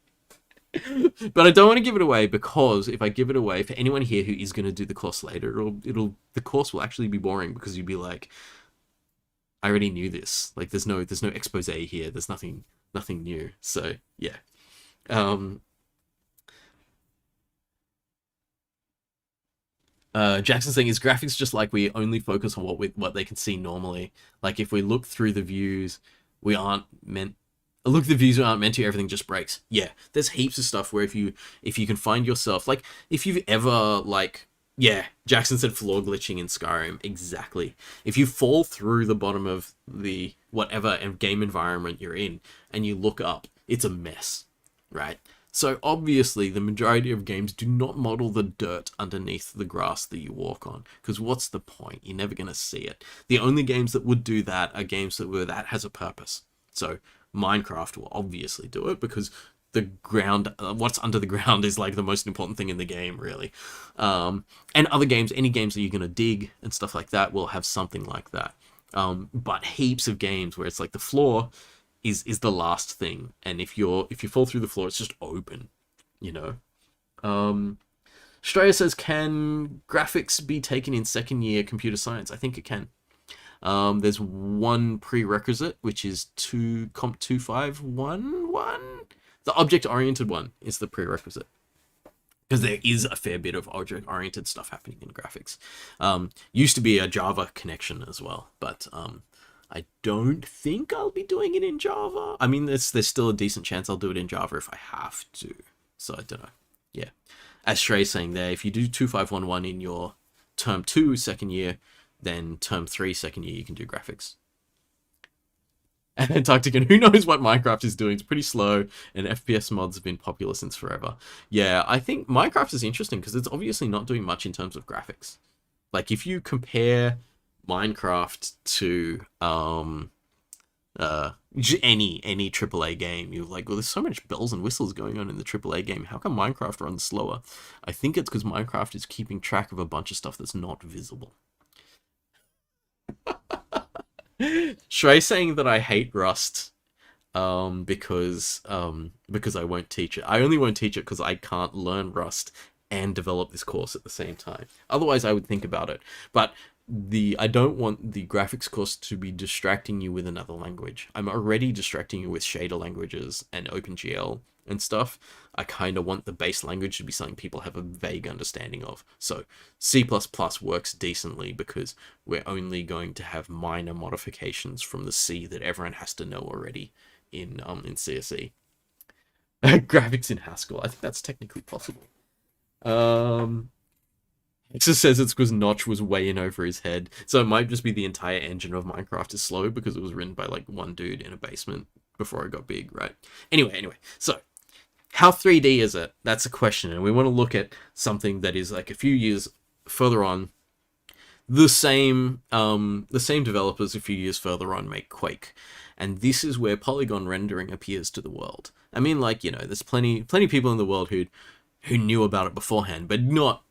But I don't want to give it away, because if I give it away, for anyone here who is going to do the course later, the course will actually be boring, because you'll be like, I already knew this. Like, there's no expose here. There's nothing new. So yeah. Jackson saying, is graphics just like we only focus on what they can see normally? Like, if we look through the views, we aren't meant to, everything just breaks. Yeah, there's heaps of stuff where if you can find yourself, like, if you've ever, like, yeah, Jackson said floor glitching in Skyrim, exactly. If you fall through the bottom of the whatever game environment you're in and you look up, it's a mess, right? So obviously the majority of games do not model the dirt underneath the grass that you walk on, because what's the point? You're never going to see it. The only games that would do that are games that has a purpose. So Minecraft will obviously do it, because the ground, what's under the ground is like the most important thing in the game, really. And other games, any games that you're going to dig and stuff like that will have something like that. But heaps of games where it's like the floor is the last thing, and if you fall through the floor, it's just open, you know. Straya says, can graphics be taken in second year computer science? I think it can. There's one prerequisite, which is Comp 2511. The object-oriented one is the prerequisite, because there is a fair bit of object-oriented stuff happening in graphics. Used to be a Java connection as well, but I don't think I'll be doing it in Java. I mean, there's still a decent chance I'll do it in Java if I have to. So I don't know. Yeah. As Shrey's saying there, if you do 2511 in your term 2 second year, then term 3 second year, you can do graphics. And then Tactican, who knows what Minecraft is doing? It's pretty slow, and FPS mods have been popular since forever. Yeah, I think Minecraft is interesting because it's obviously not doing much in terms of graphics. Like, if you compare Minecraft to Any AAA game, you're like, well, there's so much bells and whistles going on in the AAA game. How come Minecraft runs slower? I think it's because Minecraft is keeping track of a bunch of stuff that's not visible. Shrey saying that I hate Rust because I won't teach it. I only won't teach it because I can't learn Rust and develop this course at the same time. Otherwise, I would think about it. But I don't want the graphics course to be distracting you with another language. I'm already distracting you with shader languages and OpenGL and stuff. I kind of want the base language to be something people have a vague understanding of. So C++ works decently because we're only going to have minor modifications from the C that everyone has to know already in CSE. Graphics in Haskell. I think that's technically possible. It just says it's because Notch was way in over his head. So it might just be the entire engine of Minecraft is slow because it was written by like one dude in a basement before it got big, right? Anyway. So how 3D is it? That's a question. And we want to look at something that is like a few years further on. The same developers a few years further on make Quake. And this is where polygon rendering appears to the world. I mean, like, you know, there's plenty people in the world who knew about it beforehand, but not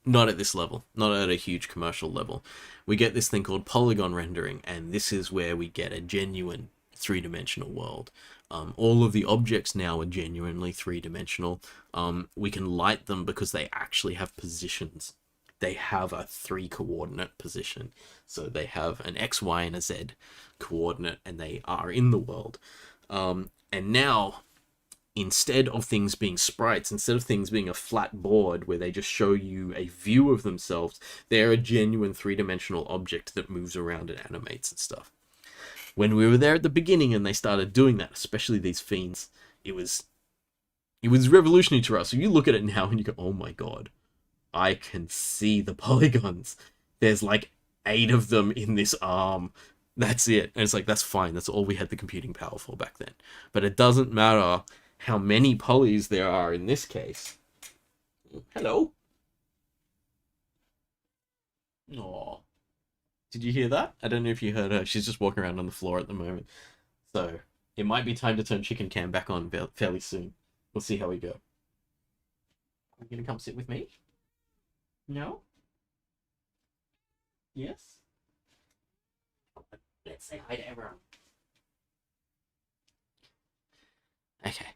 at this level, not at a huge commercial level. We get this thing called polygon rendering, and this is where we get a genuine three-dimensional world. All of the objects now are genuinely three-dimensional. We can light them because they actually have positions. They have a 3-coordinate position. So they have an X, Y, and a Z coordinate, and they are in the world. And now, instead of things being sprites, instead of things being a flat board where they just show you a view of themselves, they're a genuine 3-dimensional object that moves around and animates and stuff. When we were there at the beginning and they started doing that, especially these fiends, it was revolutionary to us. So you look at it now and you go, oh my god, I can see the polygons. There's like 8 of them in this arm. That's it. And it's like, that's fine. That's all we had the computing power for back then. But it doesn't matter how many polys there are in this case. Hello? Aww. Did you hear that? I don't know if you heard her. She's just walking around on the floor at the moment. So, it might be time to turn Chicken Cam back on fairly soon. We'll see how we go. Are you gonna come sit with me? No? Yes? Let's say hi to everyone. Okay.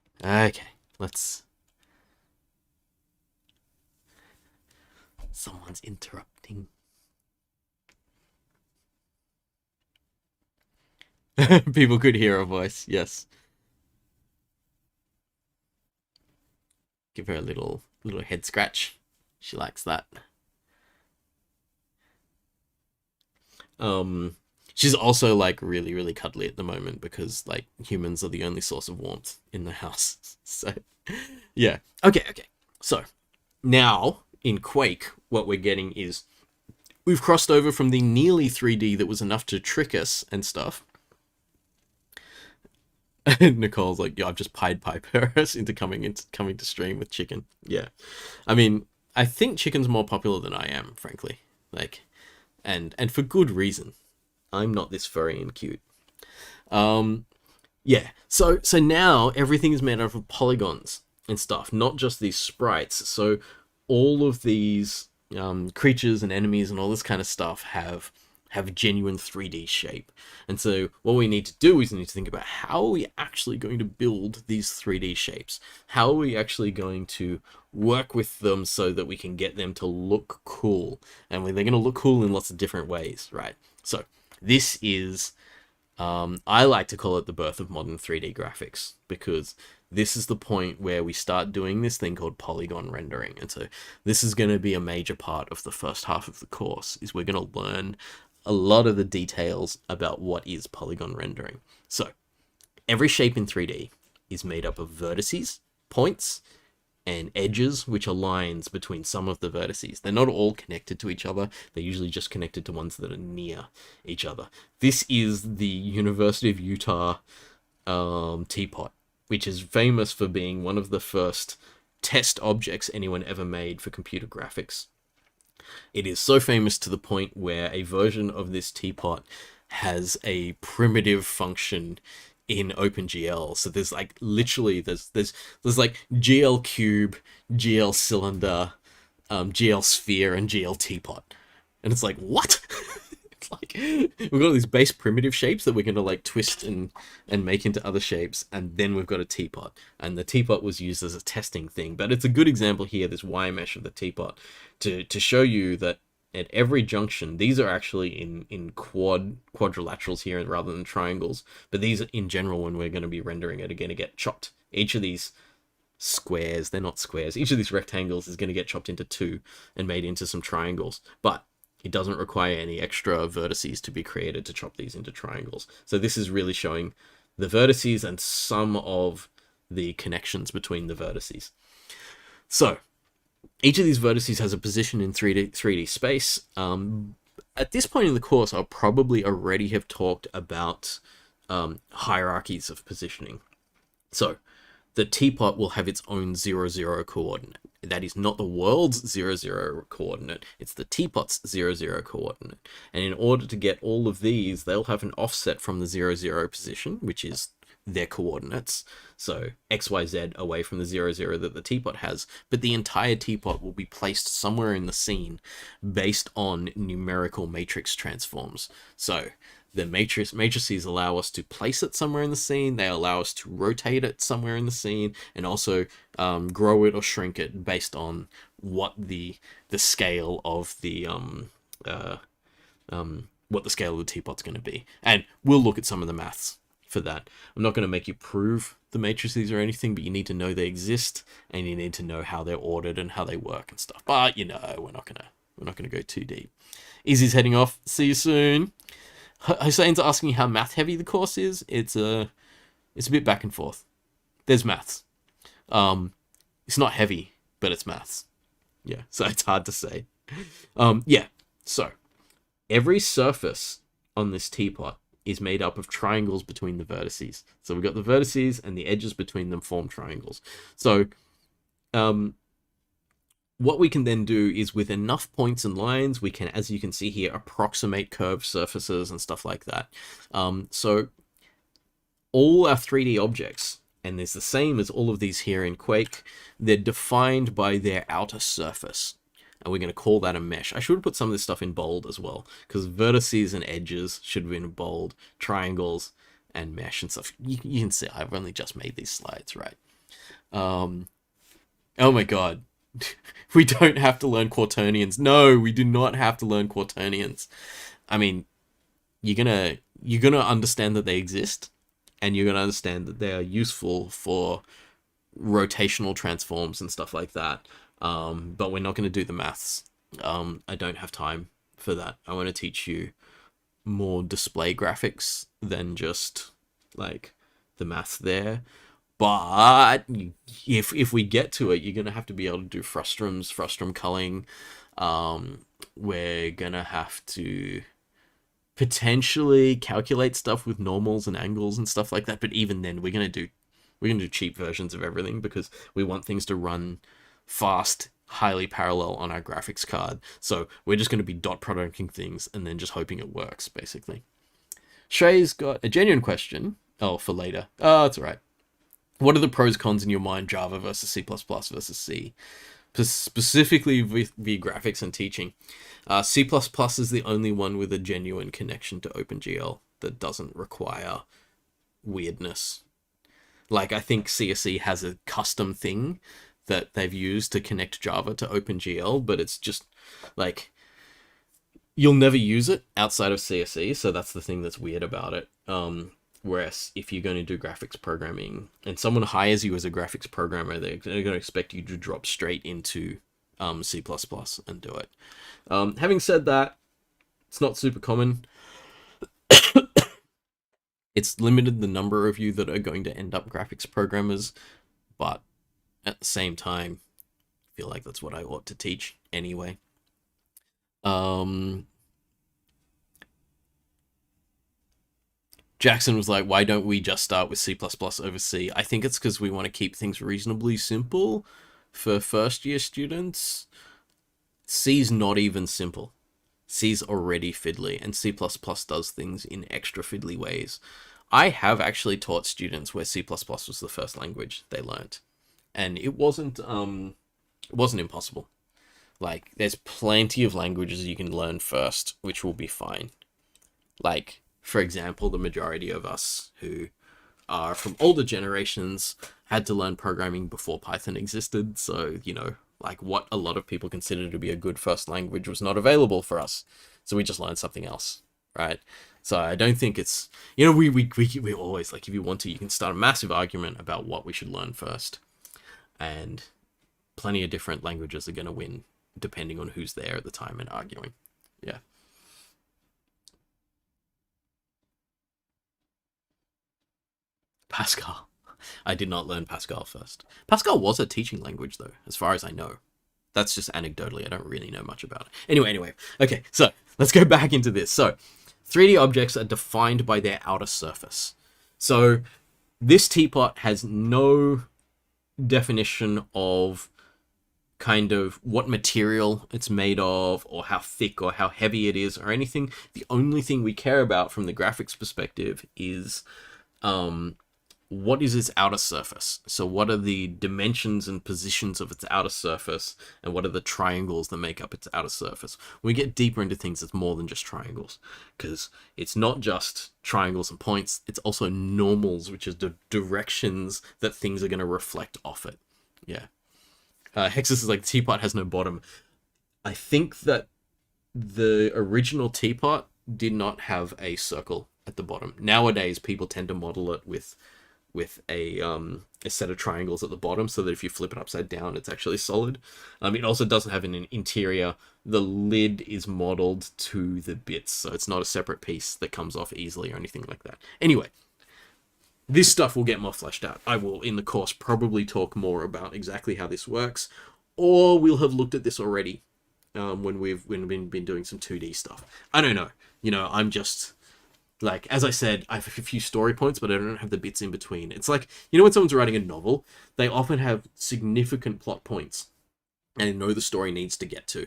Let's... Someone's interrupting. People could hear her voice, yes. Give her a little head scratch. She likes that. She's also like really, really cuddly at the moment because like humans are the only source of warmth in the house. So yeah. Okay. So now in Quake, what we're getting is we've crossed over from the nearly 3D that was enough to trick us and stuff. Nicole's like, yeah, I've just Pied Piper us into coming to stream with Chicken. Yeah. I mean, I think Chicken's more popular than I am, frankly. Like, and for good reason. I'm not this furry and cute. Yeah. So now everything is made out of polygons and stuff, not just these sprites. So all of these creatures and enemies and all this kind of stuff have genuine 3D shape. And so what we need to do is we need to think about how are we actually going to build these 3D shapes? How are we actually going to work with them so that we can get them to look cool? And they're going to look cool in lots of different ways, right? So this is, I like to call it the birth of modern 3D graphics, because this is the point where we start doing this thing called polygon rendering. And so this is going to be a major part of the first half of the course, is we're going to learn a lot of the details about what is polygon rendering. So every shape in 3D is made up of vertices, points, and edges, which are lines between some of the vertices. They're not all connected to each other. They're usually just connected to ones that are near each other. This is the University of Utah teapot, which is famous for being one of the first test objects anyone ever made for computer graphics. It is so famous to the point where a version of this teapot has a primitive function in OpenGL. So there's like literally there's like GL cube, GL cylinder, GL sphere, and GL teapot, and it's like what? It's like we've got these base primitive shapes that we're gonna like twist and make into other shapes, and then we've got a teapot, and the teapot was used as a testing thing. But it's a good example here, this wire mesh of the teapot, to show you that at every junction, these are actually in quadrilaterals here rather than triangles, but these in general, when we're going to be rendering it, are going to get chopped. Each of these squares, they're not squares, each of these rectangles is going to get chopped into two and made into some triangles, but it doesn't require any extra vertices to be created to chop these into triangles. So this is really showing the vertices and some of the connections between the vertices. So each of these vertices has a position in 3D space. At this point in the course, I'll probably already have talked about hierarchies of positioning. So the teapot will have its own 0, 0 coordinate. That is not the world's 0, 0 coordinate. It's the teapot's 0, 0 coordinate. And in order to get all of these, they'll have an offset from the 0, 0 position, which is their coordinates. So X, Y, Z away from the 0, 0 that the teapot has. But the entire teapot will be placed somewhere in the scene based on numerical matrix transforms. So the matrices allow us to place it somewhere in the scene. They allow us to rotate it somewhere in the scene, and also grow it or shrink it based on what the scale of the what the scale of the teapot's going to be. And we'll look at some of the maths for that. I'm not going to make you prove the matrices or anything, but you need to know they exist, and you need to know how they're ordered and how they work and stuff. But you know, we're not gonna go too deep. Easy's heading off. See you soon. Hussein's asking how math heavy the course is. It's a bit back and forth. There's maths. It's not heavy, but it's maths. Yeah, so it's hard to say. Yeah, so every surface on this teapot is made up of triangles between the vertices. So we've got the vertices, and the edges between them form triangles. So what we can then do is, with enough points and lines, we can, as you can see here, approximate curved surfaces and stuff like that. So all our 3D objects, and there's the same as all of these here in Quake, they're defined by their outer surface. And we're going to call that a mesh. I should have put some of this stuff in bold as well, because vertices and edges should be in bold, triangles and mesh and stuff. You can see I've only just made these slides, right? Oh my god. We don't have to learn quaternions. No, we do not have to learn quaternions. I mean, you're gonna understand that they exist, and you're gonna understand that they are useful for rotational transforms and stuff like that. But we're not going to do the maths. I don't have time for that. I want to teach you more display graphics than just like the maths there. But if we get to it, you're going to have to be able to do frustum culling. We're going to have to potentially calculate stuff with normals and angles and stuff like that. But even then, we're going to do cheap versions of everything, because we want things to run fast, highly parallel on our graphics card. So we're just going to be dot producting things and then just hoping it works, basically. Shay's got a genuine question. Oh, for later. Oh, that's all right. What are the pros cons in your mind, Java versus C++ versus C? Specifically with graphics and teaching. C++ is the only one with a genuine connection to OpenGL that doesn't require weirdness. Like, I think CSE has a custom thing that they've used to connect Java to OpenGL, but it's just like, you'll never use it outside of CSE, so that's the thing that's weird about it. Whereas if you're going to do graphics programming and someone hires you as a graphics programmer, they're going to expect you to drop straight into C++ and do it. Having said that, it's not super common. It's limited the number of you that are going to end up graphics programmers, but at the same time, I feel like that's what I ought to teach anyway. Jackson was like, why don't we just start with C++ over C? I think it's because we want to keep things reasonably simple for first year students. C's not even simple. C's already fiddly, and C++ does things in extra fiddly ways. I have actually taught students where C++ was the first language they learnt, and it wasn't impossible. Like, there's plenty of languages you can learn first, which will be fine. Like, for example, the majority of us who are from older generations had to learn programming before Python existed. So, like what a lot of people consider to be a good first language was not available for us. So we just learned something else, right? So I don't think it's, we always, like, if you want to, you can start a massive argument about what we should learn first. And plenty of different languages are going to win depending on who's there at the time and arguing. Yeah. Pascal. I did not learn Pascal first. Pascal was a teaching language, though, as far as I know. That's just anecdotally. I don't really know much about it. Anyway. Okay, so let's go back into this. So 3D objects are defined by their outer surface. So this teapot has no definition of kind of what material it's made of or how thick or how heavy it is or anything. The only thing we care about from the graphics perspective is what is its outer surface. So what are the dimensions and positions of its outer surface, and what are the triangles that make up its outer surface? When we get deeper into things, it's more than just triangles, because it's not just triangles and points, it's also normals, which is the directions that things are going to reflect off it. Yeah. Hexus is like, the teapot has no bottom. I think that the original teapot did not have a circle at the bottom. Nowadays, people tend to model it with a set of triangles at the bottom, so that if you flip it upside down, it's actually solid. It also doesn't have an interior. The lid is modeled to the bits, so it's not a separate piece that comes off easily or anything like that. Anyway, this stuff will get more fleshed out. I will, in the course, probably talk more about exactly how this works, or we'll have looked at this already when we've been doing some 2D stuff. I don't know. I'm just, like, as I said, I have a few story points, but I don't have the bits in between. It's like, when someone's writing a novel, they often have significant plot points and they know the story needs to get to,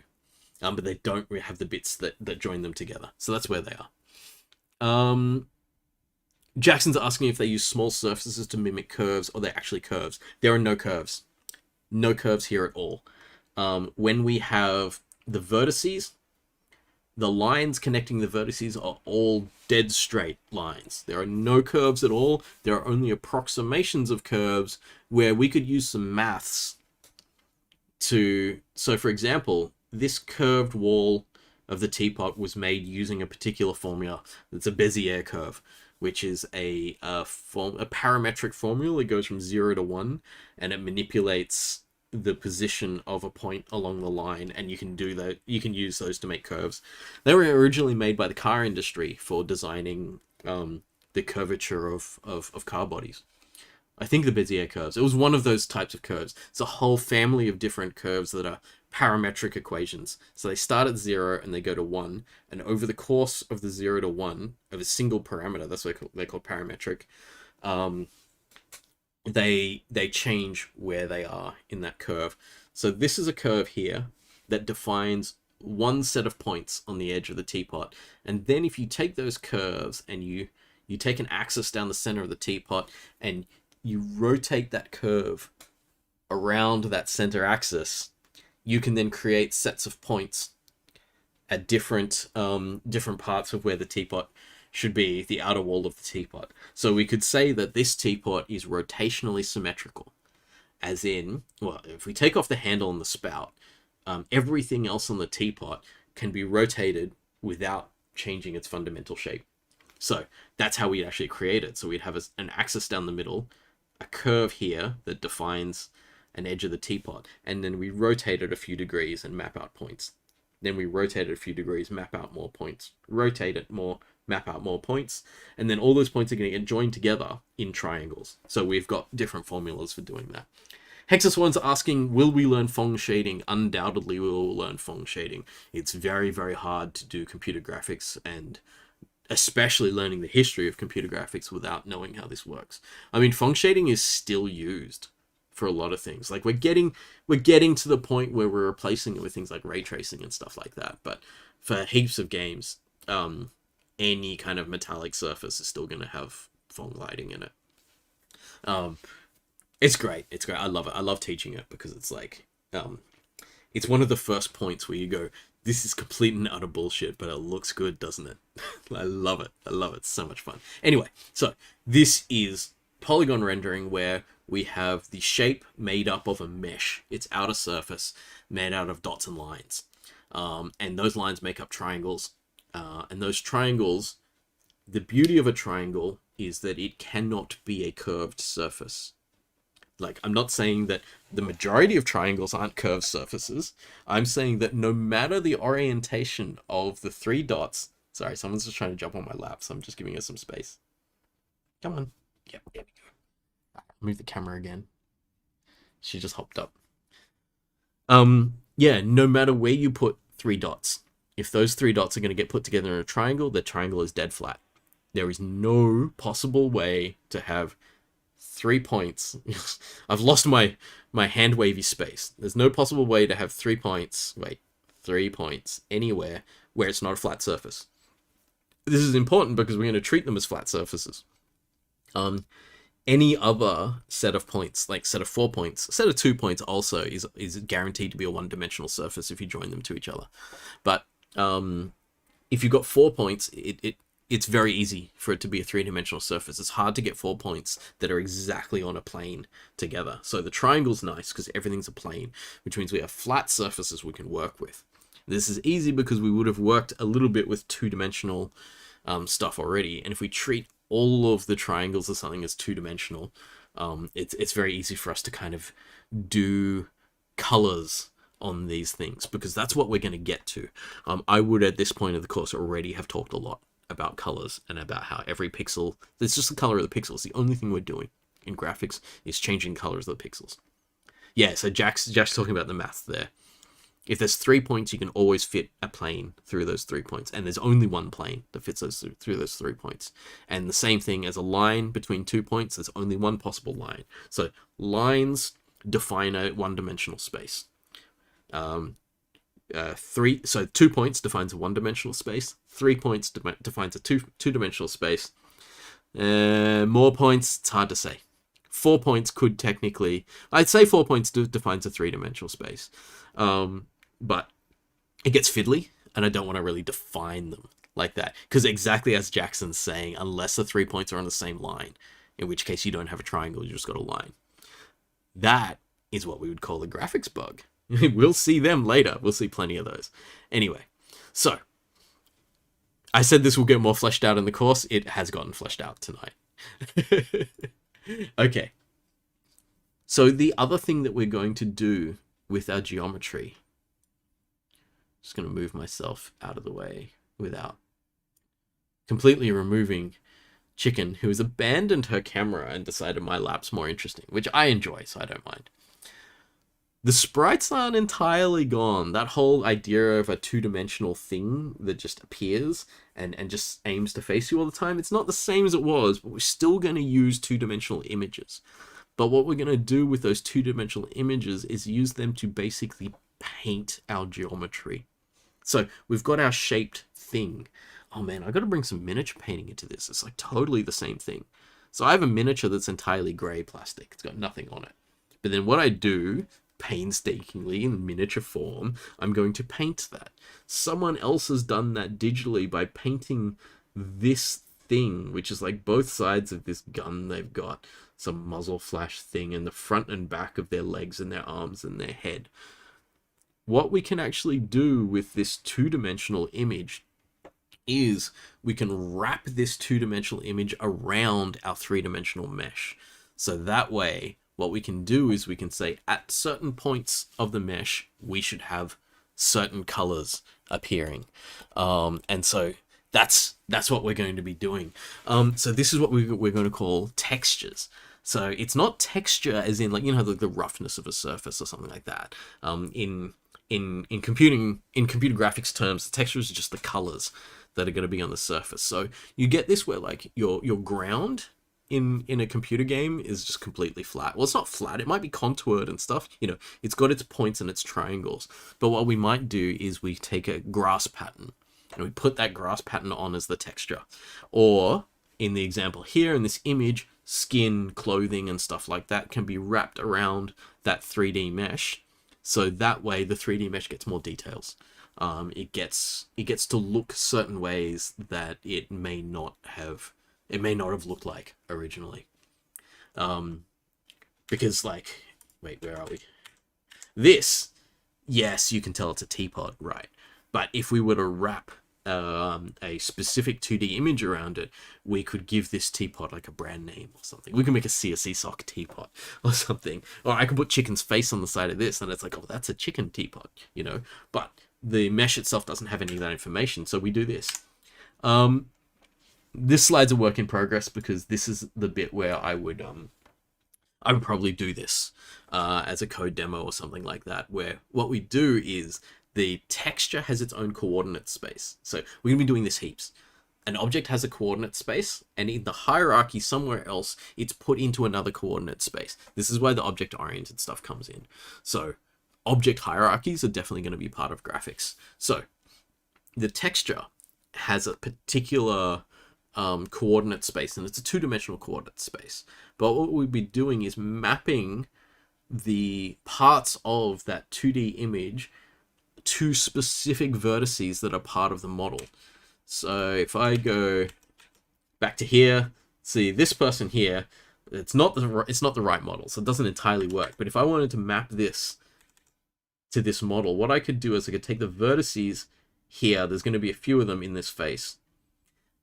but they don't have the bits that join them together. So that's where they are. Jackson's asking if they use small surfaces to mimic curves, or they're actually curves. There are no curves. No curves here at all. When we have the vertices, the lines connecting the vertices are all dead straight lines. There are no curves at all. There are only approximations of curves where we could use some maths to... So, for example, this curved wall of the teapot was made using a particular formula. It's a Bezier curve, which is a parametric formula that goes from 0 to 1, and it manipulates the position of a point along the line, and you can use those to make curves. They were originally made by the car industry for designing the curvature of car bodies. I think the Bezier curves. It was one of those types of curves. It's a whole family of different curves that are parametric equations. So they start at 0 and they go to 1, and over the course of the 0 to 1 of a single parameter, that's what they're called parametric, they change where they are in that curve. So this is a curve here that defines one set of points on the edge of the teapot. And then if you take those curves and you take an axis down the center of the teapot and you rotate that curve around that center axis, you can then create sets of points at different parts of where the teapot should be, the outer wall of the teapot. So we could say that this teapot is rotationally symmetrical, as in, well, if we take off the handle and the spout, everything else on the teapot can be rotated without changing its fundamental shape. So that's how we'd actually create it. So we'd have an axis down the middle, a curve here that defines an edge of the teapot, and then we rotate it a few degrees and map out points. Then we rotate it a few degrees, map out more points, rotate it more, map out more points, and then all those points are going to get joined together in triangles. So we've got different formulas for doing that. Hexus One's asking, will we learn Phong shading? Undoubtedly we will learn Phong shading. It's very, very hard to do computer graphics, and especially learning the history of computer graphics without knowing how this works. I mean, Phong shading is still used for a lot of things. Like, we're getting to the point where we're replacing it with things like ray tracing and stuff like that. But for heaps of games, any kind of metallic surface is still going to have Phong lighting in it. It's great. It's great. I love it. I love teaching it because it's like, it's one of the first points where you go, this is complete and utter bullshit, but it looks good, doesn't it? I love it. I love it. It's so much fun. Anyway, so this is polygon rendering where we have the shape made up of a mesh, its outer surface made out of dots and lines. And those lines make up triangles. And those triangles, the beauty of a triangle is that it cannot be a curved surface. Like, I'm not saying that the majority of triangles aren't curved surfaces. I'm saying that no matter the orientation of the 3 dots... Sorry, someone's just trying to jump on my lap, so I'm just giving her some space. Come on. Yep, there we go. Move the camera again. She just hopped up. Yeah, no matter where you put 3 dots, if those 3 dots are going to get put together in a triangle, the triangle is dead flat. There is no possible way to have 3 points. I've lost my hand wavy space. There's no possible way to have 3 points. Wait, 3 points anywhere where it's not a flat surface. This is important because we're going to treat them as flat surfaces. Any other set of points, like set of 4 points, set of 2 points also is guaranteed to be a one-dimensional surface if you join them to each other. But if you've got 4 points, it's very easy for it to be a 3-dimensional surface. It's hard to get 4 points that are exactly on a plane together. So the triangle's nice because everything's a plane, which means we have flat surfaces we can work with. This is easy because we would have worked a little bit with 2-dimensional stuff already. And if we treat all of the triangles as something as 2-dimensional, it's very easy for us to kind of do colors on these things because that's what we're going to get to. I would at this point of the course already have talked a lot about colors and about how every pixel, it's just the color of the pixels. The only thing we're doing in graphics is changing colors of the pixels. Yeah, so Jack's talking about the math there. If there's 3 points, you can always fit a plane through those 3 points, and there's only one plane that fits through those 3 points. And the same thing as a line between 2 points, there's only one possible line. So lines define a one-dimensional space. 2 points defines a one-dimensional space. 3 points defines a two-dimensional space. More points, it's hard to say. 4 points could technically... I'd say 4 points defines a 3-dimensional space. But it gets fiddly, and I don't want to really define them like that. Because exactly as Jackson's saying, unless the 3 points are on the same line, in which case you don't have a triangle, you just got a line. That is what we would call a graphics bug. We'll see them later. We'll see plenty of those. Anyway, so I said this will get more fleshed out in the course. It has gotten fleshed out tonight. Okay. So the other thing that we're going to do with our geometry, just going to move myself out of the way without completely removing Chicken, who has abandoned her camera and decided my lap's more interesting, which I enjoy, so I don't mind. The sprites aren't entirely gone. That whole idea of a 2-dimensional thing that just appears and just aims to face you all the time, it's not the same as it was, but we're still going to use 2-dimensional images. But what we're going to do with those 2-dimensional images is use them to basically paint our geometry. So we've got our shaped thing. Oh man, I got to bring some miniature painting into this. It's like totally the same thing. So I have a miniature that's entirely grey plastic. It's got nothing on it. But then what I do, painstakingly in miniature form, I'm going to paint that. Someone else has done that digitally by painting this thing, which is like both sides of this gun they've got. Some muzzle flash thing, and the front and back of their legs and their arms and their head. What we can actually do with this 2-dimensional image is we can wrap this 2-dimensional image around our 3-dimensional mesh. So that way, what we can do is we can say at certain points of the mesh, we should have certain colors appearing. And so that's what we're going to be doing. So this is what we're going to call textures. So it's not texture as in, like, you know, the roughness of a surface or something like that. In computer graphics terms, the textures are just the colors that are going to be on the surface. So you get this where, like, your ground in a computer game is just completely flat. Well, it's not flat. It might be contoured and stuff. You know, it's got its points and its triangles. But what we might do is we take a grass pattern and we put that grass pattern on as the texture. Or in the example here, in this image, skin, clothing, and stuff like that can be wrapped around that 3D mesh. So that way the 3D mesh gets more details. It gets to look certain ways that it may not have looked like originally. Because, like, wait, where are we? This, yes, you can tell it's a teapot, right? But if we were to wrap a specific 2D image around it, we could give this teapot like a brand name or something. We can make a CSC sock teapot or something. Or I could put chicken's face on the side of this and it's like, oh, that's a chicken teapot, you know? But the mesh itself doesn't have any of that information, so we do this. This slide's a work in progress because this is the bit where I would probably do this as a code demo or something like that, where what we do is the texture has its own coordinate space. So we're going to be doing this heaps. An object has a coordinate space, and in the hierarchy somewhere else, it's put into another coordinate space. This is where the object-oriented stuff comes in. So object hierarchies are definitely going to be part of graphics. So the texture has a particular coordinate space, and it's a two-dimensional coordinate space. But what we'll be doing is mapping the parts of that 2D image to specific vertices that are part of the model. So if I go back to here, see this person here, it's not the right model, so it doesn't entirely work. But if I wanted to map this to this model, what I could do is I could take the vertices here, there's going to be a few of them in this face,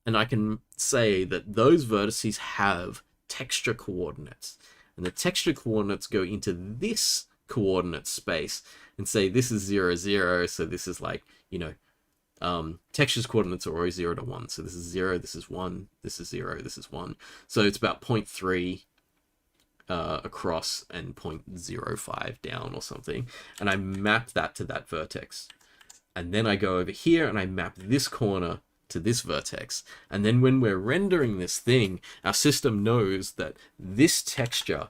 and I can say that those vertices have texture coordinates, and the texture coordinates go into this coordinate space and say this is 0, 0, so this is like, you know, texture's coordinates are always 0 to 1, so this is 0, this is 1, this is 0, this is 1, so it's about 0.3 across and 0.05 down or something, and I map that to that vertex, and then I go over here and I map this corner to this vertex, and then when we're rendering this thing, our system knows that this texture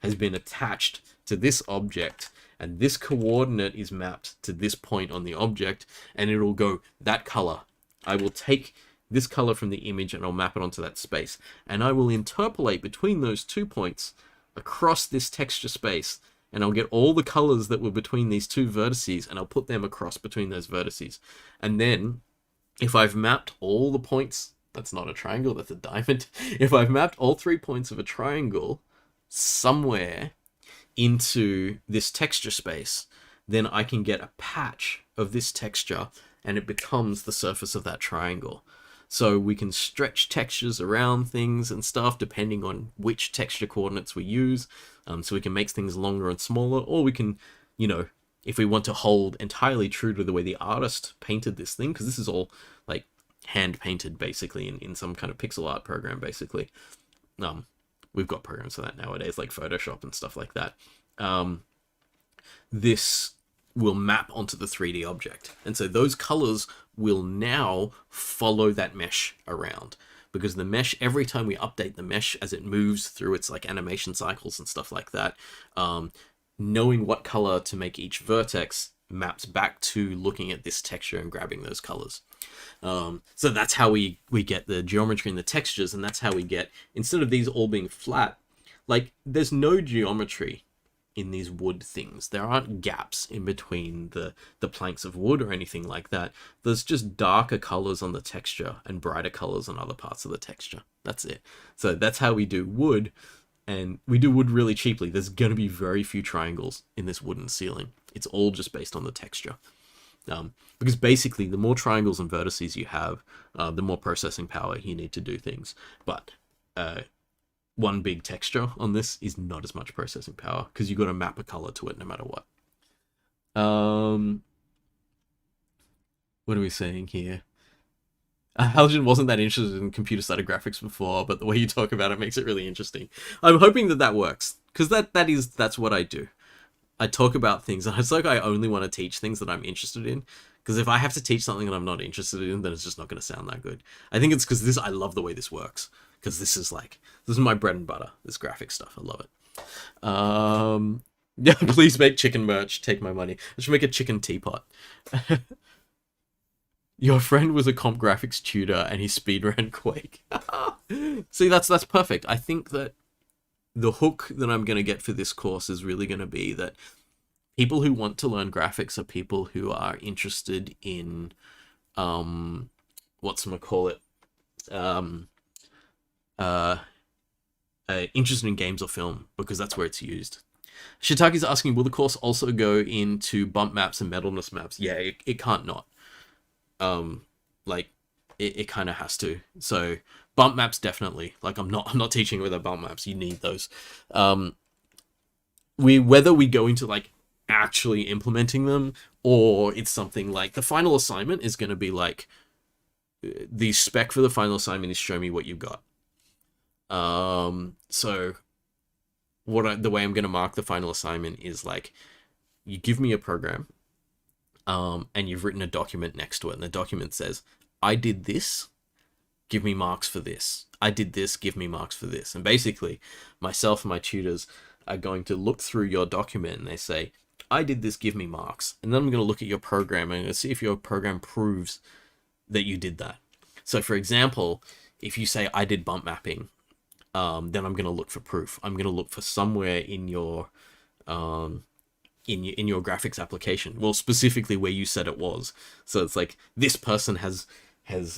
has been attached to this object, and this coordinate is mapped to this point on the object, and it'll go that color. I will take this color from the image and I'll map it onto that space, and I will interpolate between those 2 points across this texture space, and I'll get all the colors that were between these two vertices, and I'll put them across between those vertices. And then if I've mapped all the points, that's not a triangle, that's a diamond. If I've mapped all 3 points of a triangle somewhere into this texture space, then I can get a patch of this texture and it becomes the surface of that triangle. So we can stretch textures around things and stuff depending on which texture coordinates we use. So we can make things longer and smaller, or we can, you know, if we want to hold entirely true to the way the artist painted this thing, because this is all like hand painted basically in some kind of pixel art program basically. We've got programs for that nowadays, like Photoshop and stuff like that. This will map onto the 3D object. And so those colors will now follow that mesh around. Because the mesh, every time we update the mesh as it moves through its like animation cycles and stuff like that, knowing what color to make each vertex maps back to looking at this texture and grabbing those colors. So that's how we get the geometry and the textures, and that's how we get, instead of these all being flat, like there's no geometry in these wood things. There aren't gaps in between the planks of wood or anything like that. There's just darker colors on the texture and brighter colors on other parts of the texture. That's it. So that's how we do wood, and we do wood really cheaply. There's going to be very few triangles in this wooden ceiling. It's all just based on the texture. Because basically the more triangles and vertices you have, the more processing power you need to do things. But one big texture on this is not as much processing power because you've got to map a color to it no matter what. What are we saying here? Halogen wasn't that interested in computer-sided graphics before, but the way you talk about it makes it really interesting. I'm hoping that works, because that's what I do. I talk about things, and it's like I only want to teach things that I'm interested in, because if I have to teach something that I'm not interested in, then it's just not going to sound that good. I think it's because I love the way this works, because this is my bread and butter. This graphic stuff, I love it. Yeah, please make chicken merch. Take my money. I should make a chicken teapot. Your friend was a comp graphics tutor and he speedran Quake. See, that's perfect. I think that the hook that I'm going to get for this course is really going to be that people who want to learn graphics are people who are interested in, whatchamacallit, interested in games or film, because that's where it's used. Shitaki's asking, will the course also go into bump maps and metalness maps? Yeah, it can't not. Like, it kind of has to. So bump maps, definitely. Like, I'm not teaching without bump maps. You need those. Whether we go into like actually implementing them, or it's something like the final assignment is going to be like, the spec for the final assignment is show me what you've got. So the way I'm going to mark the final assignment is like, you give me a program, and you've written a document next to it, and the document says, I did this, give me marks for this. I did this, give me marks for this. And basically, myself and my tutors are going to look through your document, and they say, I did this, give me marks. And then I'm going to look at your program, and I'm going to see if your program proves that you did that. So for example, if you say, I did bump mapping, then I'm going to look for proof. I'm going to look for somewhere in your in your graphics application, well, specifically where you said it was. So it's like, this person has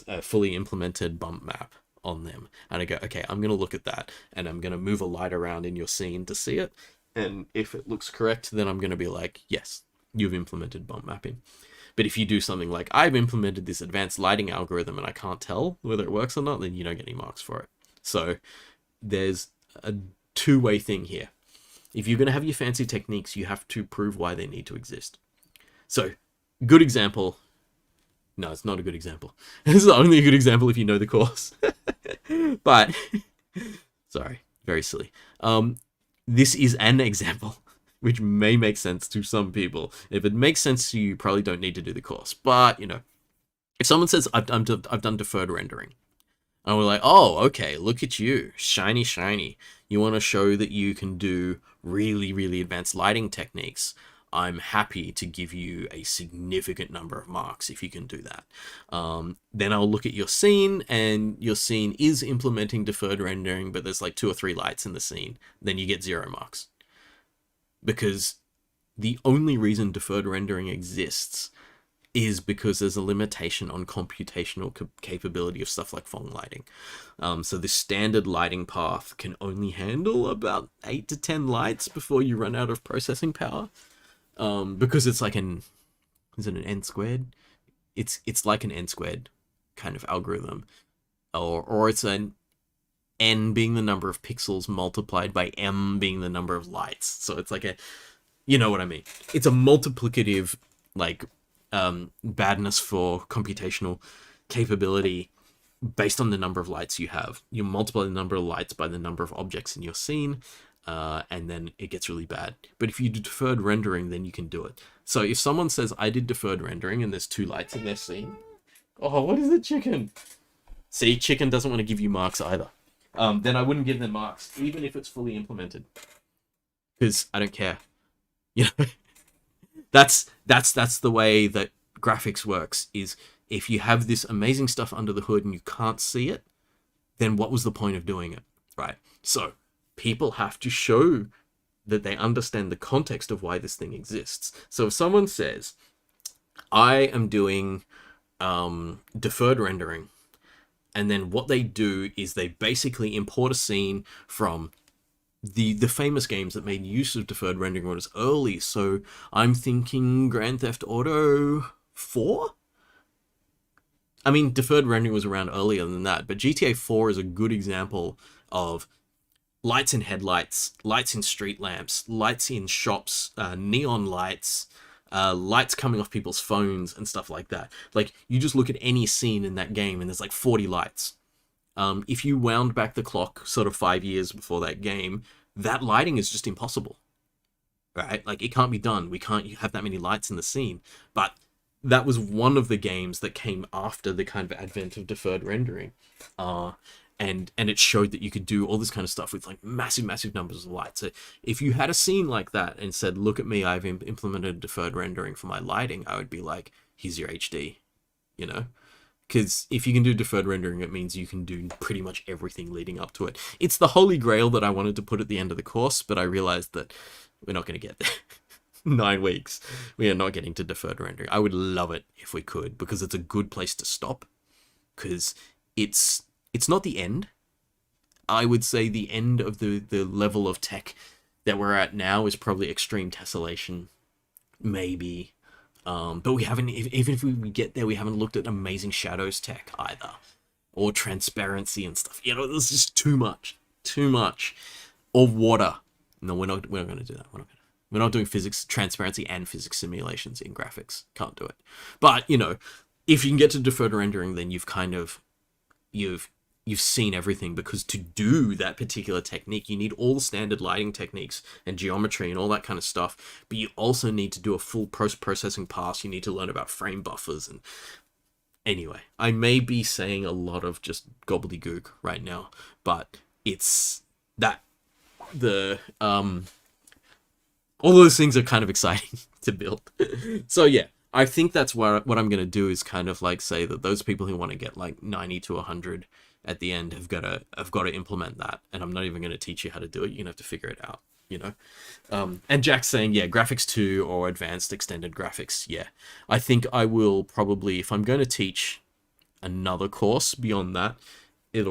a fully implemented bump map on them, and I go, okay, I'm going to look at that, and I'm going to move a light around in your scene to see it, and if it looks correct, then I'm going to be like, yes, you've implemented bump mapping. But if you do something like, I've implemented this advanced lighting algorithm and I can't tell whether it works or not, then you don't get any marks for it. So there's a two-way thing here. If you're going to have your fancy techniques, you have to prove why they need to exist. So, good example. No, it's not a good example. This is only a good example if you know the course. But, sorry, very silly. This is an example, which may make sense to some people. If it makes sense to you, you probably don't need to do the course. But, you know, if someone says, I've done deferred rendering, and we're like, oh, okay, look at you, shiny, shiny. You want to show that you can do really, really advanced lighting techniques. I'm happy to give you a significant number of marks if you can do that. Then I'll look at your scene, and your scene is implementing deferred rendering, but there's like 2 or 3 lights in the scene. Then you get 0 marks. Because the only reason deferred rendering exists is because there's a limitation on computational capability of stuff like Phong lighting. So the standard lighting path can only handle about 8 to 10 lights before you run out of processing power. Because it's like is it an n squared? It's like an n squared kind of algorithm. Or it's an n being the number of pixels multiplied by m being the number of lights. So it's like you know what I mean. It's a multiplicative, like, badness for computational capability based on the number of lights you have. You multiply the number of lights by the number of objects in your scene, and then it gets really bad. But if you do deferred rendering, then you can do it. So if someone says, I did deferred rendering, and there's 2 lights in their scene, oh, what is the chicken? See, chicken doesn't want to give you marks either. Then I wouldn't give them marks, even if it's fully implemented, because I don't care. You know, that's the way that graphics works. Is if you have this amazing stuff under the hood and you can't see it, then what was the point of doing it, right? So people have to show that they understand the context of why this thing exists. So if someone says, I am doing deferred rendering, and then what they do is they basically import a scene from the famous games that made use of deferred rendering when it was early. So I'm thinking Grand Theft Auto 4? I mean, deferred rendering was around earlier than that, but GTA 4 is a good example of lights in headlights, lights in street lamps, lights in shops, neon lights, lights coming off people's phones and stuff like that. Like, you just look at any scene in that game and there's like 40 lights. If you wound back the clock sort of 5 years before that game, that lighting is just impossible, right? Like, it can't be done. We can't have that many lights in the scene. But that was one of the games that came after the kind of advent of deferred rendering. and it showed that you could do all this kind of stuff with like massive numbers of light. So if you had a scene like that and said, look at me, I've implemented deferred rendering for my lighting, I would be like, here's your HD, you know? Because if you can do deferred rendering, it means you can do pretty much everything leading up to it. It's the holy grail that I wanted to put at the end of the course, but I realized that we're not going to get there. 9 weeks. We are not getting to deferred rendering. I would love it if we could, because it's a good place to stop. Because it's not the end. I would say the end of the level of tech that we're at now is probably extreme tessellation, maybe. But we haven't, even if we get there, we haven't looked at amazing shadows tech either. Or transparency and stuff. You know, there's just too much. Too much. Or water. No, we're not going to do that. We're not doing physics, transparency, and physics simulations in graphics. Can't do it. But, you know, if you can get to deferred rendering, then you've kind of, you've seen everything, because to do that particular technique, you need all the standard lighting techniques and geometry and all that kind of stuff. But you also need to do a full post-processing pass. You need to learn about frame buffers. And anyway, I may be saying a lot of just gobbledygook right now, but it's that all those things are kind of exciting to build. So yeah, I think that's what I'm going to do is kind of like say that those people who want to get like 90 to 100 at the end have got to implement that. And I'm not even going to teach you how to do it. You're going to have to figure it out, you know? And Jack's saying, yeah, graphics 2 or advanced extended graphics. Yeah, I think I will probably, if I'm going to teach another course beyond that, it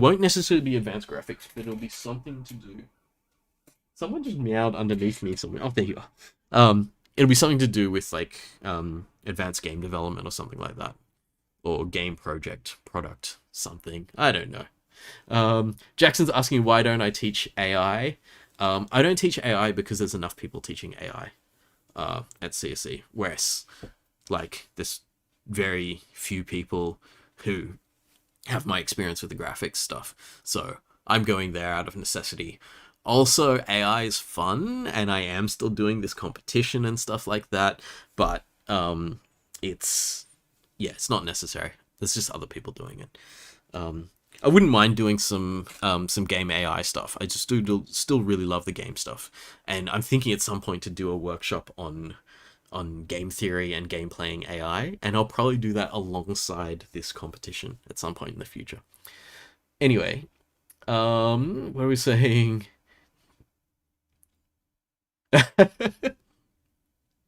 won't necessarily be advanced graphics, but it'll be something to do. Someone just meowed underneath me somewhere. Oh, there you are. It'll be something to do with like advanced game development or something like that, or game product, something. I don't know. Jackson's asking, why don't I teach AI? I don't teach AI because there's enough people teaching AI at CSE, whereas like there's very few people who have my experience with the graphics stuff. So I'm going there out of necessity. Also, AI is fun, and I am still doing this competition and stuff like that, but it's not necessary. There's just other people doing it. I wouldn't mind doing some game AI stuff. I just still really love the game stuff, and I'm thinking at some point to do a workshop on game theory and game playing AI, and I'll probably do that alongside this competition at some point in the future. Anyway, what are we saying?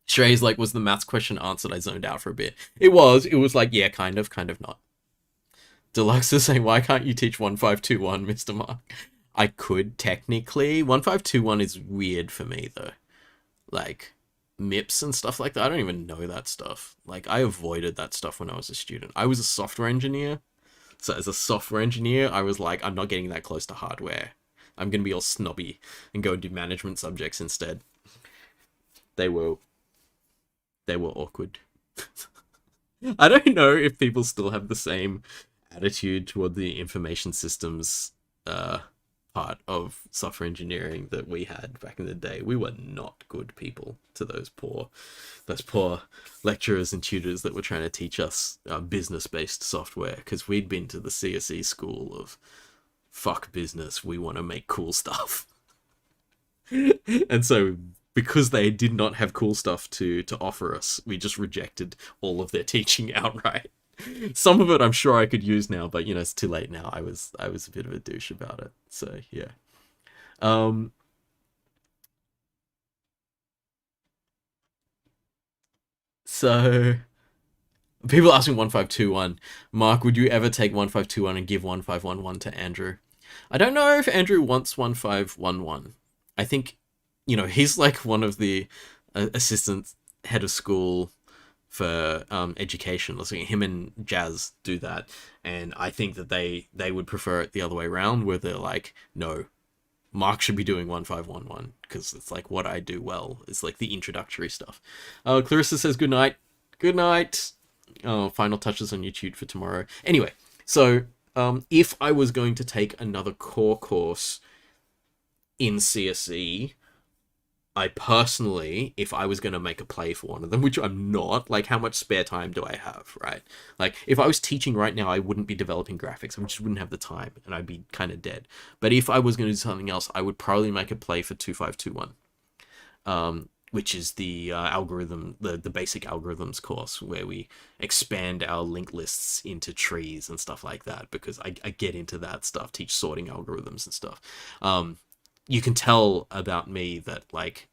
Shrey's like, was the maths question answered? I zoned out for a bit. It was like, yeah, kind of not. Deluxe is saying, why can't you teach 1521, Mr. Mark? I could technically. 1521 is weird for me though. Like MIPS and stuff like that. I don't even know that stuff. Like I avoided that stuff when I was a student. I was a software engineer. So as a software engineer, I was like, I'm not getting that close to hardware. I'm going to be all snobby and go and do management subjects instead. They were awkward. I don't know if people still have the same attitude toward the information systems part of software engineering that we had back in the day. We were not good people to those poor lecturers and tutors that were trying to teach us business-based software, because we'd been to the CSE school of fuck business, we want to make cool stuff. And so because they did not have cool stuff to offer us, we just rejected all of their teaching outright. Some of it I'm sure I could use now, but you know, it's too late now. I was a bit of a douche about it. So yeah. So people asking 1521, Mark, would you ever take 1521 and give 1511 to Andrew? I don't know if Andrew wants 1511. I think, you know, he's like one of the assistant head of school for education. Let's see, him and Jazz do that, and I think that they would prefer it the other way around, where they're like, no, Mark should be doing 1511 because it's like what I do well. It's like the introductory stuff. Clarissa says good night. Good night. Final touches on YouTube for tomorrow. Anyway, so if I was going to take another core course in CSE, I personally, if I was going to make a play for one of them, which I'm not, like, how much spare time do I have, right? Like, if I was teaching right now, I wouldn't be developing graphics. I just wouldn't have the time, and I'd be kind of dead. But if I was going to do something else, I would probably make a play for 2521, which is the algorithm, the basic algorithms course, where we expand our linked lists into trees and stuff like that, because I get into that stuff, teach sorting algorithms and stuff. You can tell about me that, like,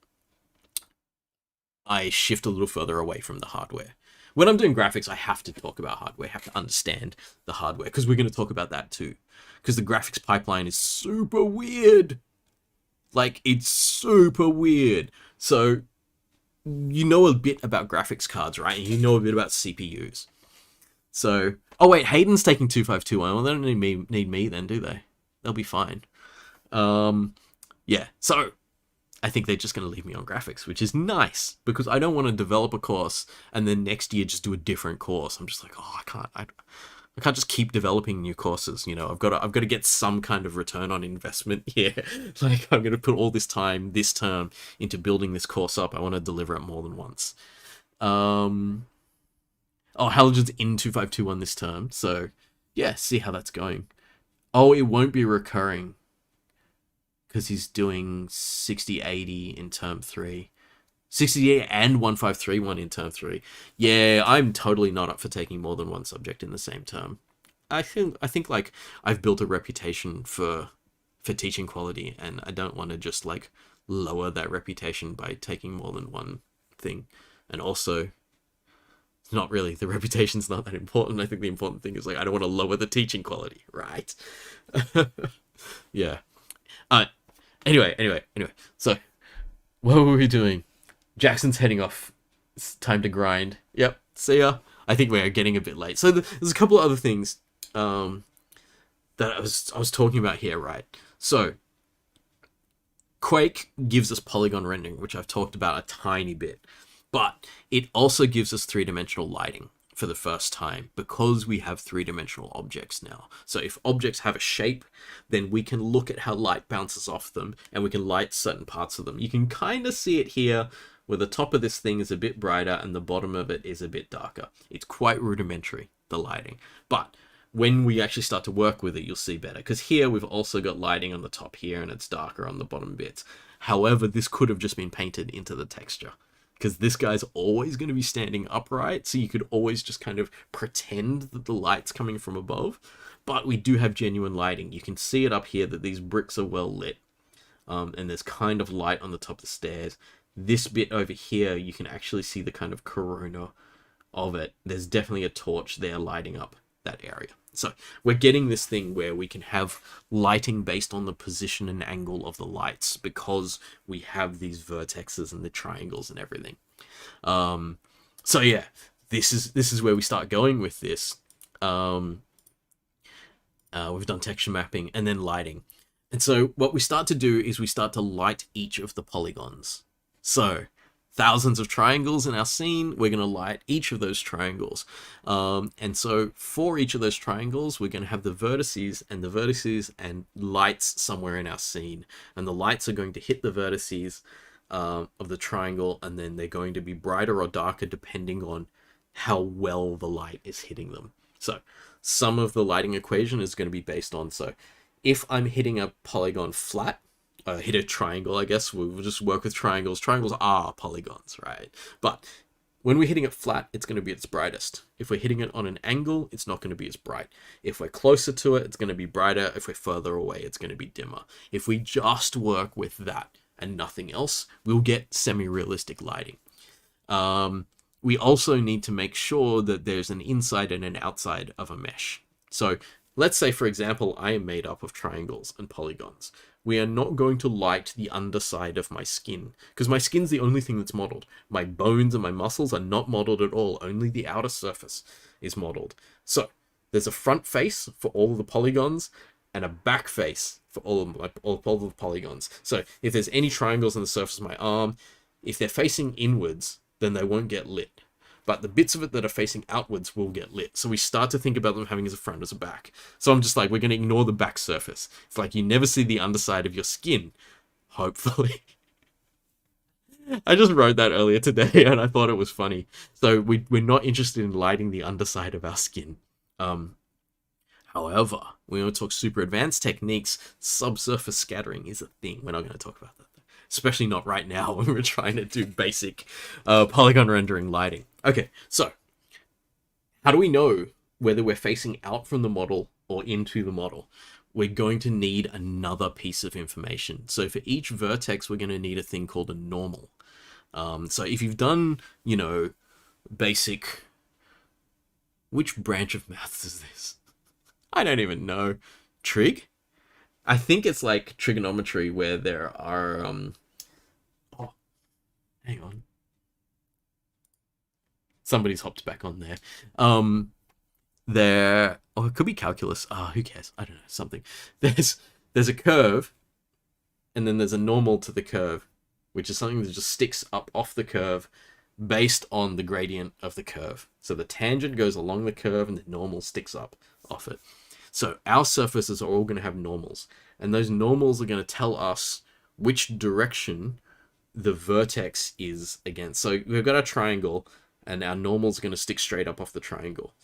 I shift a little further away from the hardware. When I'm doing graphics, I have to talk about hardware, I have to understand the hardware, because we're going to talk about that too. Because the graphics pipeline is super weird. Like, it's super weird. So, you know a bit about graphics cards, right? And you know a bit about CPUs. So, oh wait, Hayden's taking 2521. Well, they don't need me then, do they? They'll be fine. Yeah, so I think they're just going to leave me on graphics, which is nice, because I don't want to develop a course and then next year just do a different course. I'm just like, oh, I can't just keep developing new courses. You know, I've got to get some kind of return on investment here. Like, I'm going to put all this time, this term, into building this course up. I want to deliver it more than once. Oh, Halogen's in 2521 this term, so yeah, see how that's going. Oh, it won't be recurring, because he's doing 6080 in term 3. 68 and 1531 in term 3. Yeah, I'm totally not up for taking more than one subject in the same term. I think like I've built a reputation for teaching quality, and I don't want to just like lower that reputation by taking more than one thing. And also, it's not really, the reputation's not that important. I think the important thing is, like, I don't want to lower the teaching quality, right? Yeah. Anyway. So, what were we doing? Jackson's heading off. It's time to grind. Yep. See ya. I think we're getting a bit late. So there's a couple of other things that I was talking about here, right? So, Quake gives us polygon rendering, which I've talked about a tiny bit, but it also gives us three-dimensional lighting for the first time, because we have three-dimensional objects now. So if objects have a shape, then we can look at how light bounces off them, and we can light certain parts of them. You can kind of see it here, where the top of this thing is a bit brighter and the bottom of it is a bit darker. It's quite rudimentary, the lighting. But when we actually start to work with it, you'll see better. Because here we've also got lighting on the top here, and it's darker on the bottom bits. However, this could have just been painted into the texture, because this guy's always going to be standing upright, so you could always just kind of pretend that the light's coming from above. But we do have genuine lighting. You can see it up here that these bricks are well lit, and there's kind of light on the top of the stairs. This bit over here, you can actually see the kind of corona of it. There's definitely a torch there lighting up that area. So we're getting this thing where we can have lighting based on the position and angle of the lights, because we have these vertexes and the triangles and everything. So yeah, this is where we start going with this. We've done texture mapping and then lighting. And so what we start to do is we start to light each of the polygons. So thousands of triangles in our scene, we're going to light each of those triangles. And so for each of those triangles, we're going to have the vertices and lights somewhere in our scene. And the lights are going to hit the vertices of the triangle, and then they're going to be brighter or darker depending on how well the light is hitting them. So some of the lighting equation is going to be based on, so if I'm hitting a polygon flat, hit a triangle, I guess we'll just work with triangles. Triangles are polygons, right? But when we're hitting it flat, it's going to be its brightest. If we're hitting it on an angle, it's not going to be as bright. If we're closer to it, it's going to be brighter. If we're further away, it's going to be dimmer. If we just work with that and nothing else, we'll get semi-realistic lighting. We also need to make sure that there's an inside and an outside of a mesh. So let's say, for example, I am made up of triangles and polygons. We are not going to light the underside of my skin, because my skin's the only thing that's modeled. My bones and my muscles are not modeled at all. Only the outer surface is modeled. So there's a front face for all of the polygons and a back face for all of the polygons. So if there's any triangles on the surface of my arm, if they're facing inwards, then they won't get lit. But the bits of it that are facing outwards will get lit. So we start to think about them having as a front, as a back. So I'm just like, we're going to ignore the back surface. It's like you never see the underside of your skin, hopefully. I just wrote that earlier today and I thought it was funny. So we're not interested in lighting the underside of our skin. Um, However, when we talk super advanced techniques, subsurface scattering is a thing. We're not going to talk about that, though. Especially not right now when we're trying to do basic polygon rendering lighting. Okay, so how do we know whether we're facing out from the model or into the model? We're going to need another piece of information. So for each vertex, we're going to need a thing called a normal. So if you've done, basic... Which branch of maths is this? I don't even know. Trig? I think it's like trigonometry where there are oh, hang on. Somebody's hopped back on there. There it could be calculus. Who cares? I don't know, something. There's a curve and then there's a normal to the curve, which is something that just sticks up off the curve based on the gradient of the curve. So the tangent goes along the curve and the normal sticks up off it. So our surfaces are all going to have normals, and those normals are going to tell us which direction the vertex is against. So we've got a triangle, and our normal's going to stick straight up off the triangle.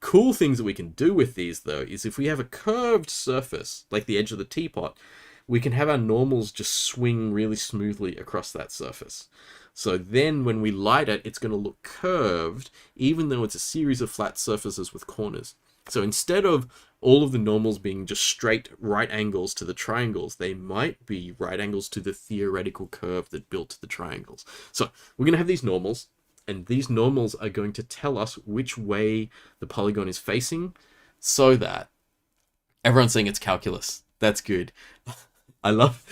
Cool things that we can do with these, though, is if we have a curved surface, like the edge of the teapot, we can have our normals just swing really smoothly across that surface. So then when we light it, it's going to look curved, even though it's a series of flat surfaces with corners. So instead of all of the normals being just straight right angles to the triangles, they might be right angles to the theoretical curve that built the triangles. So we're going to have these normals, and these normals are going to tell us which way the polygon is facing, so that everyone's saying it's calculus. That's good. I love...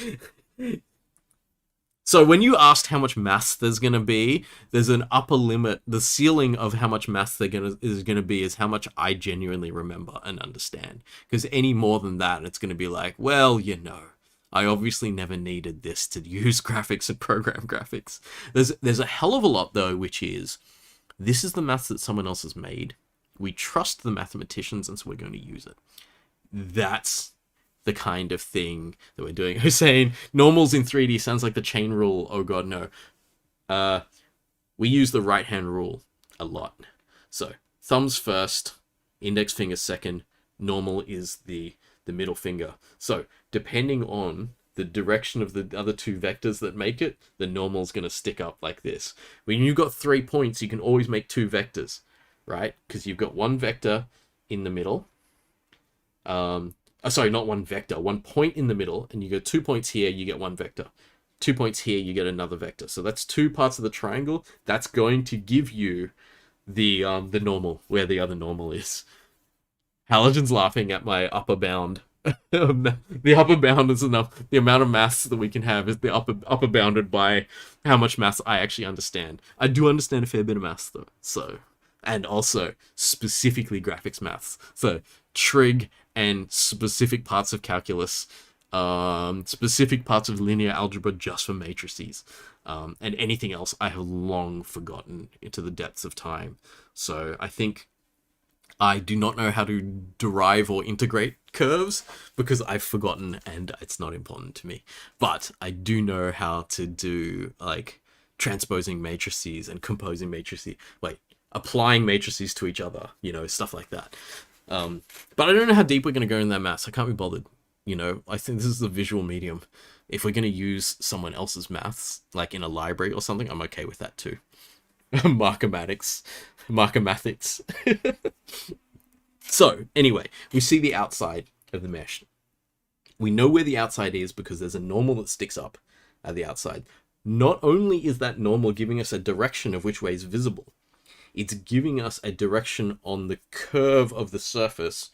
So when you asked how much maths there's going to be, there's an upper limit. The ceiling of how much maths is going to be is how much I genuinely remember and understand. Because any more than that, it's going to be like, well, I obviously never needed this to use graphics and program graphics. There's a hell of a lot, though, which is, this is the maths that someone else has made. We trust the mathematicians, and so we're going to use it. That's the kind of thing that we're doing. Hussein, normals in 3D sounds like the chain rule. Oh god, no. We use the right hand rule a lot. So thumbs first, index finger second, normal is the middle finger. So depending on the direction of the other two vectors that make it, the normal is going to stick up like this. When you've got 3 points, you can always make 2 vectors, right? Because you've got one vector in the middle. Sorry, not one vector, 1 point in the middle, and you go 2 points here, you get 1 vector. 2 points here, you get another vector. So that's 2 parts of the triangle. That's going to give you the normal, where the other normal is. Halogen's laughing at my upper bound. The upper bound is enough. The amount of maths that we can have is the upper bounded by how much maths I actually understand. I do understand a fair bit of maths, though. So, and also specifically graphics maths. So trig and specific parts of calculus, specific parts of linear algebra just for matrices, and anything else I have long forgotten into the depths of time. So I think I do not know how to derive or integrate curves because I've forgotten and it's not important to me. But I do know how to do like transposing matrices and composing matrices, applying matrices to each other, stuff like that. But I don't know how deep we're going to go in that maths. I can't be bothered. I think this is a visual medium. If we're going to use someone else's maths, like in a library or something, I'm okay with that too. Markamatics. So, anyway, we see the outside of the mesh. We know where the outside is because there's a normal that sticks up at the outside. Not only is that normal giving us a direction of which way is visible, it's giving us a direction on the curve of the surface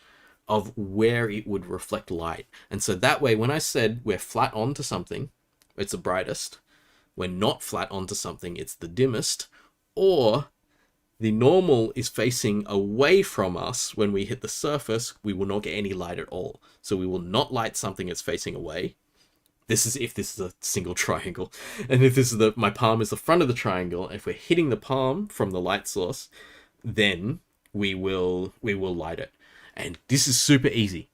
of where it would reflect light. And so that way, when I said we're flat onto something, it's the brightest. We're not flat onto something, it's the dimmest. Or the normal is facing away from us when we hit the surface, we will not get any light at all. So we will not light something that's facing away. This is if this is a single triangle. And if this is my palm is the front of the triangle, if we're hitting the palm from the light source, then we will light it. And this is super easy,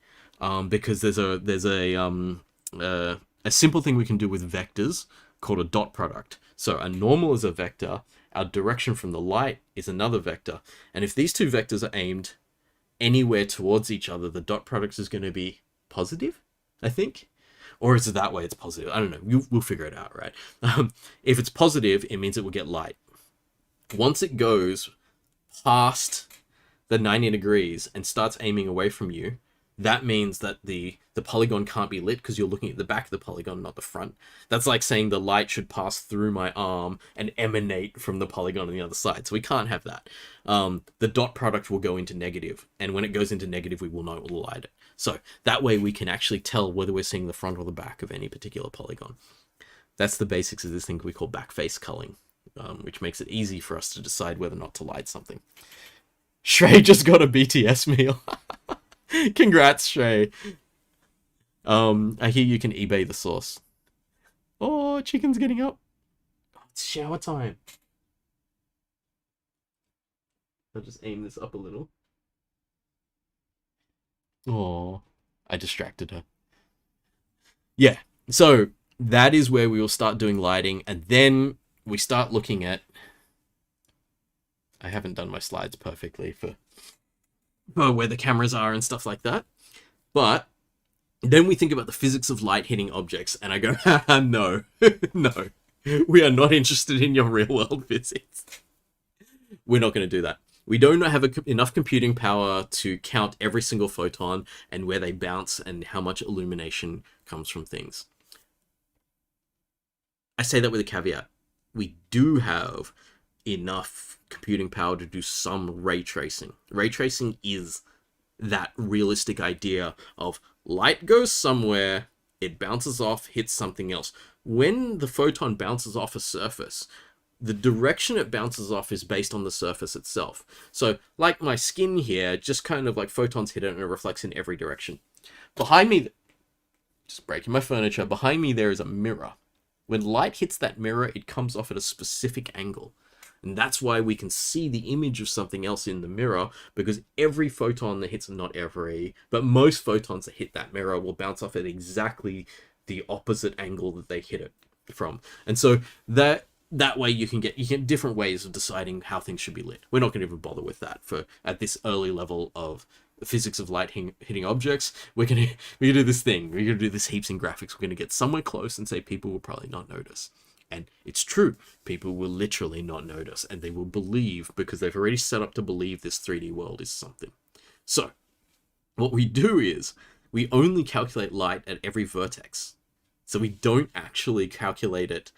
because there's a simple thing we can do with vectors called a dot product. So a normal is a vector, our direction from the light is another vector, and if these two vectors are aimed anywhere towards each other, the dot product is going to be positive, I think. Or is it that way it's positive? I don't know. We'll figure it out, right? If it's positive, it means it will get light. Once it goes past the 90 degrees and starts aiming away from you, that means that the polygon can't be lit because you're looking at the back of the polygon, not the front. That's like saying the light should pass through my arm and emanate from the polygon on the other side. So we can't have that. The dot product will go into negative, and when it goes into negative, we will know it will light it. So that way we can actually tell whether we're seeing the front or the back of any particular polygon. That's the basics of this thing we call backface culling, which makes it easy for us to decide whether or not to light something. Shrey just got a BTS meal. Congrats, Shrey. I hear you can eBay the sauce. Oh, chicken's getting up. It's shower time. I'll just aim this up a little. Oh, I distracted her. Yeah, so that is where we will start doing lighting, and then we start looking at... I haven't done my slides perfectly for where the cameras are and stuff like that. But then we think about the physics of light hitting objects, and I go, no, no, we are not interested in your real world physics. We're not going to do that. We don't have enough computing power to count every single photon and where they bounce and how much illumination comes from things. I say that with a caveat. We do have enough computing power to do some ray tracing. Ray tracing is that realistic idea of light goes somewhere, it bounces off, hits something else. When the photon bounces off a surface, the direction it bounces off is based on the surface itself. So, like my skin here, just kind of like photons hit it and it reflects in every direction. Behind me, just breaking my furniture, behind me there is a mirror. When light hits that mirror, it comes off at a specific angle. And that's why we can see the image of something else in the mirror, because every photon that hits, not every, but most photons that hit that mirror will bounce off at exactly the opposite angle that they hit it from. And so that way you can get different ways of deciding how things should be lit. We're not going to even bother with that at this early level of the physics of light hitting objects. We're gonna do this thing. We're gonna do this heaps in graphics. We're gonna get somewhere close and say people will probably not notice. And it's true, people will literally not notice, and they will believe because they've already set up to believe this 3D world is something. So, what we do is, we only calculate light at every vertex. So we don't actually calculate it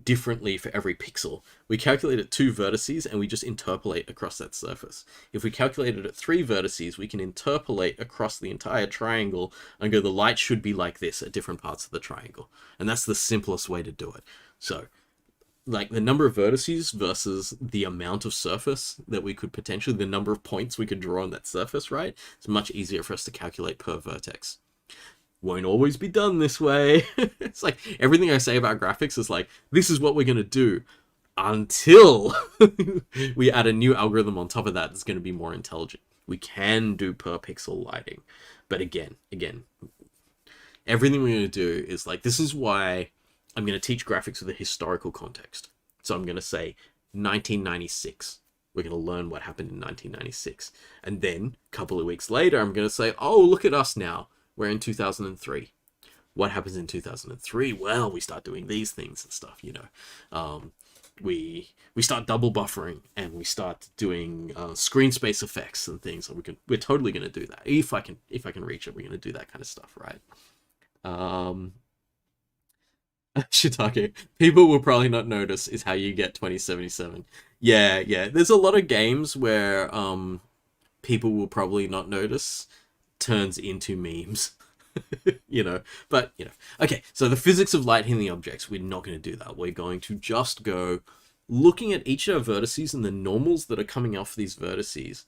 differently for every pixel. We calculate at 2 vertices, and we just interpolate across that surface. If we calculate it at 3 vertices, we can interpolate across the entire triangle and go, the light should be like this at different parts of the triangle. And that's the simplest way to do it. So, like, the number of vertices versus the amount of surface that we could potentially, the number of points we could draw on that surface, right? It's much easier for us to calculate per vertex. Won't always be done this way. It's like everything I say about graphics is like, this is what we're going to do until we add a new algorithm on top of that that's going to be more intelligent. We can do per pixel lighting. But again, everything we're going to do is like, this is why I'm going to teach graphics with a historical context. So I'm going to say 1996. We're going to learn what happened in 1996. And then a couple of weeks later, I'm going to say, oh, look at us now. We're in 2003. What happens in 2003? Well, we start doing these things and stuff, you know. We start double buffering, and we start doing screen space effects and things. So we're totally going to do that. If I can reach it, we're going to do that kind of stuff, right? Shiitake, people will probably not notice is how you get 2077. Yeah. There's a lot of games where people will probably not notice turns into memes. you know, but you know, okay, so the physics of light hitting the objects, we're not going to do that. We're going to just go looking at each of our vertices and the normals that are coming off these vertices.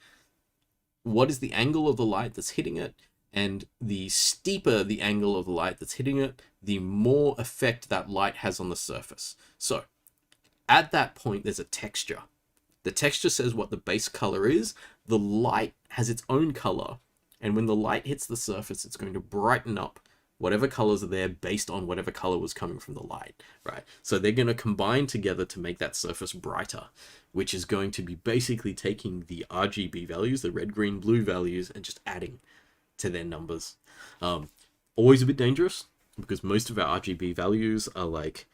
What is the angle of the light that's hitting it? And the steeper the angle of the light that's hitting it, the more effect that light has on the surface. So at that point, there's a texture. The texture says what the base color is. The light has its own color. And when the light hits the surface, it's going to brighten up whatever colors are there based on whatever color was coming from the light, right? So they're going to combine together to make that surface brighter, which is going to be basically taking the RGB values, the red, green, blue values, and just adding to their numbers. Always a bit dangerous, because most of our RGB values are like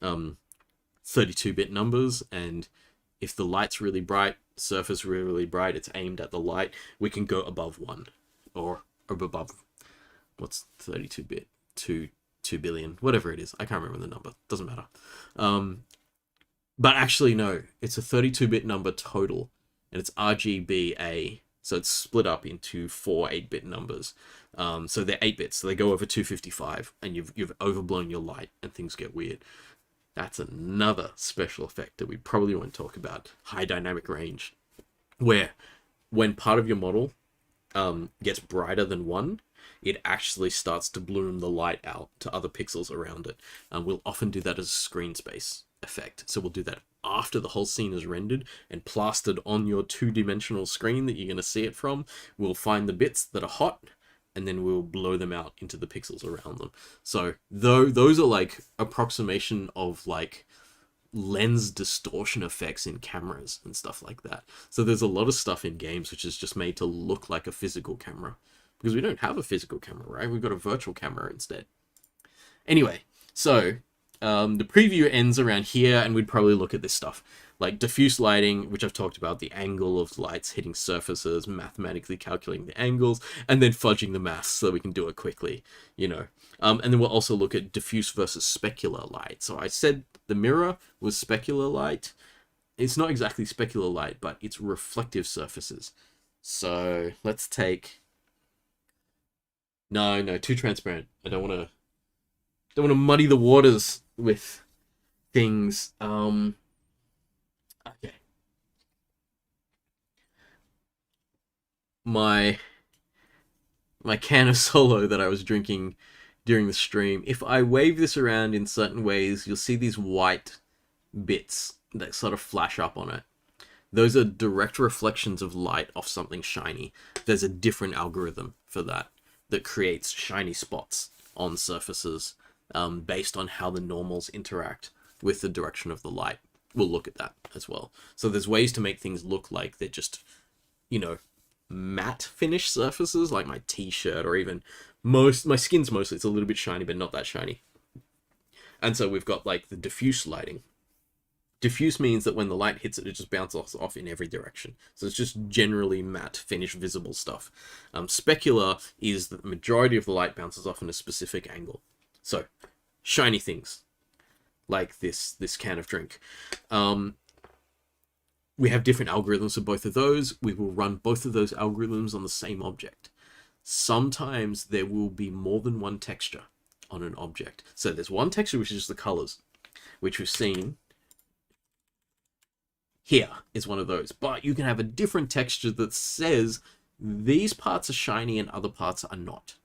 32-bit numbers, and if the light's really bright, surface really bright, it's aimed at the light, we can go above 1, or above, what's 32-bit? 2 billion, whatever it is. I can't remember the number. Doesn't matter. But actually, no, it's a 32-bit number total, and it's RGBA, so it's split up into 4 8-bit numbers. So they're 8 bits, so they go over 255, and you've overblown your light, and things get weird. That's another special effect that we probably won't talk about. High dynamic range, where when part of your model gets brighter than 1, it actually starts to bloom the light out to other pixels around it. We'll often do that as a screen space effect. So we'll do that after the whole scene is rendered and plastered on your 2-dimensional screen that you're going to see it from. We'll find the bits that are hot, and then we'll blow them out into the pixels around them. So those are like approximation of like lens distortion effects in cameras and stuff like that. So there's a lot of stuff in games which is just made to look like a physical camera, because we don't have a physical camera, right? We've got a virtual camera instead. Anyway, so the preview ends around here, and we'd probably look at this stuff like diffuse lighting, which I've talked about, the angle of lights hitting surfaces, mathematically calculating the angles, and then fudging the maths so that we can do it quickly, you know. And then we'll also look at diffuse versus specular light. So I said the mirror was specular light. It's not exactly specular light, but it's reflective surfaces. So let's take... No, too transparent. I don't want to muddy the waters with things. Okay. My can of Solo that I was drinking during the stream, if I wave this around in certain ways, you'll see these white bits that sort of flash up on it. Those are direct reflections of light off something shiny. There's a different algorithm for that creates shiny spots on surfaces based on how the normals interact with the direction of the light. We'll look at that as well. So there's ways to make things look like they're just, you know, matte finish surfaces, like my t-shirt, or even my skin's mostly, it's a little bit shiny, but not that shiny. And so we've got like the diffuse lighting. Diffuse means that when the light hits it, it just bounces off in every direction. So it's just generally matte, finish, visible stuff. Specular is that the majority of the light bounces off in a specific angle. So, shiny things, like this can of drink. We have different algorithms for both of those. We will run both of those algorithms on the same object. Sometimes there will be more than one texture on an object. So there's one texture, which is just the colors, which we've seen. Here is one of those, but you can have a different texture that says these parts are shiny and other parts are not.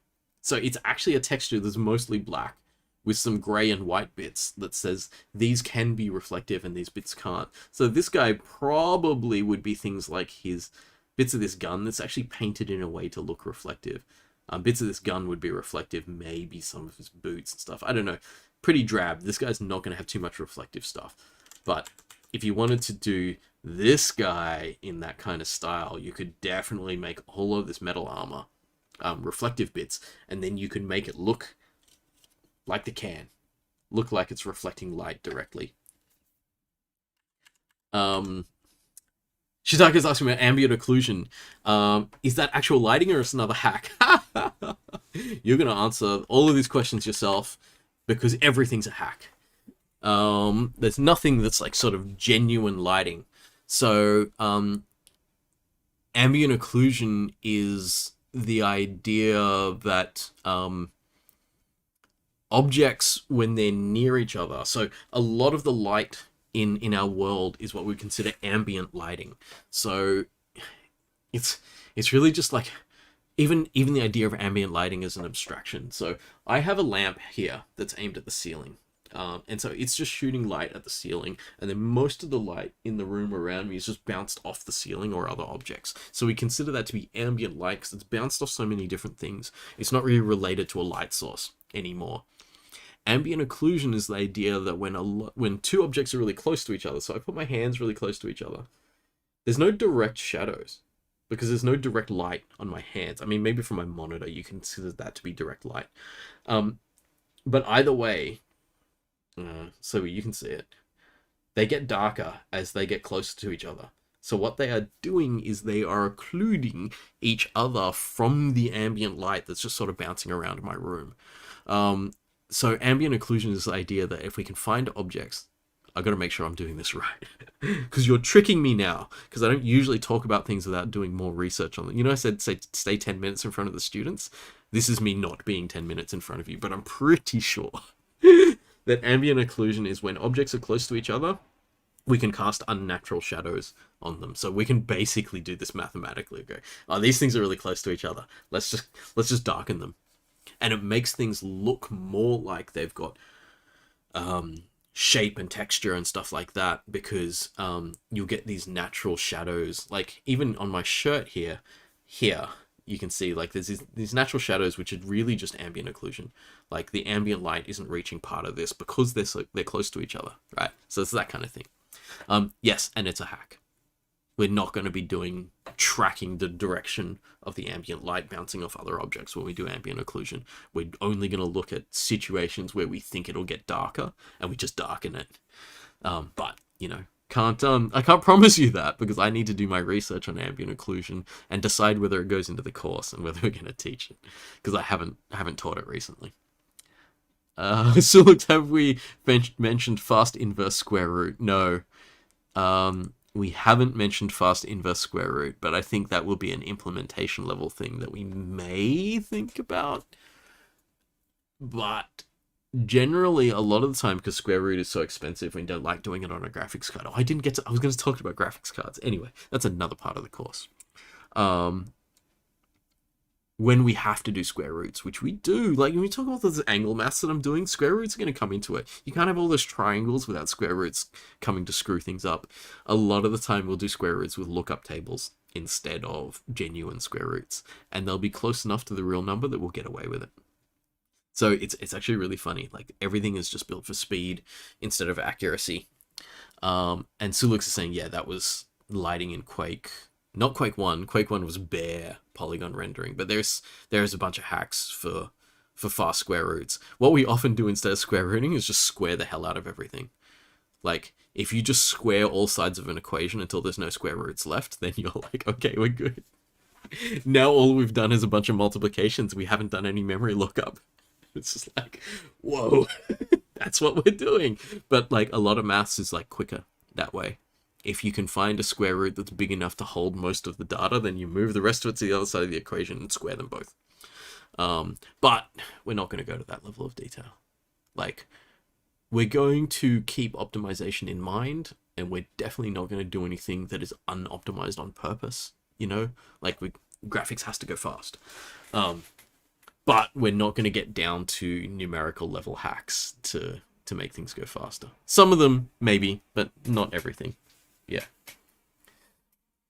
So it's actually a texture that's mostly black with some gray and white bits that says these can be reflective and these bits can't. So this guy probably would be things like his bits of this gun that's actually painted in a way to look reflective. Bits of this gun would be reflective, maybe some of his boots and stuff. I don't know. Pretty drab. This guy's not going to have too much reflective stuff. But if you wanted to do this guy in that kind of style, you could definitely make all of this metal armor reflective bits, and then you can make it look like the can. Look like it's reflecting light directly. Shizaka's asking about ambient occlusion. Is that actual lighting or is it another hack? You're going to answer all of these questions yourself, because everything's a hack. There's nothing that's like sort of genuine lighting. So ambient occlusion is the idea that objects, when they're near each other, so a lot of the light in our world is what we consider ambient lighting. So it's really just like even the idea of ambient lighting is an abstraction. So I have a lamp here that's aimed at the ceiling. And so it's just shooting light at the ceiling, and then most of the light in the room around me is just bounced off the ceiling or other objects. So we consider that to be ambient light because it's bounced off so many different things. It's not really related to a light source. anymore. Ambient occlusion is the idea that when two objects are really close to each other, so I put my hands really close to each other, there's no direct shadows because there's no direct light on my hands. I mean, maybe from my monitor you consider that to be direct light. But either way, so you can see it, they get darker as they get closer to each other. So what they are doing is they are occluding each other from the ambient light that's just sort of bouncing around my room. So ambient occlusion is the idea that if we can find objects, I've got to make sure I'm doing this right. Because you're tricking me now, because I don't usually talk about things without doing more research on them. You know, I said stay 10 minutes in front of the students. This is me not being 10 minutes in front of you, but I'm pretty sure that ambient occlusion is when objects are close to each other, we can cast unnatural shadows on them. So we can basically do this mathematically. Go, oh, these things are really close to each other. Let's just darken them. And it makes things look more like they've got shape and texture and stuff like that, because you'll get these natural shadows. Like even on my shirt here you can see like there's these natural shadows which are really just ambient occlusion. Like the ambient light isn't reaching part of this because they're close to each other, right? So it's that kind of thing. Yes, and it's a hack. We're not going to be tracking the direction of the ambient light bouncing off other objects when we do ambient occlusion. We're only going to look at situations where we think it'll get darker, and we just darken it. But, you know, I can't promise you that, because I need to do my research on ambient occlusion and decide whether it goes into the course and whether we're going to teach it, because I haven't taught it recently. So have we mentioned fast inverse square root? No. We haven't mentioned fast inverse square root, but I think that will be an implementation level thing that we may think about. But generally, a lot of the time, because square root is so expensive, we don't like doing it on a graphics card. Oh, I was going to talk about graphics cards. Anyway, that's another part of the course. When we have to do square roots, which we do, like when we talk about those angle maths that I'm doing, square roots are going to come into it. You can't have all those triangles without square roots coming to screw things up. A lot of the time we'll do square roots with lookup tables instead of genuine square roots, and they'll be close enough to the real number that we'll get away with it. So it's actually really funny. Like everything is just built for speed instead of accuracy. And Sulux is saying, yeah, that was lighting in Quake. Not Quake 1. Quake 1 was bare polygon rendering, but there's a bunch of hacks for fast square roots. What we often do instead of square rooting is just square the hell out of everything. Like, if you just square all sides of an equation until there's no square roots left, then you're like, okay, we're good. Now all we've done is a bunch of multiplications. We haven't done any memory lookup. It's just like, whoa, that's what we're doing. But like a lot of maths is like quicker that way. If you can find a square root that's big enough to hold most of the data, then you move the rest of it to the other side of the equation and square them both. But we're not going to go to that level of detail. Like, we're going to keep optimization in mind, and we're definitely not going to do anything that is unoptimized on purpose, you know? Like, graphics has to go fast. But we're not going to get down to numerical level hacks to make things go faster. Some of them, maybe, but not everything. Yeah.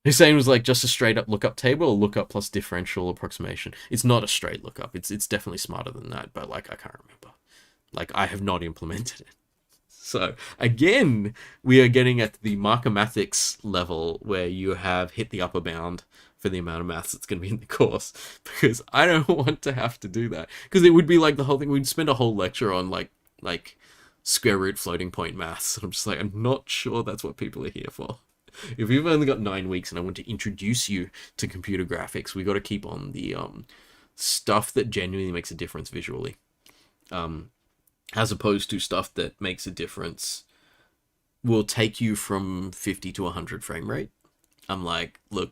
Hussein was like, just a straight up lookup table or lookup plus differential approximation. It's not a straight lookup. It's definitely smarter than that, but like I can't remember. Like I have not implemented it. So again, we are getting at the Markomathics level where you have hit the upper bound for the amount of maths that's going to be in the course, because I don't want to have to do that, because it would be like the whole thing. We'd spend a whole lecture on like square root floating point maths. And I'm just like, I'm not sure that's what people are here for. If you've only got 9 weeks and I want to introduce you to computer graphics, we got to keep on the stuff that genuinely makes a difference visually, as opposed to stuff that makes a difference will take you from 50 to 100 frame rate. I'm like, look,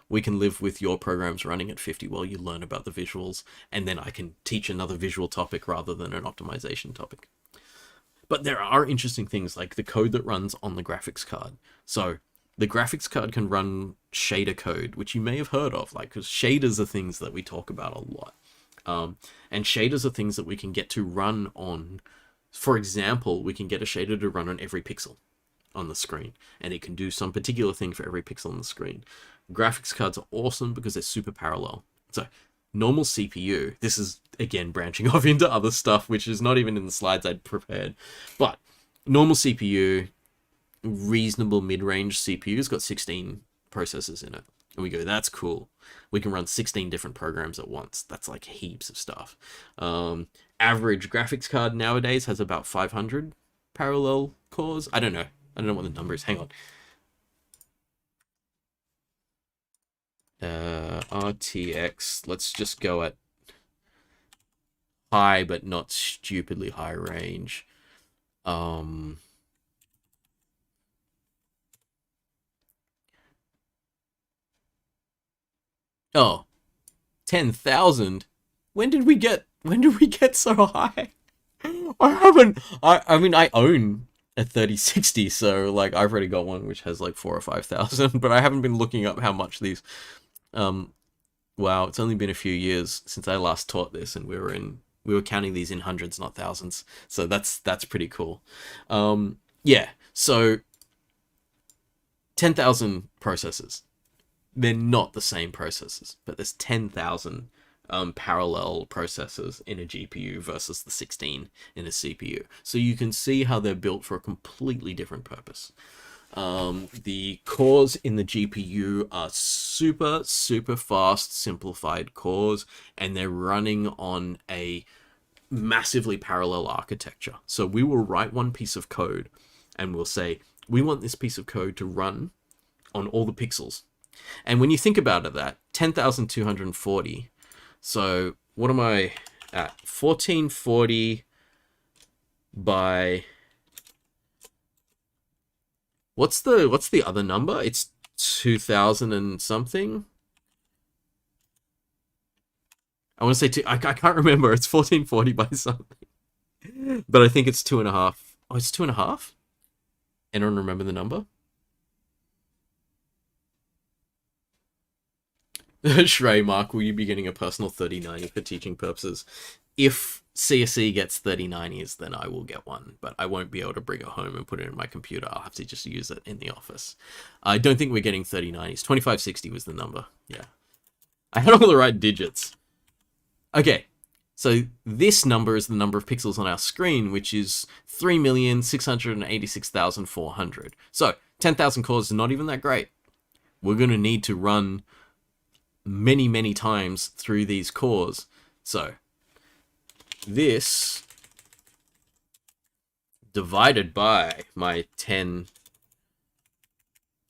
we can live with your programs running at 50 while you learn about the visuals, and then I can teach another visual topic rather than an optimization topic. But there are interesting things like the code that runs on the graphics card. So the graphics card can run shader code, which you may have heard of, like, because shaders are things that we talk about a lot. And shaders are things that we can get to run on. For example, we can get a shader to run on every pixel on the screen, and it can do some particular thing for every pixel on the screen. Graphics cards are awesome because they're super parallel. So normal CPU, this is again branching off into other stuff, which is not even in the slides I'd prepared, but normal CPU, reasonable mid-range CPU's got 16 processors in it. And we go, that's cool. We can run 16 different programs at once. That's like heaps of stuff. Average graphics card nowadays has about 500 parallel cores. I don't know. I don't know what the number is. Hang on. RTX. Let's just go at high, but not stupidly high range. Oh, 10,000. When did we get so high? I haven't. I mean, I own a 3060, so like I've already got one which has like 4 or 5,000, but I haven't been looking up how much these. Wow, it's only been a few years since I last taught this, and we were counting these in hundreds, not thousands. So that's pretty cool. Yeah. So 10,000 processors. They're not the same processors, but there's 10,000 parallel processors in a GPU versus the 16 in a CPU. So you can see how they're built for a completely different purpose. The cores in the GPU are super, super fast, simplified cores, and they're running on a massively parallel architecture. So we will write one piece of code, and we'll say, we want this piece of code to run on all the pixels. And when you think about it, that 10,240. So what am I at? 1440 by what's the other number? It's 2,000 and something. I want to say two. I can't remember. It's 1440 by something, but I think it's 2.5. Oh, it's 2.5. Anyone remember the number? Shrey, Mark, will you be getting a personal 3090 for teaching purposes? If CSE gets 3090s, then I will get one, but I won't be able to bring it home and put it in my computer. I'll have to just use it in the office. I don't think we're getting 3090s. 2560 was the number. Yeah. I had all the right digits. Okay, so this number is the number of pixels on our screen, which is 3,686,400. So 10,000 cores is not even that great. We're going to need to run many, many times through these cores. So this divided by my 10,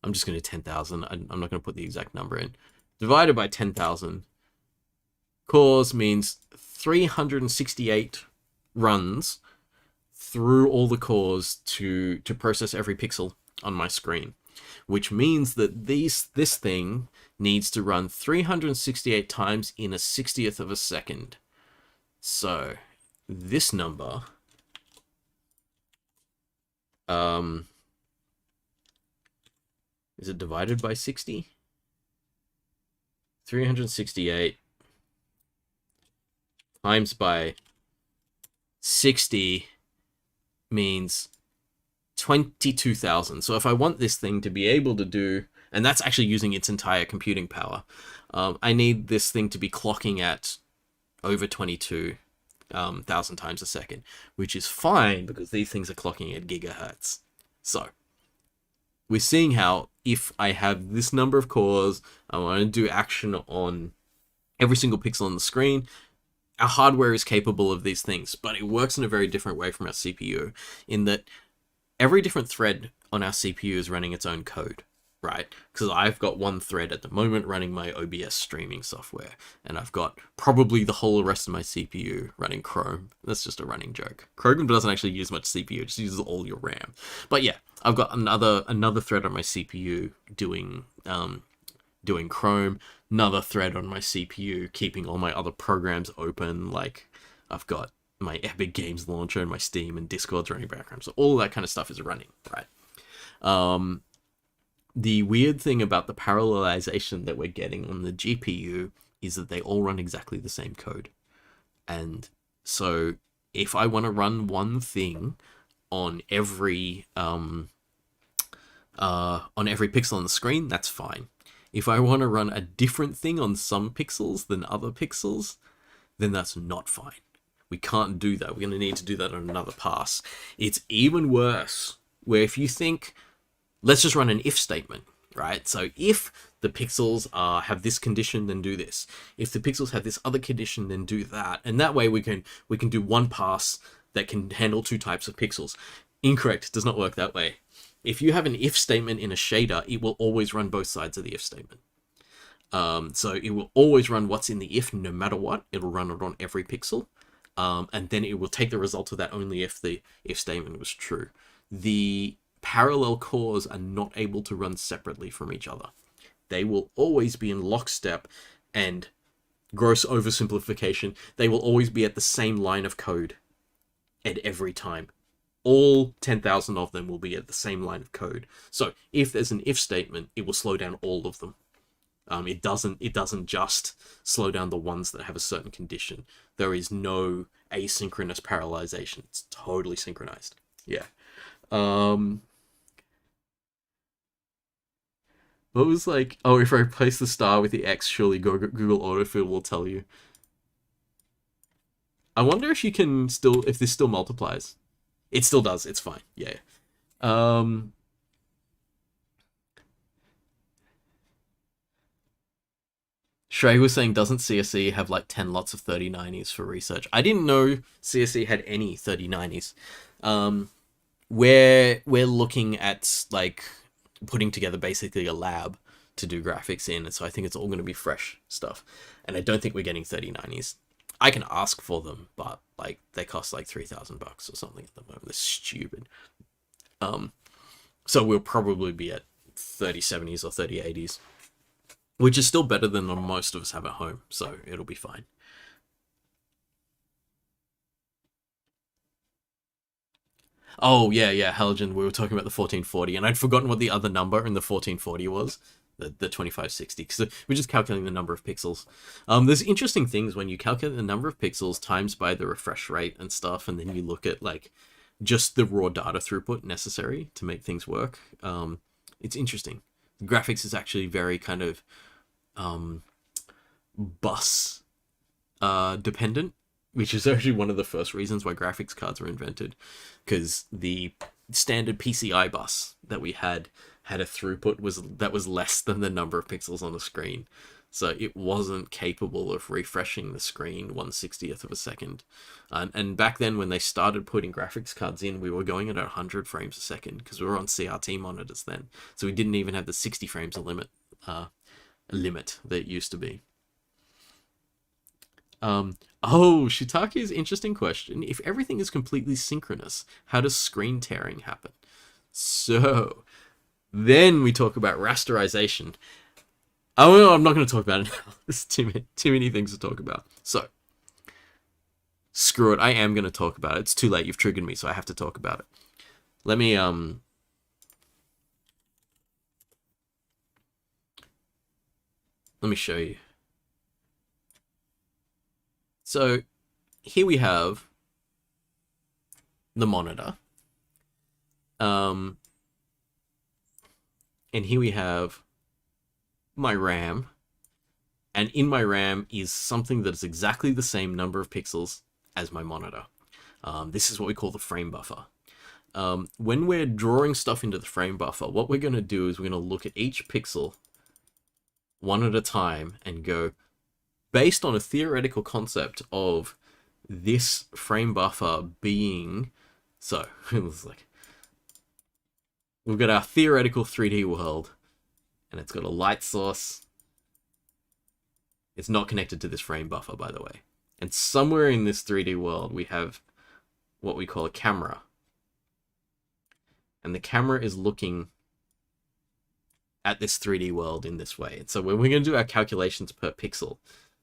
I'm just going to 10,000. I'm not going to put the exact number in. Divided by 10,000 cores means 368 runs through all the cores to process every pixel on my screen, which means that this thing needs to run 368 times in a 60th of a second. So this number is it divided by 60? 368 times by 60 means 22,000. So if I want this thing to be able to do, and that's actually using its entire computing power, I need this thing to be clocking at over 22,000 times a second, which is fine because these things are clocking at gigahertz. So we're seeing how if I have this number of cores, I want to do action on every single pixel on the screen. Our hardware is capable of these things, but it works in a very different way from our CPU, in that every different thread on our CPU is running its own code, right? Because I've got one thread at the moment running my OBS streaming software, and I've got probably the whole rest of my CPU running Chrome. That's just a running joke. Chrome doesn't actually use much CPU, it just uses all your RAM. But yeah, I've got another thread on my CPU doing Chrome, another thread on my CPU keeping all my other programs open, like I've got my Epic Games launcher and my Steam and Discord's running background, so all that kind of stuff is running, right? The weird thing about the parallelization that we're getting on the GPU is that they all run exactly the same code. And so if I want to run one thing on every pixel on the screen, that's fine. If I want to run a different thing on some pixels than other pixels, then that's not fine. We can't do that. We're going to need to do that on another pass. It's even worse, where if you think, let's just run an if statement, right? So if the pixels have this condition, then do this. If the pixels have this other condition, then do that. And that way we can do one pass that can handle two types of pixels. Incorrect. It does not work that way. If you have an if statement in a shader, it will always run both sides of the if statement. So it will always run what's in the if no matter what. It'll run it on every pixel. And then it will take the result of that only if the if statement was true. The parallel cores are not able to run separately from each other. They will always be in lockstep, and gross oversimplification, they will always be at the same line of code at every time. All 10,000 of them will be at the same line of code. So if there's an if statement, it will slow down all of them. It doesn't just slow down the ones that have a certain condition. There is no asynchronous parallelization. It's totally synchronized. Yeah. What was like, oh, if I replace the star with the X, surely Google autofill will tell you. I wonder if you can still, if this still multiplies. It still does. It's fine. Yeah. Shrey was saying, doesn't CSE have like 10 lots of 3090s for research? I didn't know CSE had any 3090s. We're looking at like putting together basically a lab to do graphics in, and so I think it's all going to be fresh stuff. And I don't think we're getting 3090s. I can ask for them, but like they cost like $3,000 or something at the moment. They're stupid. So we'll probably be at 3070s or 3080s, which is still better than most of us have at home. So it'll be fine. Oh yeah, Halogen. We were talking about the 1440, and I'd forgotten what the other number in the 1440 was. The 2560, because we're just calculating the number of pixels. There's interesting things when you calculate the number of pixels times by the refresh rate and stuff, and then you look at like just the raw data throughput necessary to make things work. It's interesting. Graphics is actually very kind of bus dependent, which is actually one of the first reasons why graphics cards were invented, because the standard PCI bus that we had a throughput that was less than the number of pixels on the screen. So it wasn't capable of refreshing the screen 1/60th of a second. And back then when they started putting graphics cards in, we were going at 100 frames a second because we were on CRT monitors then. So we didn't even have the 60 frames limit that it used to be. Oh, Shitaki's interesting question. If everything is completely synchronous, how does screen tearing happen? So then we talk about rasterization. Oh, no, I'm not going to talk about it now. There's too many things to talk about. So, screw it. I am going to talk about it. It's too late. You've triggered me, so I have to talk about it. Let me show you. So, here we have the monitor. And here we have my RAM. And in my RAM is something that is exactly the same number of pixels as my monitor. This is what we call the frame buffer. When we're drawing stuff into the frame buffer, what we're going to do is we're going to look at each pixel one at a time and go, based on a theoretical concept of this frame buffer being, so it was like, we've got our theoretical 3D world, and it's got a light source. It's not connected to this frame buffer, by the way. And somewhere in this 3D world, we have what we call a camera. And the camera is looking at this 3D world in this way. And so when we're going to do our calculations per pixel,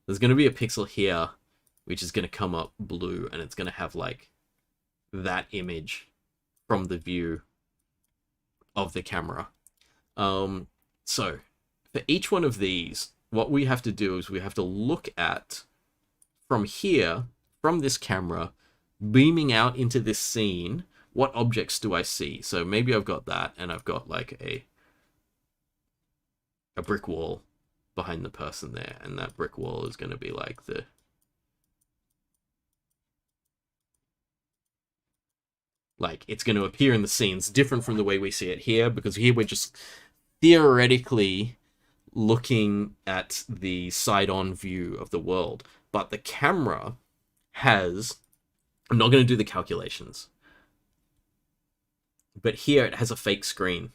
there's going to be a pixel here, which is going to come up blue, and it's going to have like that image from the view of the camera. So for each one of these, what we have to do is we have to look at from here, from this camera, beaming out into this scene, what objects do I see? So maybe I've got that, and I've got like a brick wall behind the person there, and that brick wall is going to be like the... Like, it's going to appear in the scenes different from the way we see it here, because here we're just theoretically looking at the side-on view of the world. But the camera has... I'm not going to do the calculations. But here it has a fake screen.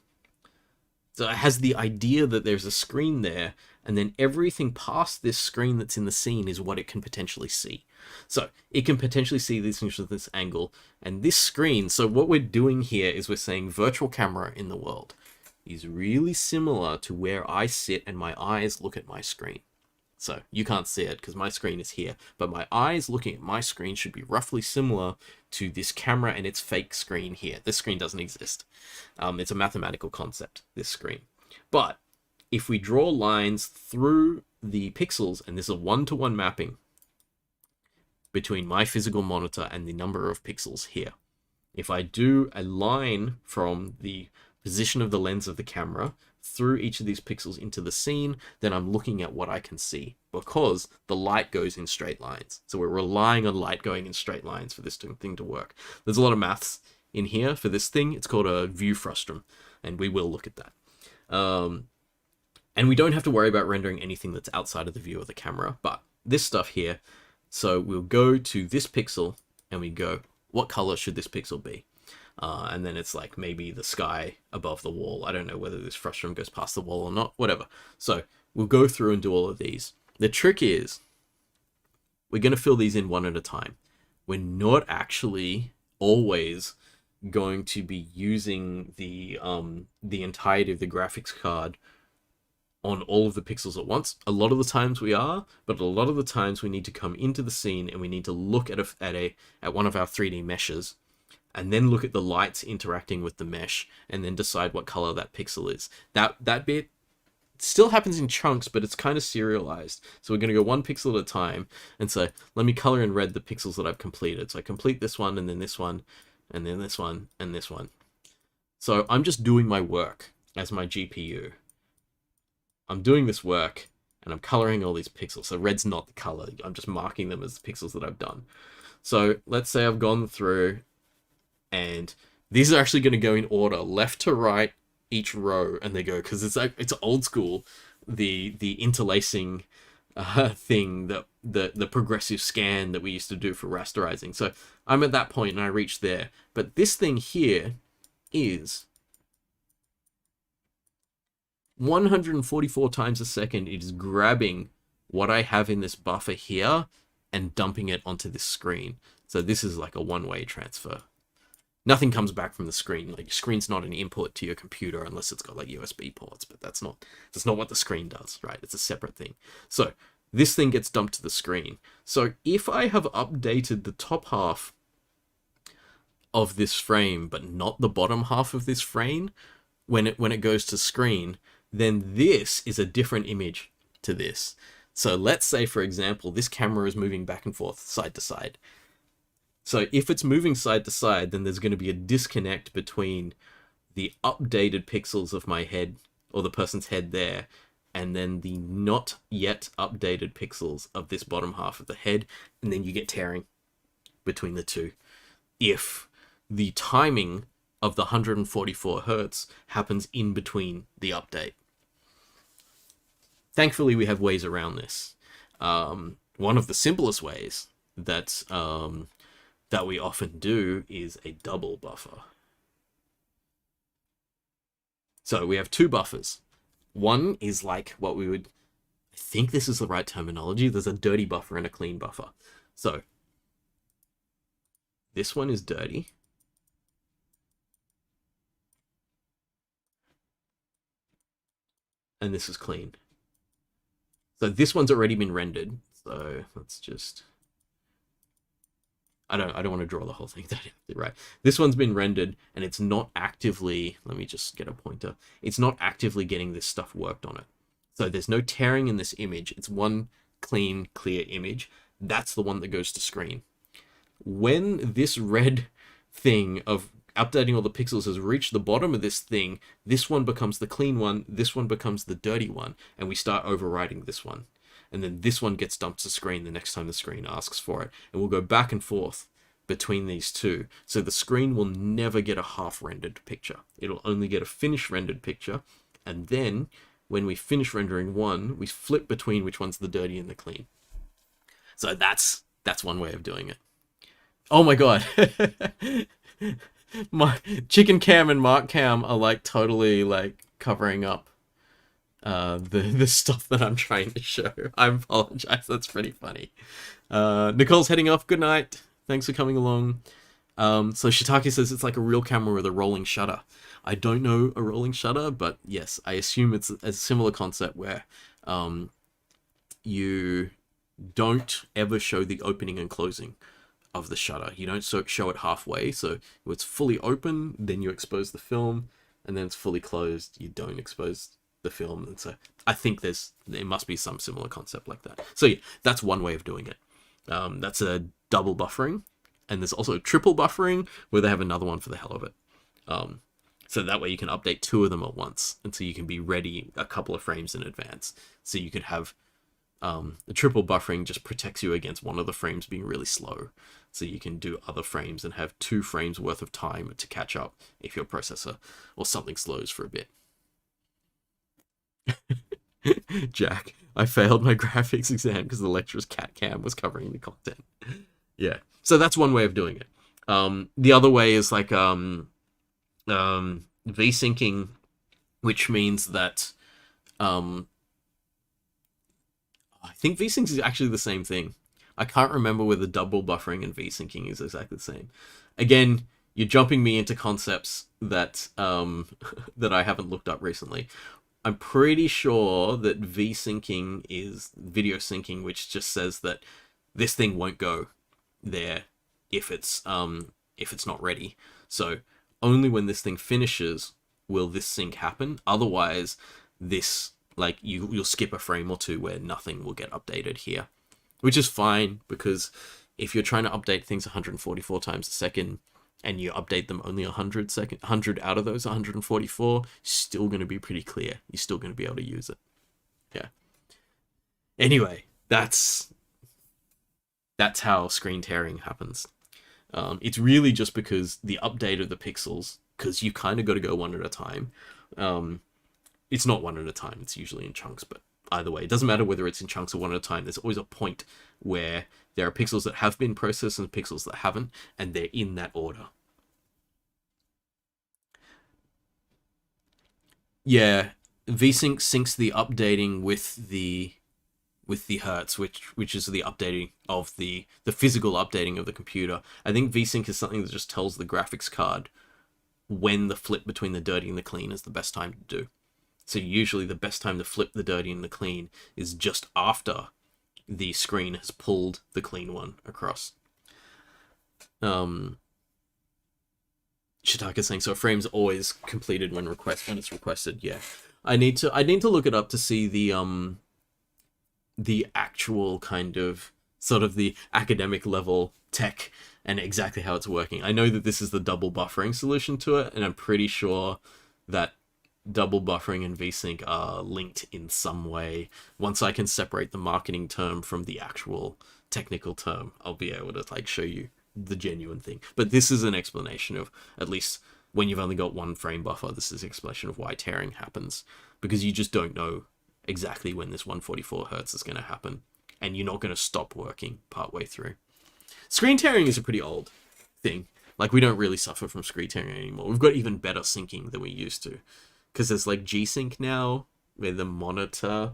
So it has the idea that there's a screen there, and then everything past this screen that's in the scene is what it can potentially see. So it can potentially see these things from this angle, and this screen... So what we're doing here is we're saying virtual camera in the world is really similar to where I sit and my eyes look at my screen. So you can't see it because my screen is here, but my eyes looking at my screen should be roughly similar to this camera and its fake screen here. This screen doesn't exist. It's a mathematical concept, this screen. But if we draw lines through the pixels, and there's a one-to-one mapping between my physical monitor and the number of pixels here. If I do a line from the position of the lens of the camera through each of these pixels into the scene, then I'm looking at what I can see, because the light goes in straight lines. So we're relying on light going in straight lines for this thing to work. There's a lot of maths in here for this thing. It's called a view frustum, and we will look at that. And we don't have to worry about rendering anything that's outside of the view of the camera, but this stuff here, so we'll go to this pixel and we go, what color should this pixel be? And then it's like maybe the sky above the wall. I don't know whether this frustum goes past the wall or not, whatever. So we'll go through and do all of these. The trick is we're going to fill these in one at a time. We're not actually always going to be using the entirety of the graphics card on all of the pixels at once. A lot of the times we are, but a lot of the times we need to come into the scene and we need to look at one of our 3D meshes, and then look at the lights interacting with the mesh, and then decide what color that pixel is. That bit still happens in chunks, but it's kind of serialized. So we're going to go one pixel at a time and say, let me color in red the pixels that I've completed. So I complete this one, and then this one, and then this one, and this one. So I'm just doing my work as my GPU. I'm doing this work, and I'm coloring all these pixels. So red's not the color. I'm just marking them as the pixels that I've done. So let's say I've gone through, and these are actually going to go in order, left to right, each row, and they go, because it's old school, the interlacing thing, the progressive scan that we used to do for rasterizing. So I'm at that point and I reach there, but this thing here is 144 times a second. It is grabbing what I have in this buffer here and dumping it onto this screen. So this is like a one-way transfer. Nothing comes back from the screen. Like, your screen's not an input to your computer unless it's got like USB ports, but that's not what the screen does, right? It's a separate thing. So this thing gets dumped to the screen. So if I have updated the top half of this frame, but not the bottom half of this frame, when it goes to screen, then this is a different image to this. So let's say, for example, this camera is moving back and forth, side to side. So if it's moving side to side, then there's going to be a disconnect between the updated pixels of my head, or the person's head there, and then the not yet updated pixels of this bottom half of the head, and then you get tearing between the two. If the timing of the 144 hertz happens in between the update. Thankfully, we have ways around this. One of the simplest ways that we often do is a double buffer. So we have two buffers. One is like what we would... I think this is the right terminology. There's a dirty buffer and a clean buffer. So this one is dirty. And this is clean. So this one's already been rendered. So let's just... I don't want to draw the whole thing. Right. This one's been rendered and it's not actively... Let me just get a pointer. It's not actively getting this stuff worked on it. So there's no tearing in this image. It's one clean, clear image. That's the one that goes to screen. When this red thing of updating all the pixels has reached the bottom of this thing, this one becomes the clean one, this one becomes the dirty one, and we start overriding this one. And then this one gets dumped to screen the next time the screen asks for it. And we'll go back and forth between these two. So the screen will never get a half-rendered picture. It'll only get a finished rendered picture. And then, when we finish rendering one, we flip between which one's the dirty and the clean. So that's one way of doing it. Oh my god. My Chicken Cam and Marc Cam are like totally like covering up the stuff that I'm trying to show. I apologize, that's pretty funny. Nicole's heading off. Good night. Thanks for coming along. So Shiitake says it's like a real camera with a rolling shutter. I don't know a rolling shutter, but yes, I assume it's a similar concept where you don't ever show the opening and closing of the shutter. You don't show it halfway, so when it's fully open, then you expose the film, and then it's fully closed, you don't expose the film. And so I think there must be some similar concept like that. So yeah, that's one way of doing it. That's a double buffering, and there's also triple buffering where they have another one for the hell of it. So that way you can update two of them at once, and so you can be ready a couple of frames in advance. So you could have the triple buffering just protects you against one of the frames being really slow. So you can do other frames and have 2 frames worth of time to catch up if your processor or something slows for a bit. Jack, I failed my graphics exam because the lecturer's cat cam was covering the content. Yeah, so that's one way of doing it. The other way is like V-syncing, which means that I think V-sync is actually the same thing. I can't remember whether double buffering and V-syncing is exactly the same. Again, you're jumping me into concepts that that I haven't looked up recently. I'm pretty sure that V-syncing is video syncing, which just says that this thing won't go there if it's not ready. So only when this thing finishes will this sync happen. Otherwise, this like you'll skip a frame or two where nothing will get updated here, which is fine, because if you're trying to update things 144 times a second and you update them only 100 out of those 144, still going to be pretty clear. You're still going to be able to use it. Yeah. Anyway, that's how screen tearing happens. It's really just because the update of the pixels, because you kind of got to go one at a time. It's not one at a time, it's usually in chunks, but either way, it doesn't matter whether it's in chunks or one at a time. There's always a point where there are pixels that have been processed and pixels that haven't, and they're in that order. Yeah, VSync syncs the updating with the hertz, which is the updating of the physical updating of the computer. I think VSync is something that just tells the graphics card when the flip between the dirty and the clean is the best time to do. So usually the best time to flip the dirty and the clean is just after the screen has pulled the clean one across. Shiitake saying, so a frame's always completed when it's requested. Yeah, I need to look it up to see the actual kind of sort of the academic level tech and exactly how it's working. I know that this is the double buffering solution to it, and I'm pretty sure that double buffering and VSync are linked in some way. Once I can separate the marketing term from the actual technical term, I'll be able to like show you the genuine thing. But this is an explanation of, at least when you've only got one frame buffer, this is an explanation of why tearing happens, because you just don't know exactly when this 144 hertz is going to happen, and you're not going to stop working partway through. Screen tearing is a pretty old thing. Like, we don't really suffer from screen tearing anymore. We've got even better syncing than we used to, because there's like G-Sync now, where the monitor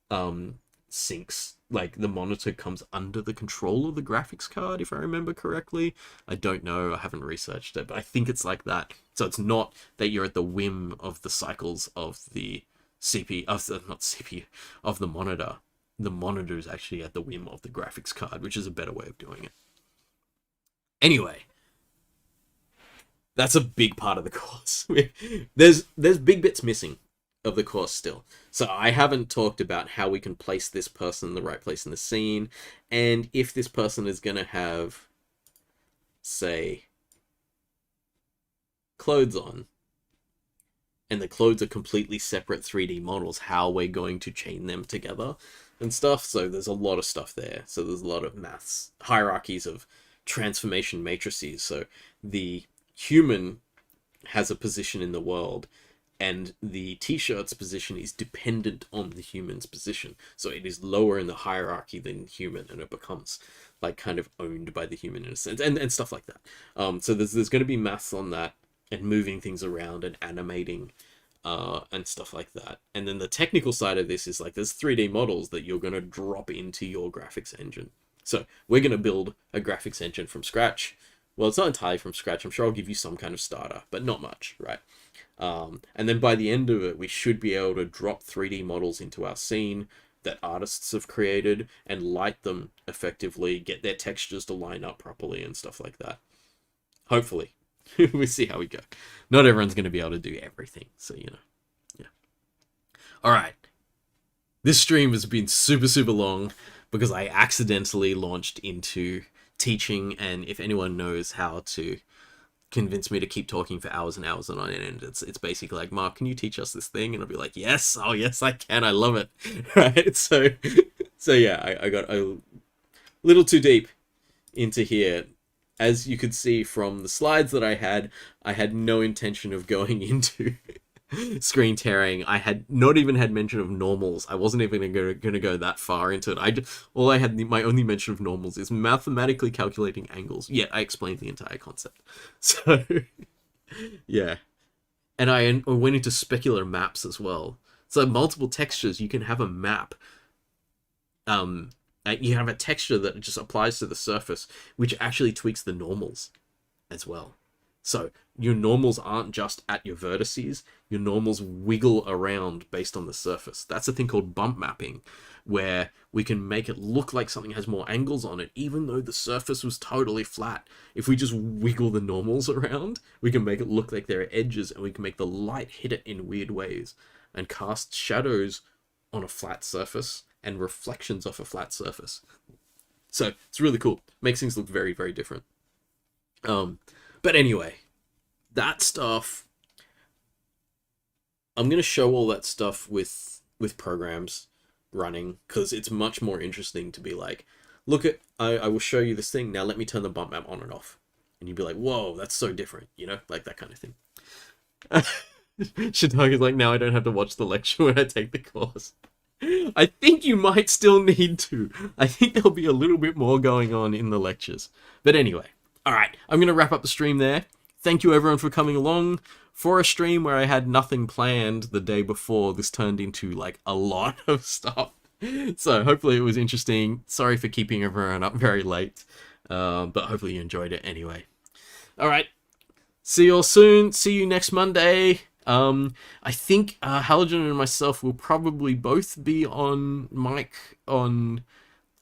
syncs, like the monitor comes under the control of the graphics card, if I remember correctly. I don't know, I haven't researched it, but I think it's like that. So it's not that you're at the whim of the cycles of the CPU, of the monitor. The monitor is actually at the whim of the graphics card, which is a better way of doing it. Anyway, that's a big part of the course. There's big bits missing of the course still. So I haven't talked about how we can place this person in the right place in the scene, and if this person is going to have, say, clothes on, and the clothes are completely separate 3D models, how we're going to chain them together and stuff. So there's a lot of stuff there. So there's a lot of maths, hierarchies of transformation matrices. So the human has a position in the world, and the t-shirt's position is dependent on the human's position. So it is lower in the hierarchy than human, and it becomes like kind of owned by the human in a sense, and stuff like that. So there's going to be maths on that, and moving things around and animating and stuff like that. And then the technical side of this is like there's 3D models that you're going to drop into your graphics engine. So we're going to build a graphics engine from scratch. Well, it's not entirely from scratch. I'm sure I'll give you some kind of starter, but not much, right? And then by the end of it, we should be able to drop 3D models into our scene that artists have created and light them effectively, get their textures to line up properly and stuff like that. Hopefully. We'll see how we go. Not everyone's going to be able to do everything, so, you know. Yeah. All right. This stream has been super, super long because I accidentally launched into teaching, and if anyone knows how to convince me to keep talking for hours and hours and on end, it's basically like, Mark, can you teach us this thing? And I'll be like, yes, oh yes I can, I love it. Right? So yeah, I got a little too deep into here. As you could see from the slides that I had no intention of going into screen tearing. I had not even had mention of normals. I wasn't even going to go that far into it. My only mention of normals is mathematically calculating angles. Yet I explained the entire concept. So yeah, and I went into specular maps as well. So multiple textures, you can have a map. You have a texture that just applies to the surface, which actually tweaks the normals as well. So your normals aren't just at your vertices, your normals wiggle around based on the surface. That's a thing called bump mapping, where we can make it look like something has more angles on it, even though the surface was totally flat. If we just wiggle the normals around, we can make it look like there are edges, and we can make the light hit it in weird ways and cast shadows on a flat surface and reflections off a flat surface. So it's really cool. Makes things look very, very different. But anyway, that stuff, I'm going to show all that stuff with programs running, because it's much more interesting to be like, look at, I will show you this thing, now let me turn the bump map on and off. And you'd be like, whoa, that's so different, you know, like that kind of thing. Shitog is like, now I don't have to watch the lecture when I take the course. I think you might still need to. I think there'll be a little bit more going on in the lectures. But anyway, alright, I'm going to wrap up the stream there. Thank you everyone for coming along. For a stream where I had nothing planned the day before, this turned into like a lot of stuff. So hopefully it was interesting. Sorry for keeping everyone up very late. But hopefully you enjoyed it anyway. Alright, see you all soon. See you next Monday. I think Halogen and myself will probably both be on mic on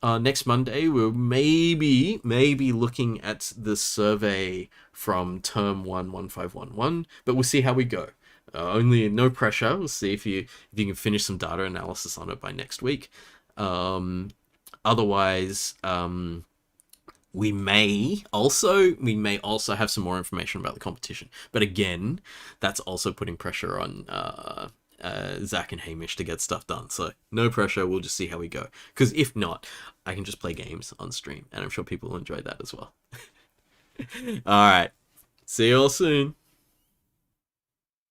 next Monday. We're maybe looking at the survey from term 1 1511, but we'll see how we go. Only no pressure. We'll see if you can finish some data analysis on it by next week. Otherwise, we may also have some more information about the competition. But again, that's also putting pressure on Zach and Hamish to get stuff done. So no pressure, we'll just see how we go. Because if not, I can just play games on stream, and I'm sure people will enjoy that as well. Alright, see you all soon.